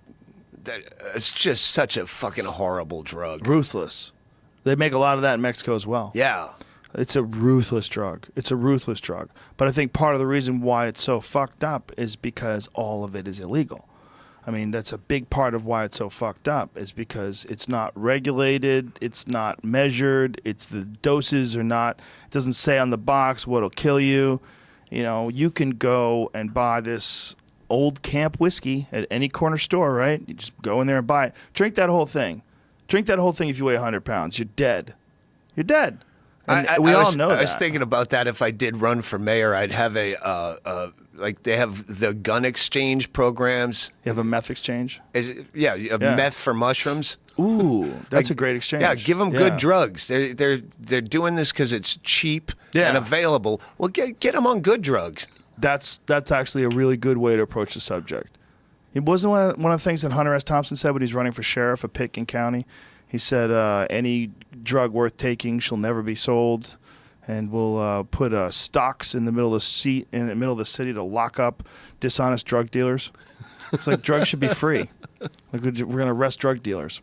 It's just such a fucking horrible drug. Ruthless. They make a lot of that in Mexico as well. Yeah. It's a ruthless drug. It's a ruthless drug. But I think part of the reason why it's so fucked up is because all of it is illegal. I mean, that's a big part of why it's so fucked up is because it's not regulated, it's not measured, it's the doses are not, it doesn't say on the box what'll kill you. You know, you can go and buy this old camp whiskey at any corner store, right? You just go in there and buy it. Drink that whole thing. Drink that whole thing if you weigh 100 pounds. You're dead. You're dead. And we all know that. I was thinking about that. If I did run for mayor, I'd have like they have the gun exchange programs. You have a meth exchange? Meth for mushrooms. Ooh, that's a great exchange. Yeah, give them good drugs. They're doing this because it's cheap and available. Well, get them on good drugs. That's actually a really good way to approach the subject. It wasn't one of the things that Hunter S. Thompson said when he's running for sheriff of Pitkin County. He said, any drug worth taking shall never be sold, and we'll put stocks in the middle of the city to lock up dishonest drug dealers. It's like drugs should be free. Like we're going to arrest drug dealers.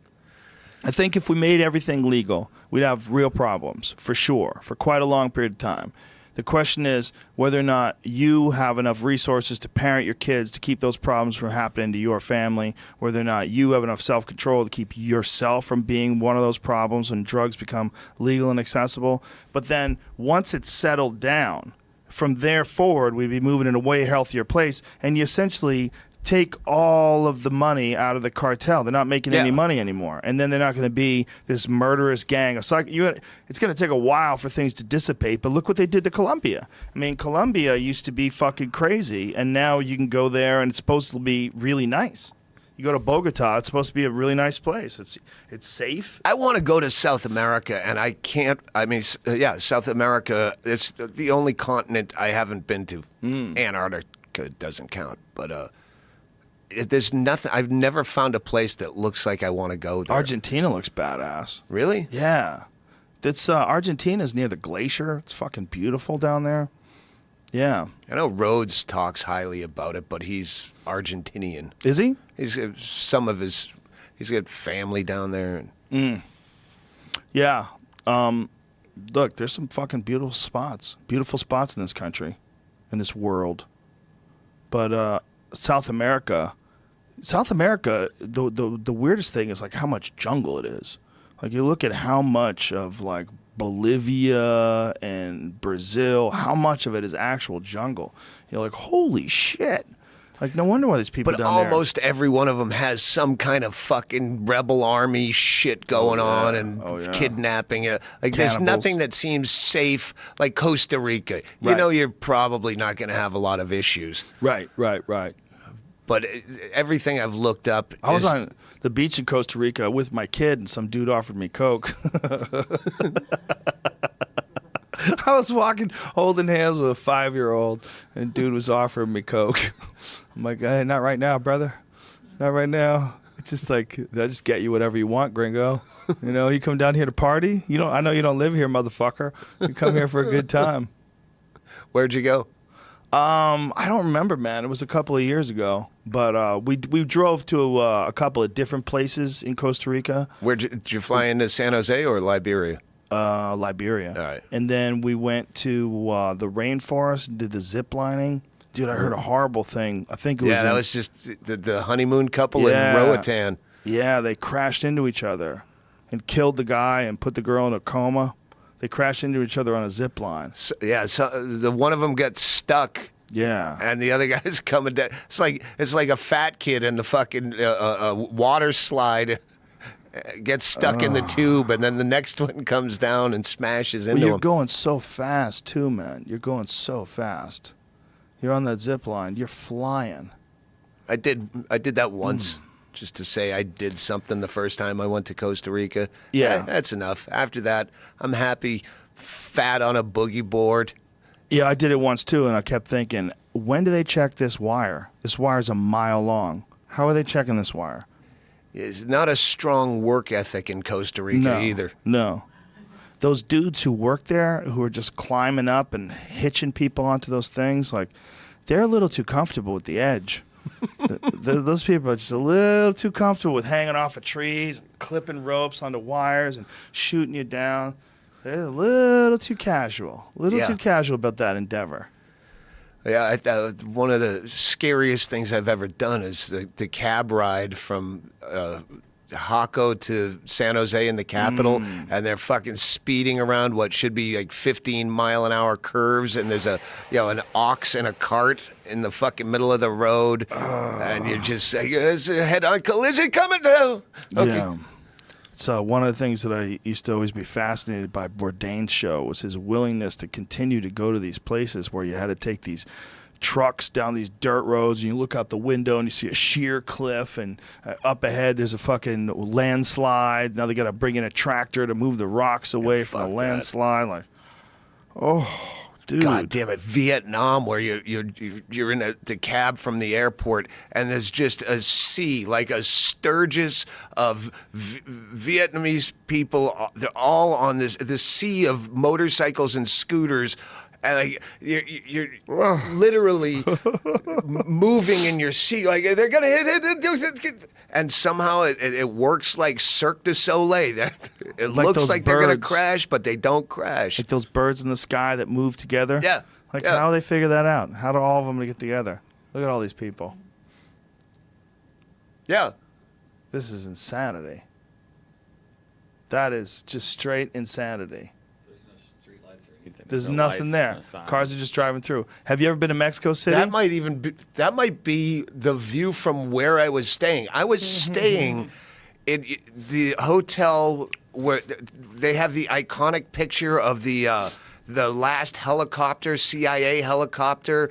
I think if we made everything legal, we'd have real problems, for sure, for quite a long period of time. The question is whether or not you have enough resources to parent your kids to keep those problems from happening to your family, whether or not you have enough self-control to keep yourself from being one of those problems when drugs become legal and accessible. But then once it's settled down, from there forward, we'd be moving in a way healthier place, and you essentially take all of the money out of the cartel. They're not making any money anymore. And then they're not going to be this murderous gang of it's going to take a while for things to dissipate, but look what they did to Colombia. I mean, Colombia used to be fucking crazy, and now you can go there and it's supposed to be really nice. You go to Bogota, it's supposed to be a really nice place. It's safe. I want to go to South America, and I can't. I mean, South America, it's the only continent I haven't been to. Antarctica doesn't count, but there's nothing. I've never found a place that looks like I want to go there. Argentina looks badass. Really? Yeah. That's Argentina's near the glacier. It's fucking beautiful down there. Yeah. I know Rhodes talks highly about it, but he's Argentinian. Is he? He's got family down there. Yeah. Look, there's some fucking beautiful spots in this country, in this world. But South America, the weirdest thing is like how much jungle it is. Like you look at how much of like Bolivia and Brazil, how much of it is actual jungle. You're like, holy shit. Like, no wonder why these people But down there. almost every one of them has some kind of fucking rebel army shit going on and kidnapping. Like, there's nothing that seems safe like Costa Rica. You know you're probably not going to have a lot of issues. Right. But everything I've looked up I was on the beach in Costa Rica with my kid, and some dude offered me Coke. I was walking, holding hands with a 5-year-old, and dude was offering me Coke. I'm like, hey, not right now, brother. Not right now. It's just like, I just get you whatever you want, gringo. You know, you come down here to party. I know you don't live here, motherfucker. You come here for a good time. Where'd you go? I don't remember, man. It was a couple of years ago. But we drove to a couple of different places in Costa Rica. Did you fly into San Jose or Liberia? Liberia. All right. And then we went to the rainforest and did the zip lining. Dude, I heard a horrible thing. I think it was... Yeah, that was just the honeymoon couple in Roatan. Yeah, they crashed into each other and killed the guy and put the girl in a coma. They crashed into each other on a zip line. So the one of them got stuck. Yeah. And the other guy's coming down. It's like a fat kid in the fucking water slide gets stuck in the tube, and then the next one comes down and smashes into him. You're going so fast, too, man. You're going so fast. You're on that zip line. You're flying. I did that once, just to say I did something the first time I went to Costa Rica. Yeah. That's enough. After that, I'm happy fat on a boogie board. Yeah, I did it once too, and I kept thinking, when do they check this wire? This wire's a mile long. How are they checking this wire? It's not a strong work ethic in Costa Rica either. No. Those dudes who work there, who are just climbing up and hitching people onto those things, like, they're a little too comfortable with the edge. Those people are just a little too comfortable with hanging off of trees, and clipping ropes onto wires, and shooting you down. They're a little too casual. Too casual about that endeavor. Yeah, one of the scariest things I've ever done is the cab ride from Jaco to San Jose in the capital, and they're fucking speeding around what should be like 15-mile-an-hour curves, and there's an ox and a cart in the fucking middle of the road, and you're just like, there's a head-on collision coming down. Okay. Yeah. So one of the things that I used to always be fascinated by Bourdain's show was his willingness to continue to go to these places where you had to take these trucks down these dirt roads, and you look out the window and you see a sheer cliff, and up ahead there's a fucking landslide. Now they got to bring in a tractor to move the rocks away from the landslide. Like, oh, dude. God damn it, Vietnam, where you're in the cab from the airport, and there's just a sea, like a sturgis of Vietnamese people. They're all on this sea of motorcycles and scooters, and like you're literally moving in your seat, like they're gonna hit it. And somehow it works like Cirque du Soleil. It Like looks those like they're going to birds. crash, but they don't crash. Like those birds in the sky that move together. Yeah. Like, yeah. how do they figure that out? How do all of them get together? Look at all these people. Yeah. This is insanity. That is just straight insanity. There's no street lights or anything. There's no nothing lights, there. no signs. Cars are just driving through. Have you ever been to Mexico City? That might be the view from where I was staying. I was staying in the hotel where they have the iconic picture of the last helicopter, CIA helicopter,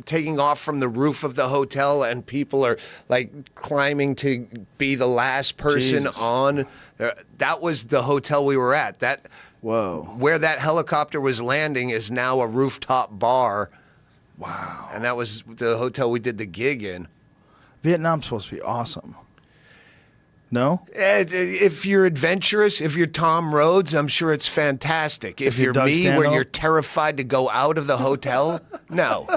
taking off from the roof of the hotel, and people are like climbing to be the last person Jesus. on. That was the hotel we were at. Whoa. Where that helicopter was landing is now a rooftop bar. Wow. And that was the hotel we did the gig in. Vietnam's supposed to be awesome. No? If you're adventurous, if you're Tom Rhodes, I'm sure it's fantastic. If you're you're Doug me, where Stanhope? you're terrified to go out of the hotel, no,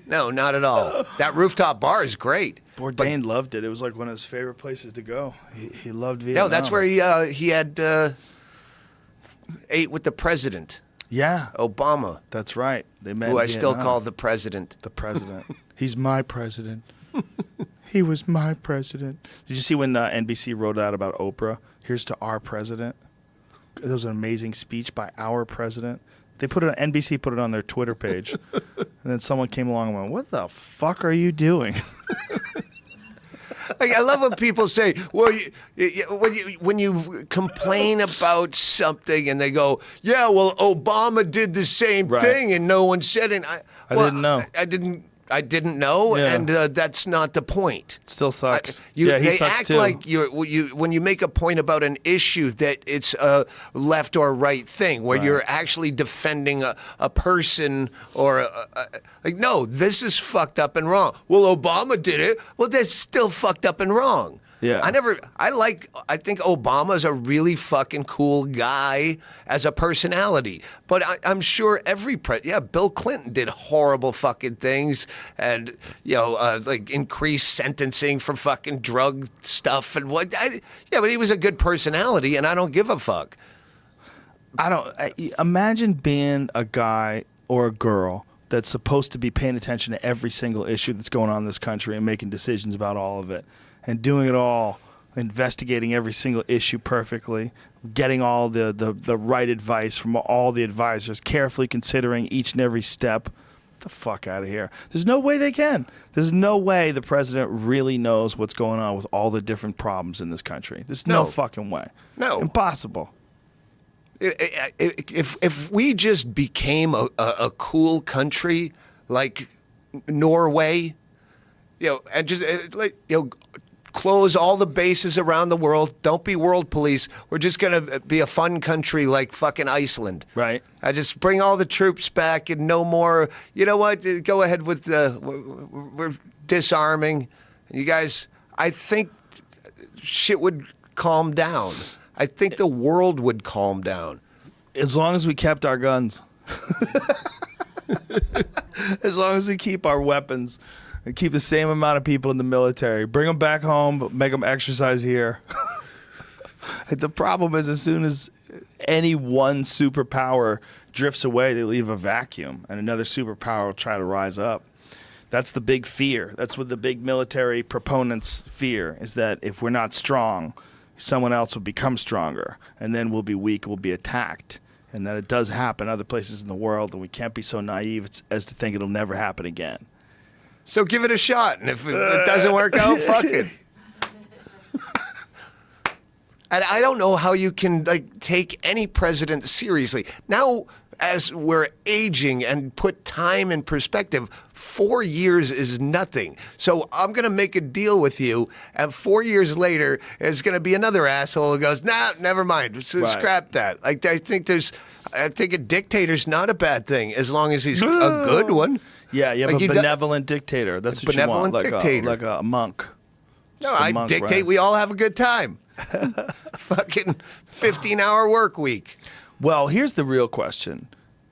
not at all. That rooftop bar is great. Bourdain loved it. It was like one of his favorite places to go. He loved Vietnam. No, that's where he had ate with the president, Yeah, Obama, that's right. They met who in I still Vietnam. call the president. The president. He's my president. He was my president. Did you see when NBC wrote out about Oprah? Here's to our president. It was an amazing speech by our president. They put it on NBC, put it on their Twitter page, and then someone came along and went, "What the fuck are you doing?" Like, I love when people say, "Well, when you complain about something and they go, yeah, well, Obama did the same Right. thing and no one said it." I didn't know. I didn't know, Yeah. and that's not the point. It still sucks. He They sucks act too. like when you make a point about an issue that it's a left or right thing, where Right. you're actually defending a person or like, no, this is fucked up and wrong. Well, Obama did it. Well, that's still fucked up and wrong. Yeah. I think Obama's a really fucking cool guy as a personality. But I'm sure Bill Clinton did horrible fucking things, and like increased sentencing for fucking drug stuff and what. But he was a good personality, and I don't give a fuck. Imagine being a guy or a girl that's supposed to be paying attention to every single issue that's going on in this country and making decisions about all of it. And doing it all, investigating every single issue perfectly, getting all the right advice from all the advisors, carefully considering each and every step. Get the fuck out of here. There's no way they can. There's no way the president really knows what's going on with all the different problems in this country. There's no fucking way. No. Impossible. If we just became a cool country like Norway, and just close all the bases around the world. Don't be world police. We're just going to be a fun country like fucking Iceland. Right. I just bring all the troops back and no more. You know what? Go ahead with we're disarming. You guys, I think shit would calm down. I think the world would calm down. As long as we kept our guns. As long as we keep our weapons and keep the same amount of people in the military. Bring them back home, but make them exercise here. The problem is as soon as any one superpower drifts away, they leave a vacuum, and another superpower will try to rise up. That's the big fear. That's what the big military proponents fear, is that if we're not strong, someone else will become stronger, and then we'll be weak, we'll be attacked. And that it does happen other places in the world, and we can't be so naive as to think it'll never happen again. So give it a shot, and if it doesn't work out, fuck it. And I don't know how you can take any president seriously. Now, as we're aging and put time in perspective, 4 years is nothing. So I'm going to make a deal with you, and 4 years later, there's going to be another asshole who goes, nah, never mind. So scrap that. I think a dictator's not a bad thing as long as he's a good one. Yeah, you have a benevolent dictator. That's what you want. Like a monk. No, Just a I monk, dictate. right? We all have a good time. Fucking 15-hour work week. Well, here's the real question.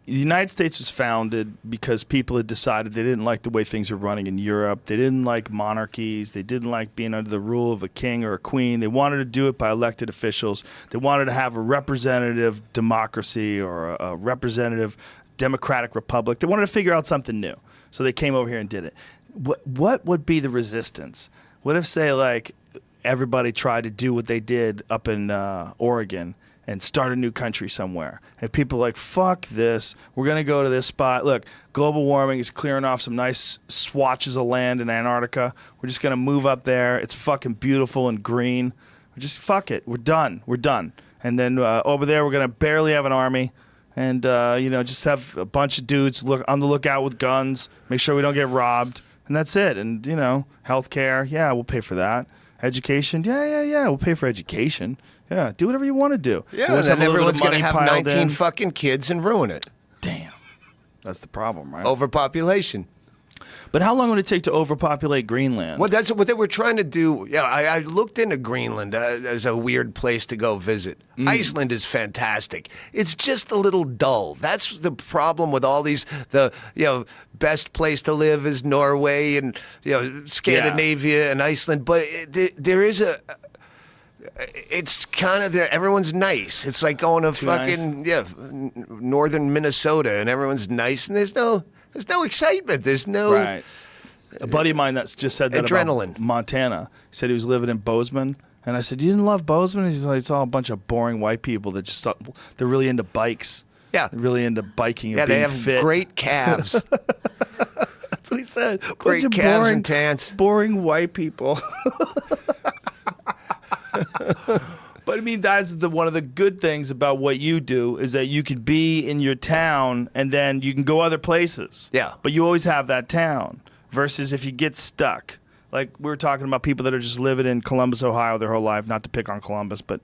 The United States was founded because people had decided they didn't like the way things were running in Europe. They didn't like monarchies. They didn't like being under the rule of a king or a queen. They wanted to do it by elected officials. They wanted to have a representative democracy or a representative democratic republic. They wanted to figure out something new. So they came over here and did it. What would be the resistance? What if, say, like, everybody tried to do what they did up in Oregon and start a new country somewhere? And people are like, fuck this. We're going to go to this spot. Look, global warming is clearing off some nice swatches of land in Antarctica. We're just going to move up there. It's fucking beautiful and green. Just fuck it. We're done. We're done. And then over there, we're going to barely have an army. And, just have a bunch of dudes on the lookout with guns. Make sure we don't get robbed. And that's it. And, healthcare. Yeah, we'll pay for that. Education. Yeah. We'll pay for education. Yeah, do whatever you want to do. Yeah, and then everyone's going to have 19 fucking kids and ruin it. Damn. That's the problem, right? Overpopulation. But how long would it take to overpopulate Greenland? Well, that's what they were trying to do. Yeah, I looked into Greenland as a weird place to go visit. Iceland is fantastic. It's just a little dull. That's the problem with all these. Best place to live is Norway and Scandinavia and Iceland. But there is a. It's kind of there. Everyone's nice. It's like going to northern Minnesota and everyone's nice and there's no excitement. There's no right. A buddy of mine that's just said that adrenaline. About Montana. He said he was living in Bozeman, and I said, "You didn't love Bozeman?" He's like, "It's all a bunch of boring white people that just they're really into bikes. Yeah, they're really into biking and being being they have fit. Great calves. That's what he said. Great bunch calves of boring, and tans. Boring white people." But I mean, that's one of the good things about what you do is that you could be in your town and then you can go other places. Yeah. But you always have that town versus if you get stuck. Like we were talking about people that are just living in Columbus, Ohio their whole life, not to pick on Columbus, but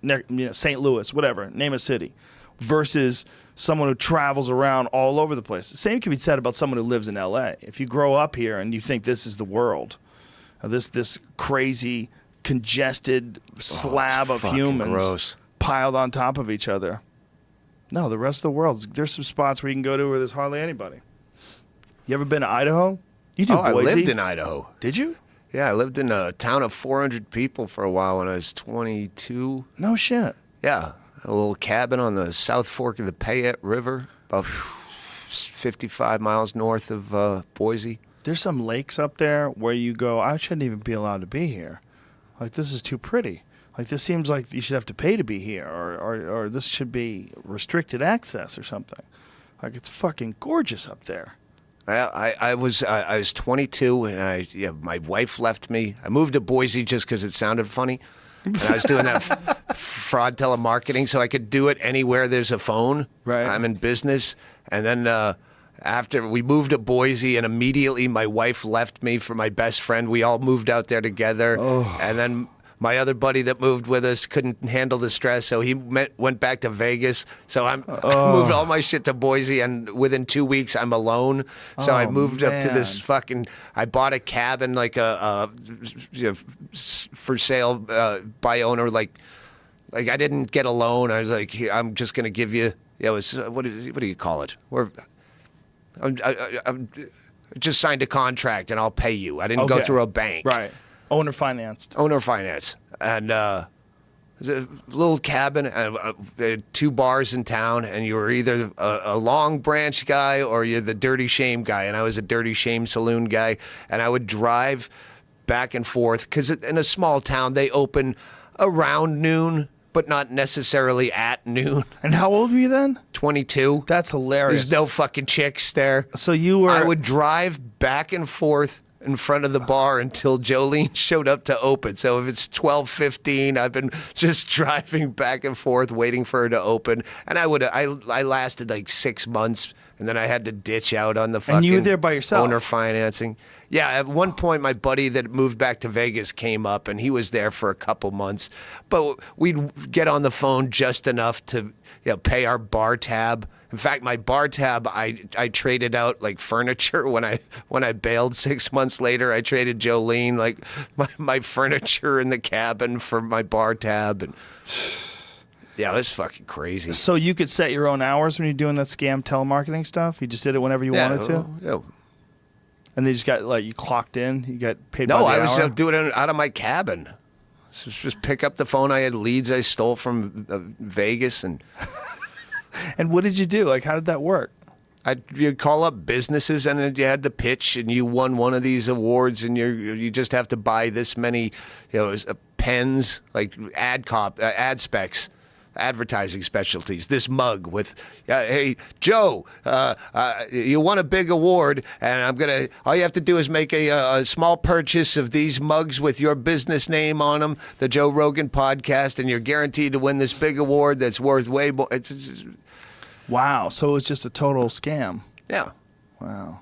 St. Louis, whatever, name a city, versus someone who travels around all over the place. The same can be said about someone who lives in L.A. If you grow up here and you think this is the world, this crazy congested slab of humans gross. Piled on top of each other. No, the rest of the world, there's some spots where you can go to where there's hardly anybody. You ever been to Idaho? You do Boise? I lived in Idaho. Did you? Yeah, I lived in a town of 400 people for a while when I was 22. No shit. Yeah, a little cabin on the South Fork of the Payette River, about 55 miles north of Boise. There's some lakes up there where you go, I shouldn't even be allowed to be here. Like, this is too pretty. Like, this seems like you should have to pay to be here, or this should be restricted access or something. Like, it's fucking gorgeous up there. I was 22, and my wife left me. I moved to Boise just because it sounded funny. And I was doing that fraud telemarketing, so I could do it anywhere there's a phone. Right. I'm in business. And then after we moved to Boise, and immediately my wife left me for my best friend. We all moved out there together, and then my other buddy that moved with us couldn't handle the stress, so he went back to Vegas. So I moved all my shit to Boise, and within 2 weeks, I'm alone. So I moved up to this fucking. I bought a cabin, like for sale by owner. Like I didn't get a loan. I was like, here, I'm just gonna give you. It was what do you call it? I'm just signed a contract and I'll pay you. I didn't go through a bank. Right. Owner financed. Owner finance. And a little cabin, and 2 bars in town, and you were either a Long Branch guy or you're the Dirty Shame guy. And I was a Dirty Shame saloon guy. And I would drive back and forth because in a small town, they open around noon, but not necessarily at noon. And how old were you then? 22. That's hilarious. There's no fucking chicks there. So you were... I would drive back and forth in front of the bar until Jolene showed up to open. So if it's 12:15, I've been just driving back and forth waiting for her to open. And I lasted like 6 months, and then I had to ditch out on the fucking And you were there by yourself? Owner financing. Yeah, at one point my buddy that moved back to Vegas came up, and he was there for a couple months. But we'd get on the phone just enough to pay our bar tab. In fact, my bar tab, I traded out like furniture when I bailed 6 months later. I traded Jolene like my furniture in the cabin for my bar tab, and yeah, it was fucking crazy. So you could set your own hours when you're doing that scam telemarketing stuff? You just did it whenever you wanted to? Yeah. And they just got, like, you clocked in? You got paid by No, the I was hour? doing it out of my cabin. So just pick up the phone. I had leads I stole from Vegas, and And what did you do? Like, how did that work? you'd call up businesses, and then you had to pitch, and you won one of these awards, and you just have to buy this many, pens, like ad specs. Advertising specialties. This mug with, hey Joe, you won a big award, and all you have to do is make a small purchase of these mugs with your business name on them, the Joe Rogan podcast, and you're guaranteed to win this big award that's worth way more. Wow. So it was just a total scam. Yeah, Wow.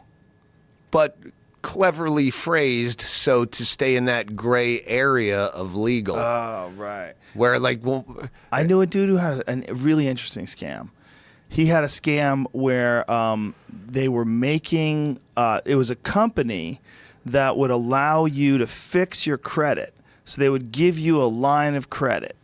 but cleverly phrased so to stay in that gray area of legal. Oh, right. Where I knew a dude who had a really interesting scam. He had a scam where they were making, it was a company that would allow you to fix your credit. So they would give you a line of credit,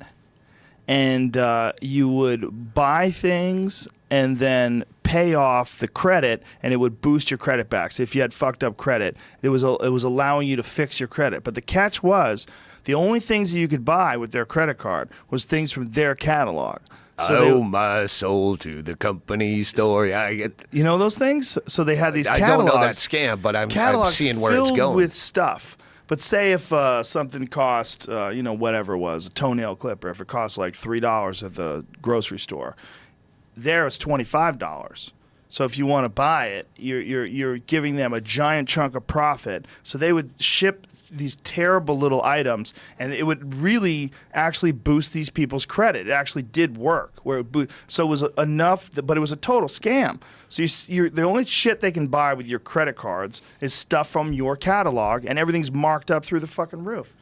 and you would buy things and then pay off the credit, and it would boost your credit back. So if you had fucked up credit, it was allowing you to fix your credit. But the catch was, the only things that you could buy with their credit card was things from their catalog. So my soul to the company store. I get. You know those things? So they had these I catalogs. don't know that scam, but I'm seeing where it's filled going. with stuff. But say if something cost, whatever it was, a toenail clipper, if it cost like $3 at the grocery store, there it's $25. So if you want to buy it, you're giving them a giant chunk of profit. So they would ship these terrible little items, and it would really actually boost these people's credit. It actually did work. So it was enough, but it was a total scam. So you're the only shit they can buy with your credit cards is stuff from your catalog, and everything's marked up through the fucking roof.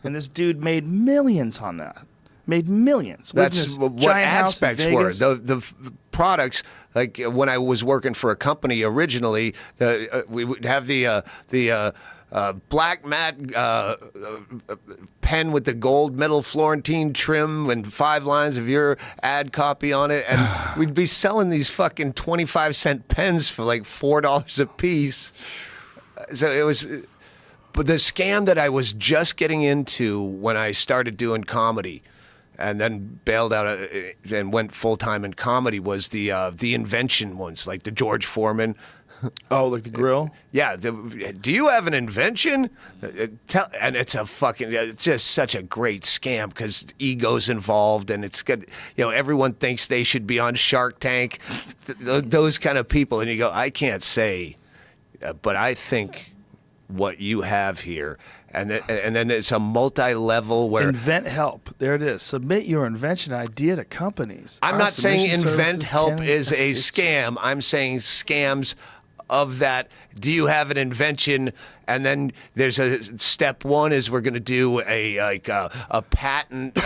And this dude made millions on that. Made millions. That's what ad specs were. The products, like when I was working for a company originally, we would have the black matte pen with the gold metal Florentine trim and 5 lines of your ad copy on it, and we'd be selling these fucking 25-cent pens for like $4 a piece. So it was. But the scam that I was just getting into when I started doing comedy, and then bailed out and went full time in comedy, was the invention ones, like the George Foreman. Oh, like the grill? Yeah. Do you have an invention? And it's it's just such a great scam because ego's involved, and it's got, everyone thinks they should be on Shark Tank, those kind of people. And you go, I can't say, but I think what you have here. And then it's a multi-level where... Invent help. There it is. Submit your invention idea to companies. I'm not saying invent help is a scam. I'm saying scams of that. Do you have an invention? And then there's a step one is we're going to do a patent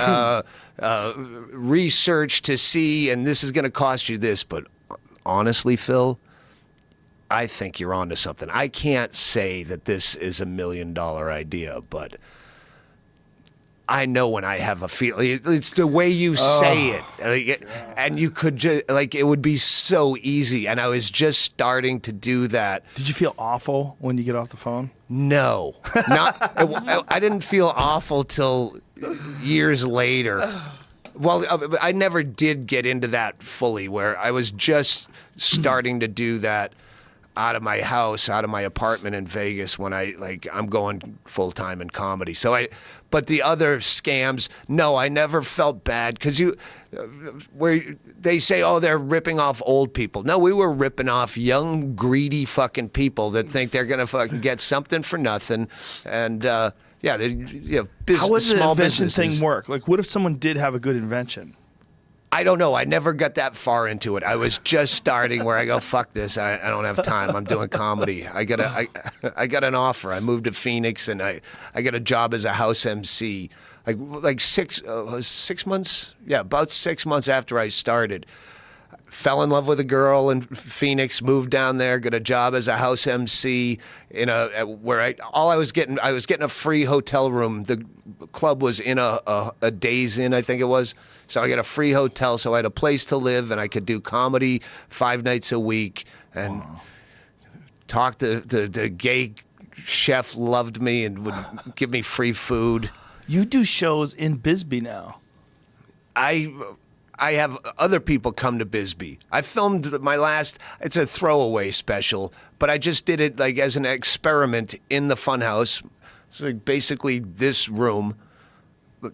research to see, and this is going to cost you this. But honestly, Phil, I think you're onto something. I can't say that this is $1 million idea, but I know when I have a feeling. It's the way you say it. And you could just, it would be so easy. And I was just starting to do that. Did you feel awful when you get off the phone? No. I didn't feel awful till years later. Well, I never did get into that fully, where I was just starting to do that out of my house, out of my apartment in Vegas when I'm going full time in comedy. But the other scams, no, I never felt bad because where they say, oh, they're ripping off old people. No, we were ripping off young, greedy fucking people that think they're gonna fucking get something for nothing, and how would the invention thing work? Like, what if someone did have a good invention? I don't know. I never got that far into it. I was just starting where I go, fuck this. I don't have time. I'm doing comedy. I got an offer. I moved to Phoenix, and I got a job as a house MC. Like 6 months? Yeah, about 6 months after I started. Fell in love with a girl in Phoenix, moved down there, got a job as a house MC I was getting a free hotel room. The club was in a Days Inn, I think it was. So I got a free hotel, so I had a place to live, and I could do comedy 5 nights a week, and talk to the gay chef loved me and would give me free food. You do shows in Bisbee now. I have other people come to Bisbee. I filmed it's a throwaway special, but I just did it as an experiment in the funhouse. So basically this room, but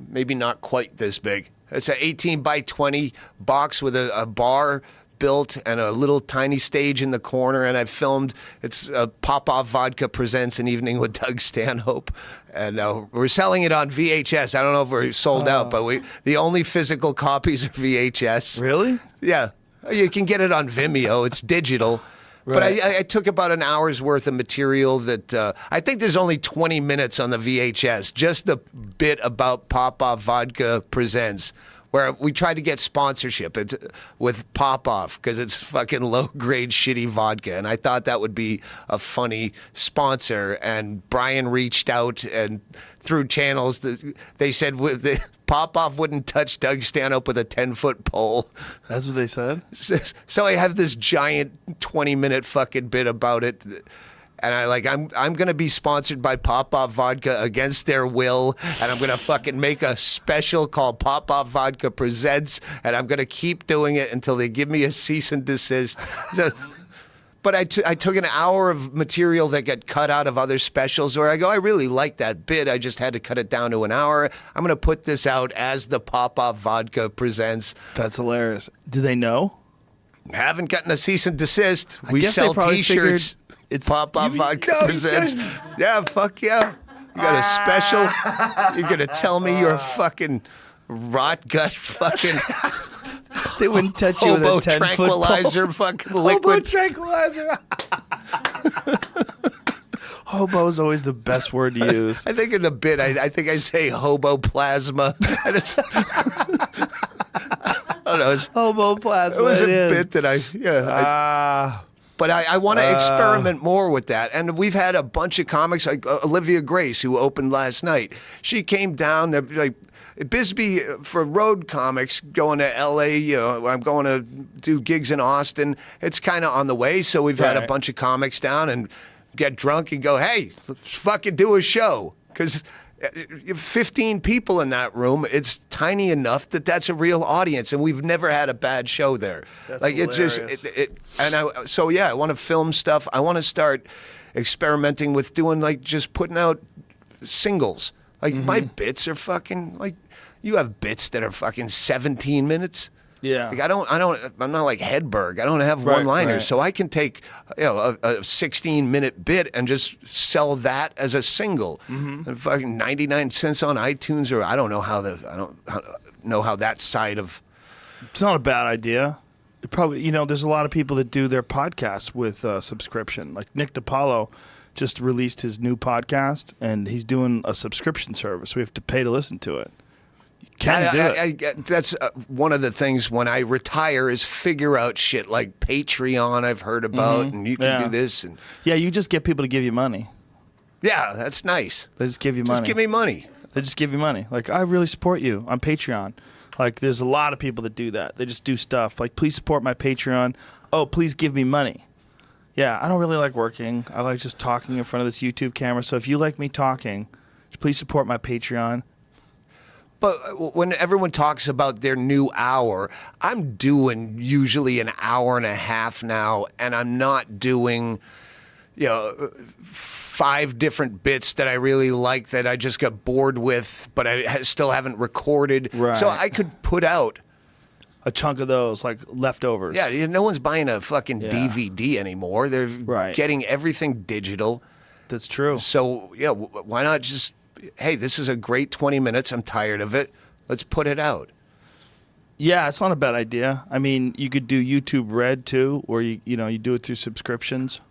maybe not quite this big. It's an 18 by 20 box with a bar built and a little tiny stage in the corner, and I filmed. It's Pop-Off Vodka presents An Evening with Doug Stanhope, and we're selling it on VHS. I don't know if we're sold out, but the only physical copies are VHS. Really? Yeah, you can get it on Vimeo. It's digital. But I took about an hour's worth of material that I think there's only 20 minutes on the VHS, just the bit about Pop-Off Vodka presents, where we tried to get sponsorship with Pop-Off because it's fucking low-grade shitty vodka. And I thought that would be a funny sponsor. And Brian reached out, and through channels, they said Pop-Off wouldn't touch Doug Stanhope with a 10-foot pole. That's what they said? So I have this giant 20-minute fucking bit about it. And I'm going to be sponsored by Pop-Off Vodka against their will, and I'm going to fucking make a special called Pop-Off Vodka Presents, and I'm going to keep doing it until they give me a cease and desist. But I took an hour of material that got cut out of other specials where I go, I really like that bit. I just had to cut it down to an hour. I'm going to put this out as the Pop-Off Vodka Presents. That's hilarious. Do they know? Haven't gotten a cease and desist. We guess sell they probably T-shirts. It's Pop-Off Vodka Presents. Yeah, fuck yeah. You got a special? You're going to tell me you're a fucking rot gut fucking They wouldn't touch you with a 10-foot tranquilizer fucking liquid. Hobo tranquilizer. Hobo's always the best word to use. I think in the bit, I think I say hobo plasma. And it's, I don't know. Hoboplasma. It was a bit that but I want to experiment more with that. And we've had a bunch of comics, like Olivia Grace, who opened last night. She came down, like Bisbee for road comics, going to L.A., I'm going to do gigs in Austin. It's kind of on the way, so we've had a bunch of comics down and get drunk and go, hey, let's fucking do a show. Because 15 people in that room, it's tiny enough that that's a real audience, and we've never had a bad show there. That's hilarious. I want to film stuff. I want to start experimenting with doing just putting out singles. My bits are fucking you have bits that are fucking 17 minutes. Yeah. I'm not like Hedberg. I don't have one-liners, so I can take a 16-minute bit and just sell that as a single. And fucking 99 cents on iTunes, or I don't know how that side of. It's not a bad idea. Probably, there's a lot of people that do their podcasts with subscription. Like Nick DiPaolo just released his new podcast, and he's doing a subscription service. We have to pay to listen to it. You can do it. That's one of the things when I retire is figure out shit like Patreon I've heard about, and you can do this. And yeah, you just get people to give you money. yeah, that's nice. They just give you money. Just give me money. They just give you money. Like, I really support you on Patreon. Like, there's a lot of people that do that. They just do stuff. Like, please support my Patreon. Oh, please give me money. Yeah, I don't really like working. I like just talking in front of this YouTube camera. So if you like me talking, please support my Patreon. But when everyone talks about their new hour, I'm doing usually an hour and a half now, and I'm not doing, 5 different bits that I really like that I just got bored with, but I still haven't recorded. Right. So I could put out A chunk of those, like leftovers. Yeah, no one's buying a fucking DVD anymore. They're getting everything digital. That's true. So, yeah, why not just, hey, this is a great 20 minutes. I'm tired of it. Let's put it out. Yeah, it's not a bad idea. I mean, you could do YouTube Red too, or you do it through subscriptions.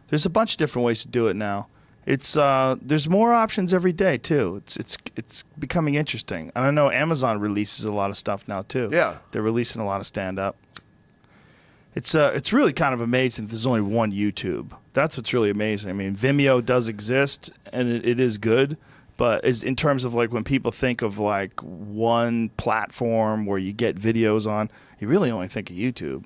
There's a bunch of different ways to do it now. It's there's more options every day too. It's becoming interesting. And I know Amazon releases a lot of stuff now too. Yeah, they're releasing a lot of stand up. It's really kind of amazing that there's only one YouTube. That's what's really amazing. I mean, Vimeo does exist and it is good, but in terms of like when people think of like one platform where you get videos on, you really only think of YouTube.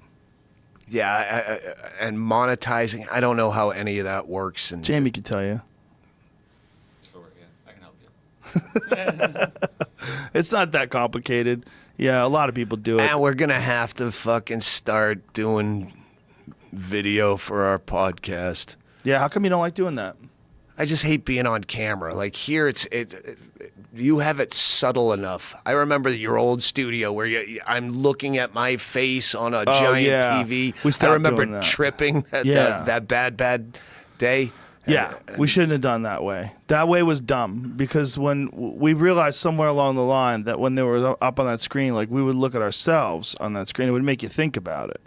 Yeah, and monetizing, I don't know how any of that works. And Jamie can tell you. Sure, yeah, I can help you. It's not that complicated. Yeah, a lot of people do it. And we're going to have to fucking start doing video for our podcast. Yeah, how come you don't like doing that? I just hate being on camera. Like here, you have it subtle enough. I remember your old studio where I'm looking at my face on a giant TV. I remember tripping that bad day. Yeah, we shouldn't have done that way. That way was dumb because when we realized somewhere along the line that when they were up on that screen, like we would look at ourselves on that screen, it would make you think about it.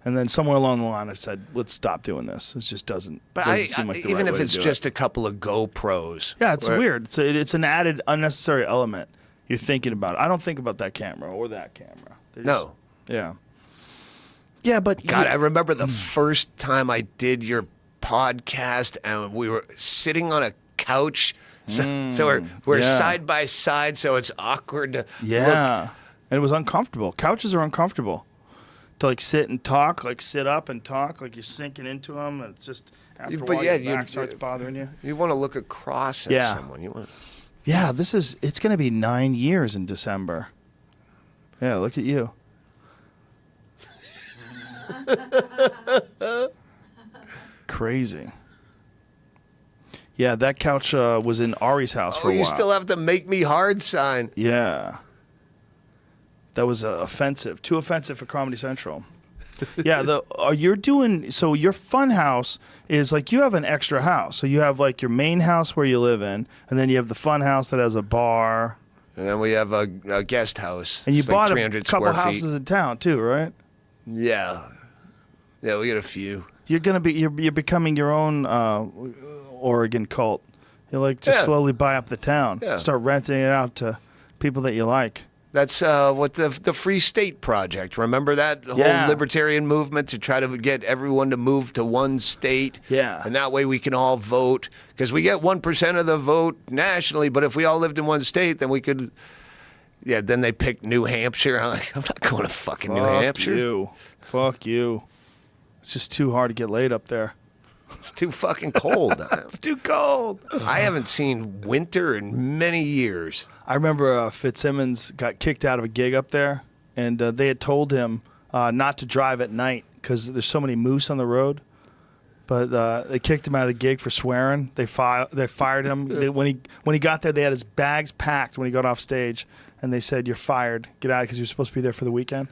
And then somewhere along the line, I said, "Let's stop doing this. It just doesn't." But seem like the even right if way it's to do just it. a couple of GoPros. Yeah, it's weird. It's an added unnecessary element. You're thinking about it. I don't think about that camera or that camera. No. Yeah. Yeah, but God, I remember the first time I did your podcast, and we were sitting on a couch. So we're side by side, so it's awkward to look. And it was uncomfortable. Couches are uncomfortable. To like sit and talk, like sit up and talk, like you're sinking into them, and it's just after a while your back starts bothering you. You want to look across at someone. You want. Yeah, it's going to be 9 years in December. Yeah, look at you. Crazy. Yeah, that couch was in Ari's house for a while. You still have the make me hard sign. Yeah. That was offensive. Too offensive for Comedy Central. Yeah, you're doing, so your fun house is like you have an extra house. So you have like your main house where you live in, and then you have the fun house that has a bar. And then we have a guest house. And you it's bought like a couple houses in town too, right? Yeah. Yeah, we got a few. You're becoming your own Oregon cult. You like just slowly buy up the town. Yeah. Start renting it out to people that you like. That's what the Free State Project. Remember that whole libertarian movement to try to get everyone to move to one state? Yeah. And that way we can all vote. Because we get 1% of the vote nationally, but if we all lived in one state, then we could... Yeah, then they picked New Hampshire. I'm like, I'm not going to fucking New Hampshire. Fuck you. It's just too hard to get laid up there. It's too fucking cold. It's too cold. I haven't seen winter in many years. I remember Fitzsimmons got kicked out of a gig up there, and they had told him not to drive at night because there's so many moose on the road. But they kicked him out of the gig for swearing. They fired him. When he got there, they had his bags packed when he got off stage, and they said, "You're fired. Get out," because he was supposed to be there for the weekend.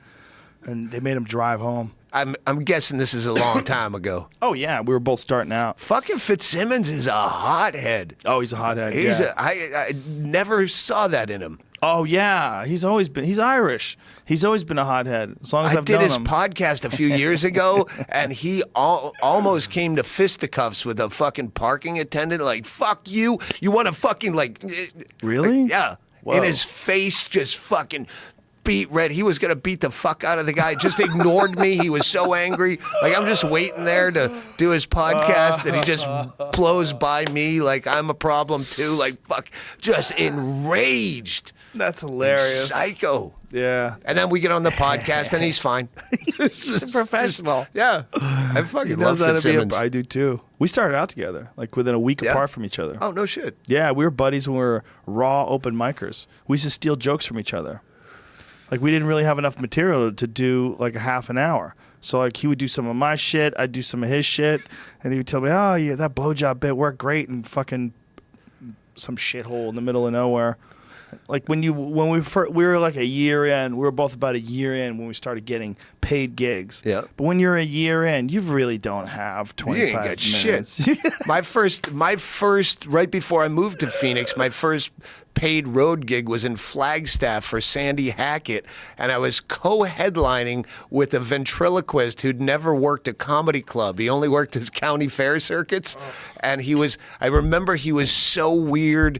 And they made him drive home. I'm guessing this is a long time ago. Oh, yeah. We were both starting out. Fucking Fitzsimmons is a hothead. Oh, he's a hothead. I never saw that in him. Oh yeah, he's Irish. He's always been a hothead. As long as I I've did known his him. podcast a few years ago, and he almost came to fisticuffs with a fucking parking attendant. Like, fuck you. You want to fucking, like... Really? Yeah. Whoa. And his face just fucking beat red. He was going to beat the fuck out of the guy. Just ignored me. He was so angry. Like, I'm just waiting there to do his podcast, and he just blows by me like I'm a problem, too. Like, fuck. Just enraged. That's hilarious. Psycho. Yeah. And then we get on the podcast, and he's fine. He's a professional. Yeah. I fucking He love knows how to be Fitzsimmons. I do too. We started out together, like within a week Yeah? apart from each other. Oh, no shit. Yeah, we were buddies when we were raw open micers. We used to steal jokes from each other. Like, we didn't really have enough material to do like a half an hour. So like, he would do some of my shit, I'd do some of his shit, and he would tell me, "Oh yeah, that blowjob bit worked great," and fucking some shithole in the middle of nowhere. Like we were like a year in. We were both about a year in when we started getting paid gigs. Yeah. But when you're a year in, you really don't have You 25 ain't got minutes. shit. my first, right before I moved to Phoenix, my first paid road gig was in Flagstaff for Sandy Hackett, and I was co-headlining with a ventriloquist who'd never worked a comedy club. He only worked his county fair circuits, and I remember he was so weird.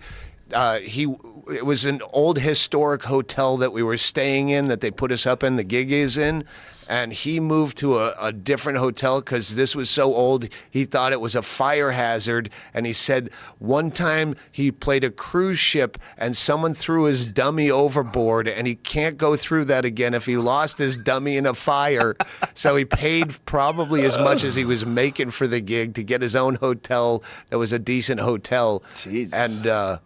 It was an old historic hotel that we were staying in that they put us up in, the gig is in, and he moved to a different hotel because this was so old. He thought it was a fire hazard, and he said one time he played a cruise ship and someone threw his dummy overboard, and he can't go through that again if he lost his dummy in a fire. So he paid probably as much as he was making for the gig to get his own hotel that was a decent hotel. Jesus. And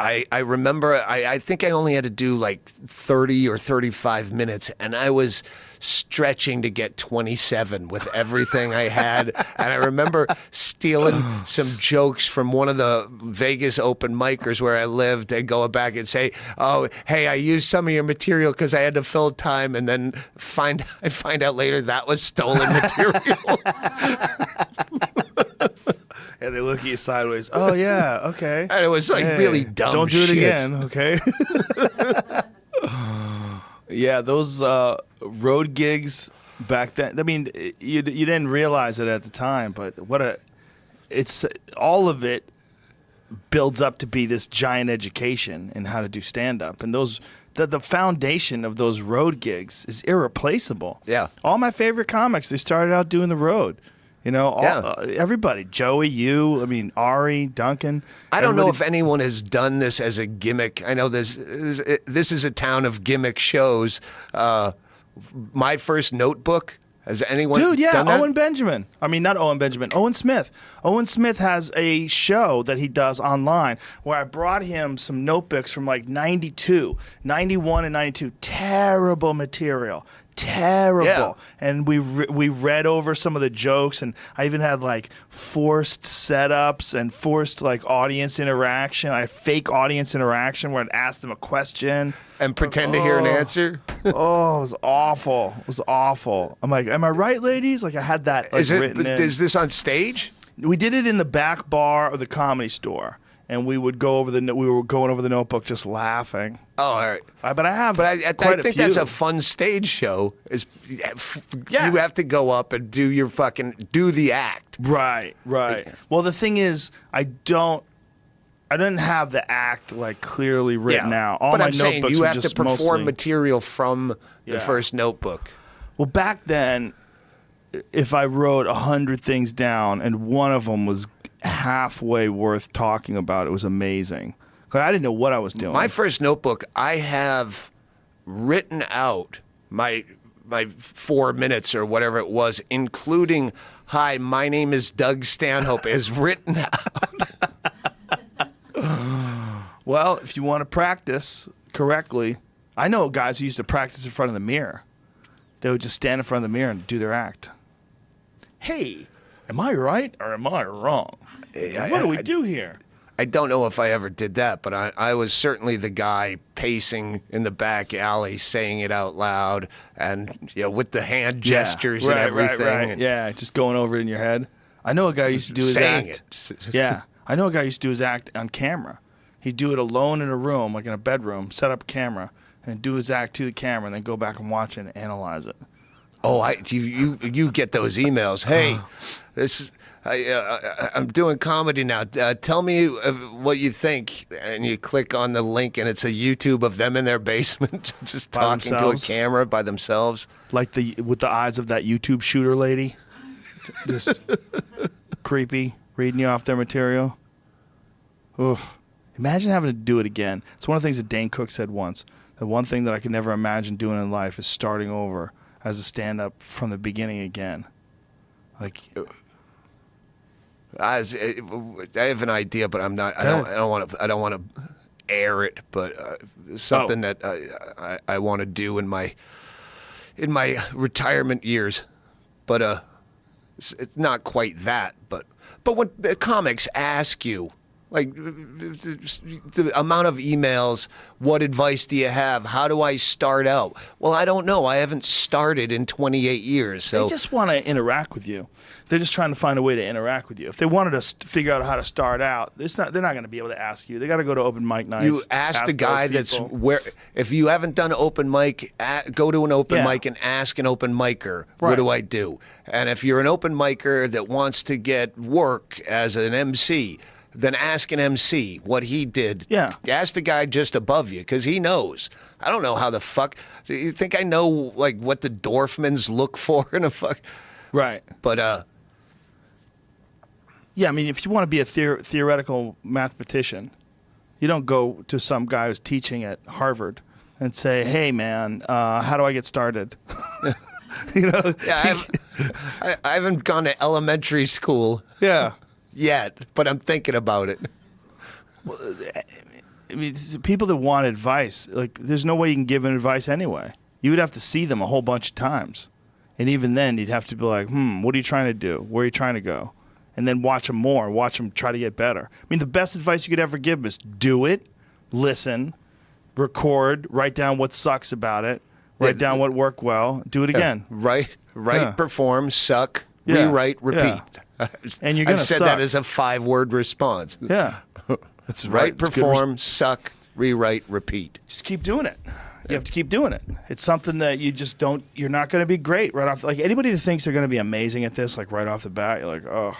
I remember, I think I only had to do like 30 or 35 minutes, and I was stretching to get 27 with everything I had. And I remember stealing some jokes from one of the Vegas open micers where I lived. They'd go back and say, "Oh, hey, I used some of your material because I had to fill time," and then I find out later that was stolen material. And they look at you sideways. "Oh yeah, okay." And it was like Hey, really dumb Don't do it shit. again, okay? Yeah, those road gigs back then. I mean, you didn't realize it at the time, but it's all of it builds up to be this giant education in how to do stand up, and the foundation of those road gigs is irreplaceable. Yeah. All my favorite comics, they started out doing the road. You know, everybody, Joey, you, I mean, Ari, Duncan. I don't know everybody- if anyone has done this as a gimmick. I know this is a town of gimmick shows. My First Notebook. Has anyone Dude, yeah, done that? Owen Benjamin. I mean, not Owen Benjamin, Owen Smith. Owen Smith has a show that he does online where I brought him some notebooks from like 92, 91 and 92. Terrible material. Terrible. Yeah. And we read over some of the jokes, and I even had like forced setups and forced like audience interaction. I fake audience interaction where I'd ask them a question. And pretend to hear an answer? Oh, it was awful. It was awful. I'm like, "Am I right, ladies?" Like, I had that like, written in. Is this on stage? We did it in the back bar of the Comedy Store, and we would go over we were going over the notebook just laughing. Oh, all right. But I have But quite I think a few. that's a fun stage show. Yeah. You have to go up and do the act. Right. Well, the thing is, I didn't have the act like clearly written out. All but my I'm saying notebooks you were have to just perform mostly, material from Yeah. the first notebook. Well, back then, if I wrote 100 things down and one of them was halfway worth talking about, it was amazing. 'Cause I didn't know what I was doing. My first notebook, I have written out my 4 minutes or whatever it was, including "Hi, my name is Doug Stanhope," is written out. Well, if you want to practice correctly, I know guys who used to practice in front of the mirror. They would just stand in front of the mirror and do their act. "Hey, am I right or am I wrong? What do we do here?" I don't know if I ever did that, but I was certainly the guy pacing in the back alley, saying it out loud, and with the hand gestures and everything. Right. And Yeah, just going over it in your head. I know a guy who used to do his saying act. it. Yeah, I know a guy who used to do his act on camera He'd do it alone in a room, like in a bedroom, set up a camera, and do his act to the camera, and then go back and watch it and analyze it. Oh, you get those emails. Hey, this is I'm doing comedy now. Tell me what you think, and you click on the link, and it's a YouTube of them in their basement, just By talking themselves? to a camera by themselves. Like with the eyes of that YouTube shooter lady, just creepy, reading you off their material. Oof. Imagine having to do it again. It's one of the things that Dane Cook said once. The one thing that I could never imagine doing in life is starting over as a stand-up from the beginning again. Like, I have an idea, but I'm not. I don't want to air it. But something that I want to do in my retirement years. But it's not quite that. But when comics ask you, like, the amount of emails, what advice do you have? How do I start out? Well, I don't know. I haven't started in 28 years. So they just want to interact with you. They're just trying to find a way to interact with you. If they wanted to figure out how to start out, they're not going to be able to ask you. They got to go to open mic nights. you ask the guy those that's people. where. If you haven't done open mic, go to an open Yeah. mic and ask an open micer, Right. what do I do? And if you're an open micer that wants to get work as an MC, then ask an MC what he did. Yeah. Ask the guy just above you, because he knows. I don't know how the fuck. Do you think I know, like, what the Dorfmans look for in a fuck? Right. But Yeah, I mean, if you want to be a theoretical mathematician, you don't go to some guy who's teaching at Harvard and say, "Hey, man, how do I get started?" You know? yeah, I haven't gone to elementary school Yeah. yet, but I'm thinking about it. I mean, people that want advice, like, there's no way you can give them advice anyway. You would have to see them a whole bunch of times. And even then, you'd have to be like, what are you trying to do? Where are you trying to go? And then watch them more, watch them try to get better. I mean, the best advice you could ever give them is do it, listen, record, write down what sucks about it, write down what worked well, do it again. Write, Yeah. perform, suck, Yeah. rewrite, repeat. Yeah. And you're gonna I've said suck. that as a 5-word response. Yeah. That's right. Write, It's good perform, suck, rewrite, repeat. just keep doing it. You have to keep doing it. It's something that you just don't, you're not going to be great right off. Like, anybody that thinks they're going to be amazing at this, like, right off the bat, you're like, oh,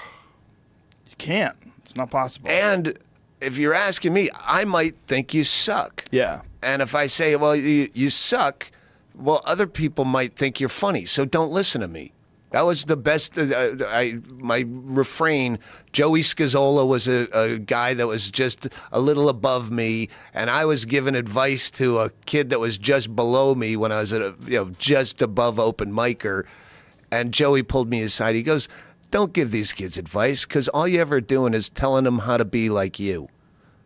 you can't. It's not possible. And if you're asking me, I might think you suck. Yeah. And if I say, well, you suck, well, other people might think you're funny, so don't listen to me. That was the best. My refrain. Joey Scazola was a guy that was just a little above me, and I was giving advice to a kid that was just below me when I was at just above open micer. And Joey pulled me aside. He goes, "Don't give these kids advice, because all you ever doing is telling them how to be like you."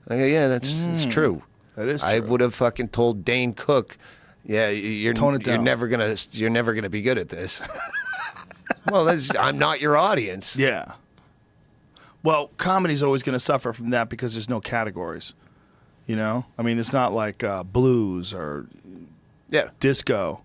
I go, "Yeah, that's true. That is I true. would have fucking told Dane Cook, yeah, you're Tone it you're down. never gonna be good at this." Well, I'm not your audience. Yeah. Well, comedy's always going to suffer from that because there's no categories. You know? I mean, it's not like blues or Yeah. disco,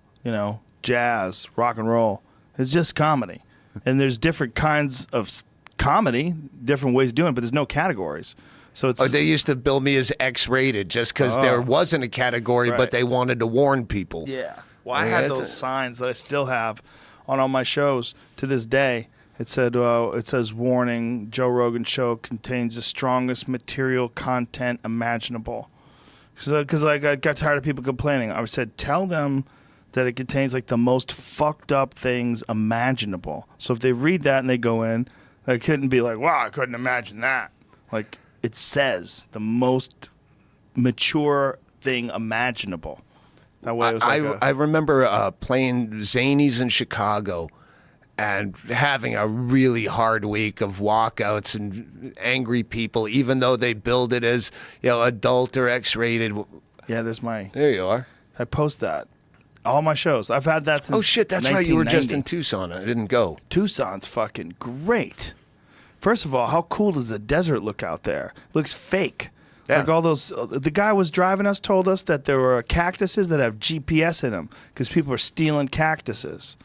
jazz, rock and roll. It's just comedy. And there's different kinds of comedy, different ways of doing it, but there's no categories. So it's They used to bill me as X-rated just because there wasn't a category, Right. but they wanted to warn people. Yeah. Well, I Yeah, had it's those signs that I still have on all my shows to this day. It says, warning, Joe Rogan show contains the strongest material content imaginable. Because I got tired of people complaining. I said, tell them that it contains like the most fucked up things imaginable. So if they read that and they go in, they couldn't be like, wow, I couldn't imagine that. Like, it says the most mature thing imaginable. That way it was like I remember playing Zanies in Chicago and having a really hard week of walkouts and angry people, even though they billed it as adult or X-rated. yeah, there's my, There you are. I post that. All my shows. I've had that since Oh shit, that's right. You were just in 1990. Tucson. I didn't go. Tucson's fucking great. First of all, how cool does the desert look out there? It looks fake. Yeah. Like all those, the guy was driving us told us that there were cactuses that have GPS in them because people are stealing cactuses.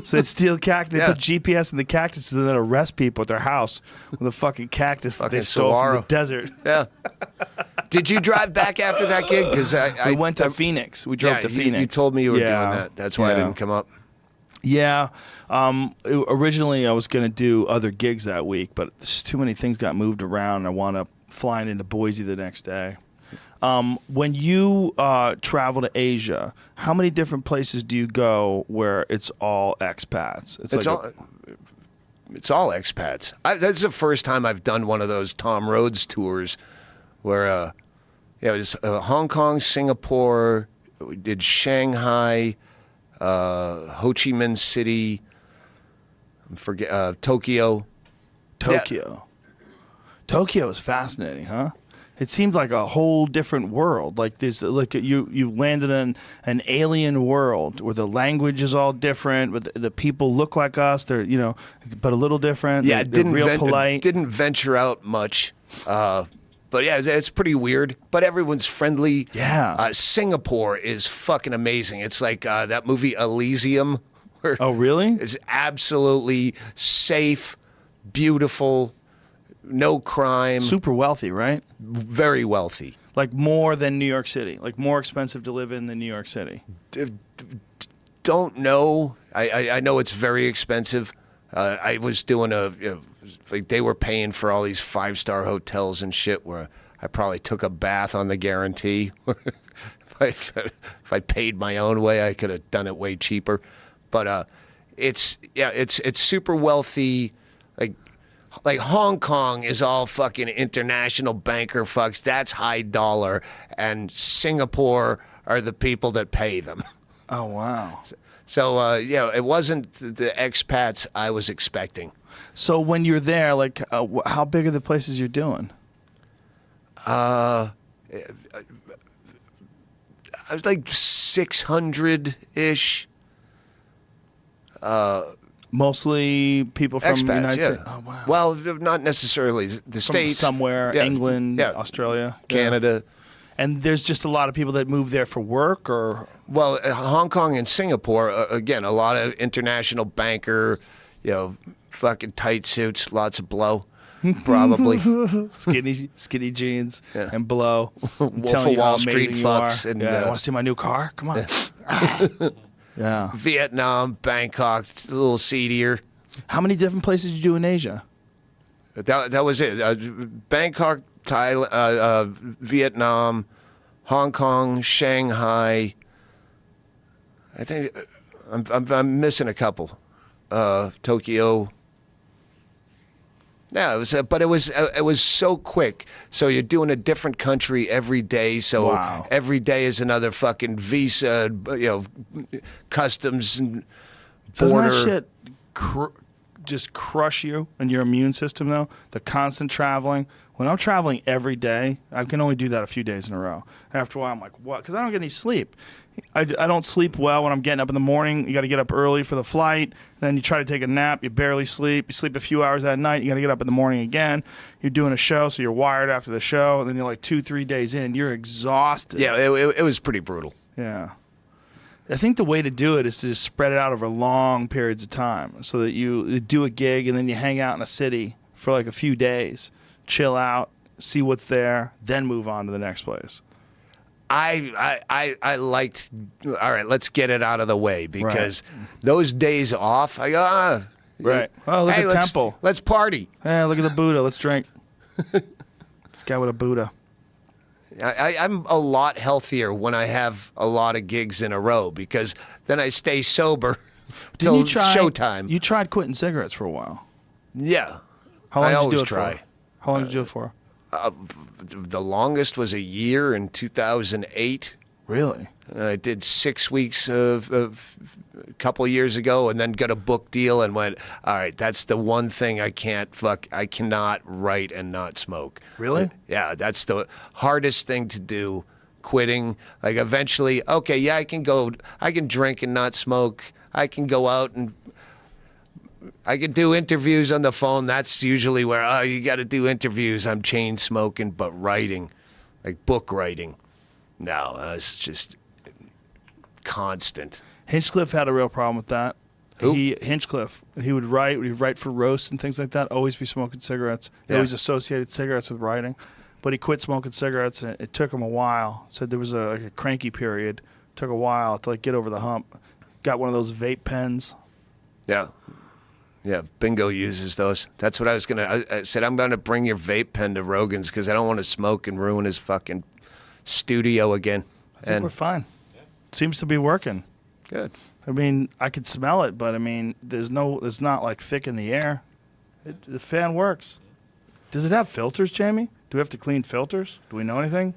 So they steal cactus, they Yeah. put GPS in the cactuses and then arrest people at their house with a fucking cactus that they Fucking stole from saguaro. the desert. Yeah. Did you drive back after that gig? Because We went to Phoenix. We drove to Phoenix. You told me you were doing that. That's why I didn't come up. Yeah. Originally, I was going to do other gigs that week, but just too many things got moved around. I wound up flying into Boise the next day. When you travel to Asia, how many different places do you go where it's all expats? It's all expats. That's the first time I've done one of those Tom Rhodes tours where, it was Hong Kong, Singapore, we did Shanghai, Ho Chi Minh City, Tokyo. Tokyo. Tokyo is fascinating, huh? It seemed like a whole different world. Like this, like you landed in an alien world where the language is all different, but the people look like us. They're but a little different. Yeah, they're real polite. Didn't venture out much, but yeah, it's pretty weird. But everyone's friendly. Yeah. Singapore is fucking amazing. It's like that movie Elysium. Where Oh, really? It's absolutely safe, beautiful. No crime. Super wealthy, right? Very wealthy. Like more than New York City. Like more expensive to live in than New York City. Don't know. I know it's very expensive. I was doing like they were paying for all these 5-star hotels and shit where I probably took a bath on the guarantee. if I paid my own way, I could have done it way cheaper. But it's super wealthy. Like Hong Kong is all fucking international banker fucks. That's high dollar. And Singapore are the people that pay them. Oh, wow. So, it wasn't the expats I was expecting. So when you're there, like, how big are the places you're doing? I was like 600-ish. Mostly people from the Expats, United yeah. States. Oh, wow. Well, not necessarily the From States. somewhere, Yeah, England, yeah. Australia. Canada. And there's just a lot of people that move there for work or... Well, Hong Kong and Singapore, again, a lot of international banker, fucking tight suits, lots of blow, probably. skinny jeans and blow. Wolf of Wall Street fucks. And, want to see my new car? Come on. Yeah. Vietnam, Bangkok, a little seedier. How many different places did you do in Asia? That was it. Bangkok, Thailand, Vietnam, Hong Kong, Shanghai. I think I'm missing a couple. Tokyo. Yeah, it was so quick. So you're doing a different country every day. So Wow. every day is another fucking visa, customs and Doesn't border. that shit just crush you and your immune system, though? The constant traveling. When I'm traveling every day, I can only do that a few days in a row. After a while, I'm like, what? Because I don't get any sleep. I don't sleep well when I'm getting up in the morning. You got to get up early for the flight. Then you try to take a nap. You barely sleep. You sleep a few hours at night. You got to get up in the morning again. You're doing a show, so you're wired after the show. And then you're like 2-3 days in. You're exhausted. Yeah, it was pretty brutal. Yeah. I think the way to do it is to just spread it out over long periods of time so that you do a gig and then you hang out in a city for like a few days, chill out, see what's there, then move on to the next place. I liked, all right, let's get it out of the way because those days off, I go, Right. Oh, look hey, at let's, Temple. Let's party. Hey, look at the Buddha. Let's drink. This guy with a Buddha. I'm a lot healthier when I have a lot of gigs in a row because then I stay sober till showtime. You tried quitting cigarettes for a while. Yeah. How long I did you always do it try. for? How long did you do it for? The longest was a year in 2008. Really? I did 6 weeks of a couple of years ago and then got a book deal and went, all right, that's the one thing I cannot write and not smoke. Really? Yeah, that's the hardest thing to do, quitting. Like eventually, okay, yeah, I can drink and not smoke. I can go out and I could do interviews on the phone. That's usually where, you got to do interviews. I'm chain smoking, but writing, like book writing. No, it's just constant. Hinchcliffe had a real problem with that. Who? Hinchcliffe. He would write for roasts and things like that, always be smoking cigarettes. He Yeah. always associated cigarettes with writing. but he quit smoking cigarettes, and it took him a while. Said there was like a cranky period. Took a while to like get over the hump. Got one of those vape pens. Yeah. Yeah, Bingo uses those. That's what I was I said, I'm going to bring your vape pen to Rogan's because I don't want to smoke and ruin his fucking studio again. I think we're fine. Seems to be working. Good. I mean, I could smell it, but I mean, it's not like thick in the air. The fan works. Does it have filters, Jamie? Do we have to clean filters? Do we know anything?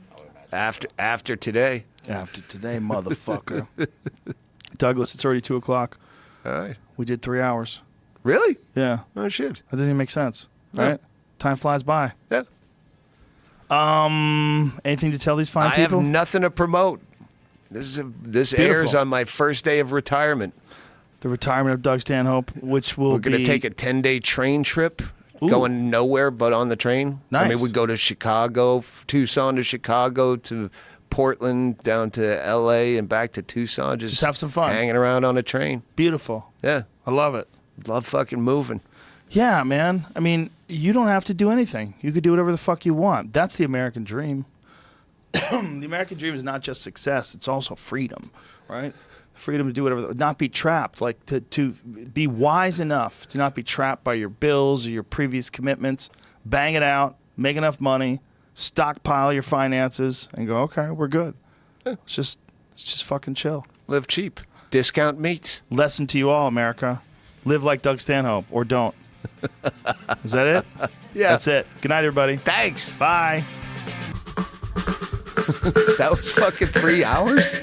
After today. After today, motherfucker. Douglas, it's already 2 o'clock. All right. We did 3 hours. Really? Yeah. Oh, shit. That didn't even make sense. No. Right? Time flies by. Yeah. Anything to tell these fine I people? have nothing to promote. This airs on my first day of retirement. The retirement of Doug Stanhope, which will We're going to take a 10-day train trip, going nowhere but on the train. Nice. I mean, we go to Chicago, Tucson to Chicago to Portland, down to L.A. and back to Tucson. Just have some fun. Hanging around on a train. Beautiful. Yeah. I love it. Love fucking moving. Yeah, man. I mean, you don't have to do anything. You could do whatever the fuck you want. That's the American dream. The American dream is not just success. It's also freedom, right? Freedom to do whatever, not be trapped, like to be wise enough to not be trapped by your bills or your previous commitments. Bang it out, make enough money, stockpile your finances, and go, okay, we're good. It's just fucking chill. Live cheap. Discount meats. Lesson to you all, America. Live like Doug Stanhope, or don't. Is that it? Yeah. That's it. Good night, everybody. Thanks. Bye. That was fucking 3 hours?